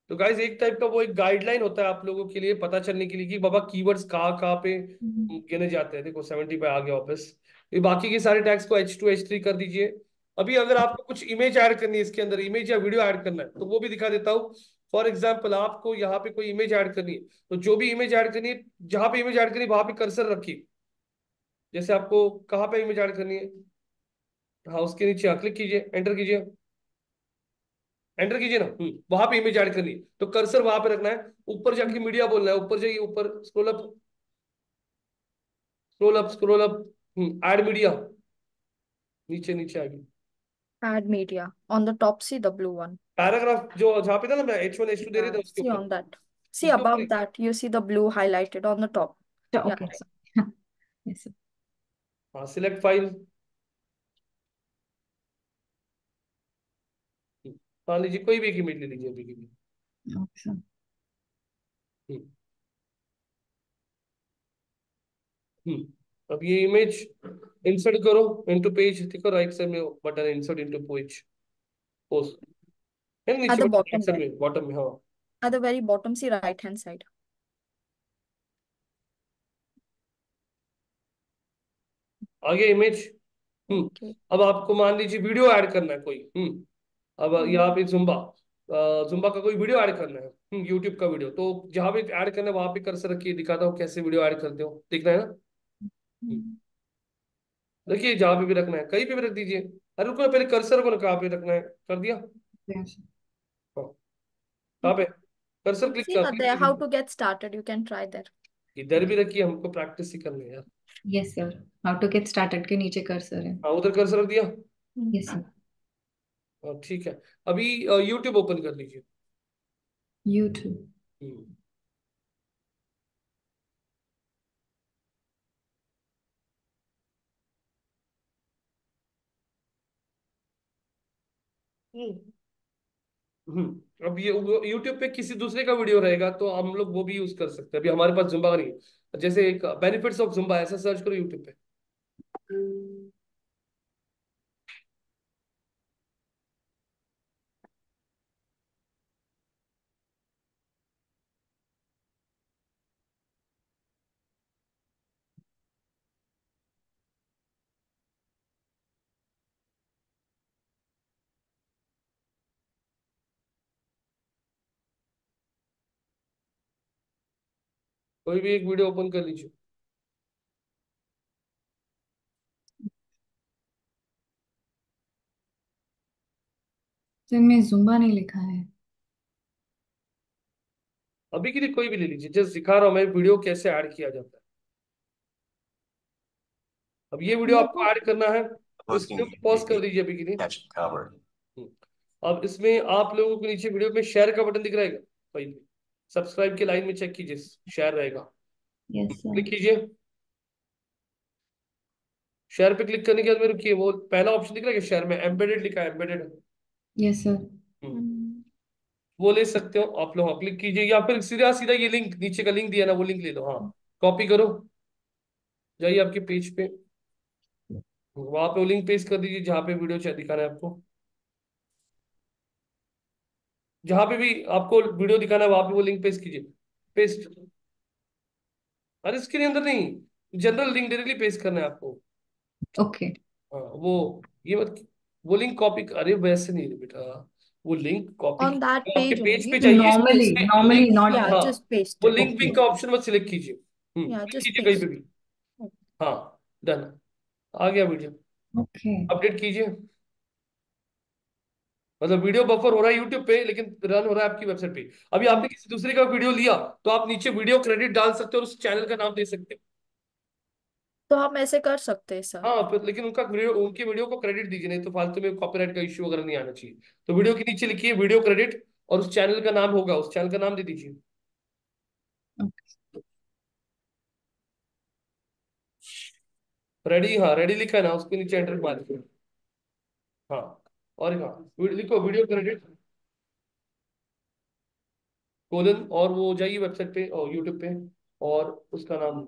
तो गाइस एक टाइप का वो एक गाइडलाइन होता है आप लोगों के लिए पता चलने के लिए कि बाबा कीवर्ड्स कहाँ कहाँ पे गिने जाते हैं, देखो 70 पे आ गया वापस। ये बाकी के सारे टैग्स को H2 H3 कर दीजिए। अभी अगर आपको कुछ इमेज ऐड करनी है इसके अंदर, इमेज या वीडियो ऐड करना है, तो वो भी दिखा देता हूँ। फॉर एग्जाम्पल आपको यहाँ पे कोई इमेज ऐड करनी है, तो जो भी इमेज ऐड करनी है, जहां पे इमेज ऐड करनी है वहां पे कर्सर रखिए, जैसे आपको कहाँ पे इमेज ऐड करनी है, हाँ उसके नीचे, हाँ क्लिक कीजिए, एंटर कीजिए, एंटर कीजिए ना। वहां पे इमेज ऐड करनी है, तो कर्सर वहां पे रखना है, ऊपर जाके मीडिया बोलना है, ऊपर जाइए, ऊपर scroll up, scroll up, scroll up, add media, नीचे नीचे आ गई। Add media. On the top, see the blue one. Paragraph जो जहाँ पे था ना, मैं H1 H2 दे रहे थे, Yeah, उसके see ऊपर, on that. See उसके ऊपर above that, you see the blue highlighted on the top. Yeah, Okay, right. so yes, sir. हाँ सिलेक्ट फाइल, मान लीजिए कोई भी एक इमेज ले लीजिए अभी के लिए। Okay, sir. हम्म अब ये इमेज इंसर्ट करो इनटू पेज, देखो राइट साइड में बटन है इंसर्ट इनटू पेज, पोस्ट है At नीचे, the right bottom side there. में, बॉटम में, हाँ At the very bottom, see right hand side. आगे इमेज। Okay. अब आपको मान लीजिए वीडियो ऐड करना है कोई, अब यहाँ पे जुम्बा, जुम्बा का कोई वीडियो ऐड करना है, यूट्यूब का वीडियो, तो जहाँ पे ऐड करना है वहां पे कर्सर रखिए, दिखाता हूँ कैसे वीडियो ऐड करते हो, दिखना है ना। हम्म, Hmm. देखिए जहाँ पे भी रखना है कहीं पे भी रख दीजिए। अरे रुको ना, पहले कर्सर को ना कहाँ पे रखना है, कर दिया। Yes, sir. हाँ, कहाँ पे कर्सर क्लिक See कर, there how to get started. You can try there. इधर भी रखिए, हमको प्रैक्टिस ही करनी है यार। Yes, sir. How to get started के नीचे कर्सर है। हाँ उधर कर्सर रख दिया। Hmm. Yes, sir. हाँ ठीक है, अभी यूट्यूब ओपन कर लीजिए। YouTube. हम्म अब ये यूट्यूब पे किसी दूसरे का वीडियो रहेगा तो हम लोग वो भी यूज कर सकते हैं, अभी हमारे पास जुम्बा का नहीं है। जैसे एक बेनिफिट्स ऑफ जुम्बा ऐसा सर्च करो यूट्यूब पे। कोई भी एक वीडियो ओपन कर लीजिए। तो इनमें जुम्बा नहीं लिखा है। अभी के लिए कोई भी ले लीजिए, जस्ट सिखा रहा हूँ मैं वीडियो कैसे ऐड किया जाता है। अब ये वीडियो मेरे आपको को ऐड करना है, तो इस वीडियो को पॉज कर दीजिए अभी के लिए। अब इसमें आप लोगों को नीचे वीडियो में शेयर का बटन दिख रहा है कहीं पे, सब्सक्राइब के लाइन में चेक कीजिए, शेयर रहेगा, Yes, sir. क्लिक कीजिए। शेयर पे क्लिक करने के बाद में रुकिए, वो पहला ऑप्शन दिख रहा है कि शेयर में एम्बेडेड लिखा है, एम्बेडेड। Yes, sir. Hmm. वो ले सकते हो आप लोग, हाँ क्लिक कीजिए, या फिर सीधा सीधा ये लिंक नीचे का लिंक दिया ना, वो लिंक ले लो, हाँ कॉपी करो, जाइए आपके पेज पे, वहां पे वो लिंक पेस्ट कर दीजिए जहाँ पे वीडियो चाहे दिखाना है आपको, जहाँ पे भी आपको वीडियो दिखाना है वहां पे वो लिंक पेस्ट कीजिए, पेस्ट। अरे इसके अंदर नहीं, जनरल लिंक डायरेक्टली पेस्ट करना है आपको। Okay. हाँ वो, ये मत, वो लिंक कॉपी, अरे वैसे नहीं है बेटा, वो लिंक कॉपी On that आपके page पेज पे only. चाहिए, Just Normally, paste it. normally link, not. Yeah, हाँ just paste वो it. Link Okay. पिन का ऑप्शन मत सिलेक्ट कीजिए, Yeah, क्लिक just कीजिए कहीं पे paste. भी। हाँ डन, आ गया वीडियो, Okay. अपडेट कीजिए। मतलब वीडियो बफर हो रहा है यूट्यूब पे, लेकिन रन हो रहा है आपकी वेबसाइट पे। अभी आपने किसी दूसरे का वीडियो लिया तो आप नीचे वीडियो क्रेडिट डाल सकते हो और उस चैनल का नाम दे सकते हो। तो हम ऐसे कर सकते हैं सर। हाँ फिर लेकिन उनका वीडियो, उनके वीडियो को क्रेडिट दीजिए, नहीं तो फालतू में कॉपीराइट का इश्यू वगैरह नहीं आना चाहिए। तो वीडियो के नीचे लिखिए वीडियो क्रेडिट, और उस चैनल का नाम होगा, उस चैनल का नाम दे दीजिए। रेडी, हाँ रेडी लिखा है ना, उसके नीचे एंटर मार दीजिए। हाँ और हाँ लिखो वीडियो क्रेडिट कोलन, और वो जाइए वेबसाइट पे और यूट्यूब पे, और उसका नाम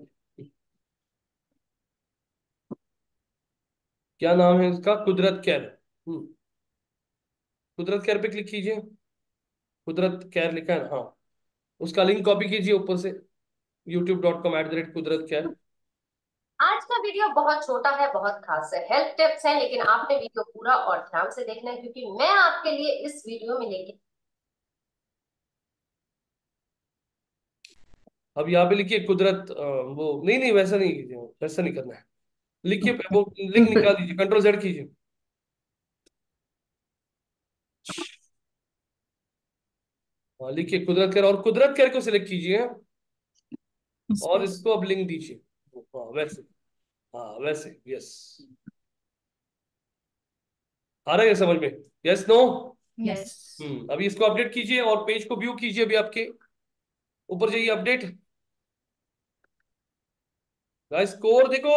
क्या नाम है उसका, कुदरत कैर। कुदरत कैर पे क्लिक कीजिए, कुदरत कैर लिखा है ना, हाँ उसका लिंक कॉपी कीजिए ऊपर से, youtube.com/कुदरत कैर। आज का वीडियो बहुत छोटा है, बहुत खास है, हेल्प टिप्स है, लेकिन आपने वीडियो पूरा और ध्यान से देखना है क्योंकि मैं आपके लिए इस वीडियो में लेके अब यहाँ पे लिखिए कुदरत, वो नहीं नहीं वैसा नहीं कीजिए, वैसा नहीं करना है, लिखिए वो लिंक निकाल दीजिए, कंट्रोल जेड कीजिए, हाँ, लिखिए कुदरत कर, और कुदरत कर को सिलेक्ट कीजिए और Space. इसको अब लिंक दीजिए। हाँ वैसे, हाँ वैसे, यस। आ रहा है समझ में? Yes no? Yes. Yes. अभी इसको अपडेट कीजिए और पेज को व्यू कीजिए। अभी आपके ऊपर जाइए, अपडेट, गाइस स्कोर देखो।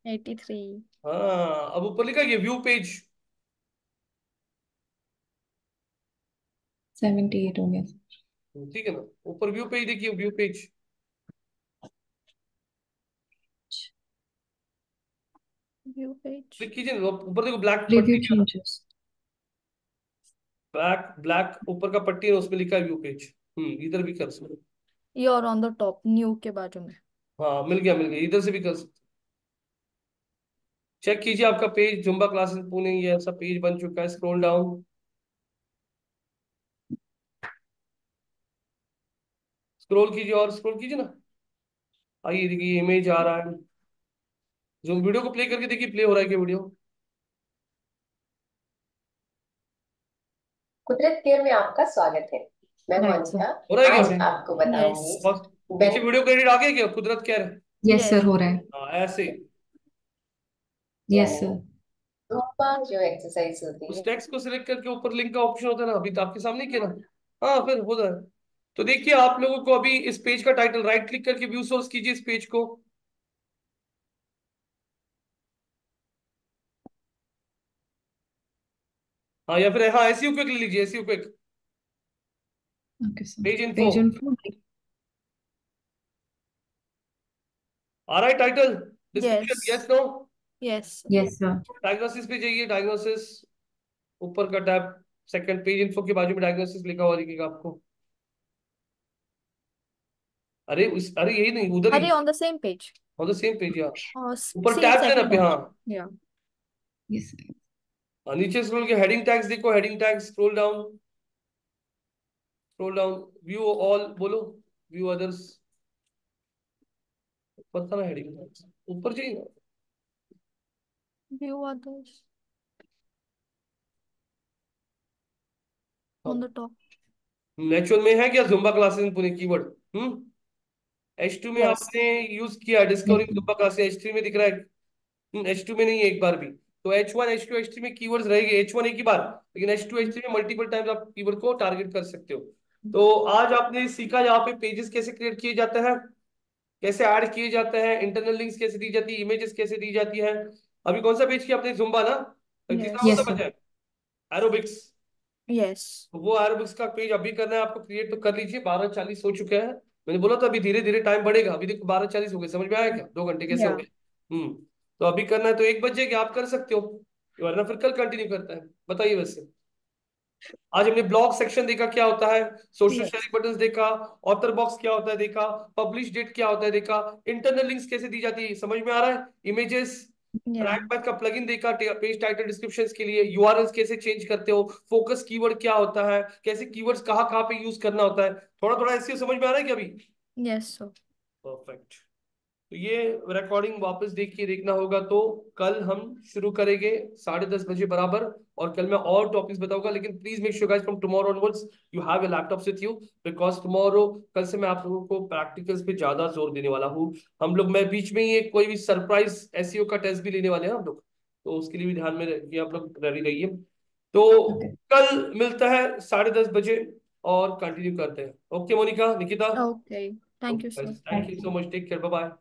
83. हाँ, अब ऊपर लिखा है व्यू पेज। 78 हो गया। ठीक है ना, ऊपर व्यू पेज देखिए, view page. View page. Click कीजिए ना, ऊपर देखो ब्लैक Preview पट्टी है ना, changes. ब्लैक ब्लैक ऊपर का पट्टी है, उसमें लिखा है व्यू पेज। इधर भी कर सकते। You're on the top. New के बाजू में. हाँ मिल गया, मिल गया, इधर से भी कर सकते। चेक कीजिए आपका पेज, जुम्बा क्लासेस पुणे, ये ऐसा पेज बन चुका है। स्क्रॉल डाउन, स्क्रॉल कीजिए और स्क्रॉल कीजिए ना। आइए देखिए, इमेज आ रहा है। जो वीडियो को प्ले करके देखिए, प्ले हो रहा है क्या वीडियो? कुदरत केयर में आपका स्वागत है। मैं Right, sir. मोनिका हो रहा है आज क्या? आपको बताऊंगी Yes. बस नीचे वीडियो क्रेडिट आ गया क्या, कुदरत क्या है? Yes, sir. Yes. हो रहा है. हाँ ऐसे। Yes, sir. धूपा जो एक्सरसाइज होती उस है। टेक्स्ट को सिलेक्ट करके ऊपर लिंक का ऑप्शन होता है ना, अभी तो आपके सामने किया ना। हाँ फिर हो रहा है। तो देखिए आप लोगों को अभी इस पेज का टाइटल, राइट क्लिक करके व्यू सोर्स कीजिए इस पेज को। हाँ या फिर हाँ एसईओ क्विक ले लीजिए, SEO quick, Okay, sir. Page info. Page info. आ रहा है title, description, Yes. Yes no? Yes. Yes, sir. Diagnosis पे जाइए, डायग्नोसिस, ऊपर का टैब, सेकंड पेज इन्फो के बाजू में डायग्नोसिस लिखा हुआ दिखेगा आपको। अरे यही नहीं, उधर ही, Are you on the same page? On the same page यार। ऊपर See टैब्स है ना second पे, हाँ। option. Yeah. Yes, sir. नीचे स्क्रॉल के हेडिंग टैग्स देखो, heading tags, scroll down, scroll down, view all बोलो, व्यू अदर्स, पता ना हेडिंग टैग्स, ऊपर चाहिए ना। View others on हाँ, the top. नेचुरल में है क्या Zumba classes Pune keyword? H2 में Yes. आपने यूज किया, Yes, discovering sir. Zumba classes H3 में दिख रहा है। H2 में नहीं है एक बार भी। तो H1 H2 H3 में कीवर्ड्स रहेंगे, H1 एक ही बार, लेकिन H2 H3 में मल्टीपल टाइम्स आप कीवर्ड को टारगेट कर सकते हो। तो आज आपने सीखा यहाँ पे पेजेस कैसे क्रिएट किए जाते हैं, कैसे ऐड किए जाते हैं, इंटरनल लिंक्स कैसे दी जाती है, इमेजेस कैसे दी जाती है। अभी कौन सा पेज किया आपने, जुम्बा ना? तीसरा कौन Yes, सा sir. बचा है? एरोबिक्स। Yes. तो वो एरोबिक्स का पेज अभी करना है आपको क्रिएट, तो कर लीजिए। 12:40 हो चुका है, मैंने बोला था अभी धीरे धीरे टाइम बढ़ेगा। अभी देखो 12:40 हो गए, समझ में आया क्या? 2 घंटे कैसे हो Yeah. गए? तो अभी करना है तो 1 बजे कि आप कर सकते हो, वरना फिर कल कंटिन्यू करता है। बताइए। वैसे आज हमने ब्लॉग सेक्शन देखा क्या होता है, सोशल Yes. शेयरिंग बटन्स देखा, ऑथर बॉक्स क्या होता है देखा, पब्लिश डेट क्या होता है देखा, इंटरनल लिंक्स कैसे दी जाती है समझ में आ रहा है, इमेजेस, Yeah. ट्रैक पैड का प्लगइन देखा, पेज टाइटल डिस्क्रिप्शंस के लिए यूआरएल्स कैसे चेंज करते हो, फोकस कीवर्ड क्या होता है, कैसे कीवर्ड्स कहाँ कहाँ पे यूज करना होता है, थोड़ा थोड़ा ऐसे समझ में आ रहा है क्या अभी? Yes, sir. परफेक्ट। तो ये रिकॉर्डिंग वापस देखना होगा। तो कल हम शुरू करेंगे 10:30 बजे बराबर, और कल मैं और टॉपिक्स बताऊंगा। लेकिन please make sure guys from tomorrow onwards you have your laptops with you, because tomorrow, कल से मैं आप लोगों को प्रैक्टिकल्स पे ज्यादा जोर देने वाला हूँ। हम लोग, मैं बीच में ही एक कोई भी सरप्राइज एसईओ का टेस्ट भी लेने वाले हैं हम लोग, तो उसके लिए भी ध्यान में रखिए, आप लोग रेडी रहिए। तो Okay. कल मिलता है 10:30 बजे और कंटिन्यू करते हैं। Okay Monika, Nikita, Okay. Thank you, sir. Thank you so much, take care, bye bye.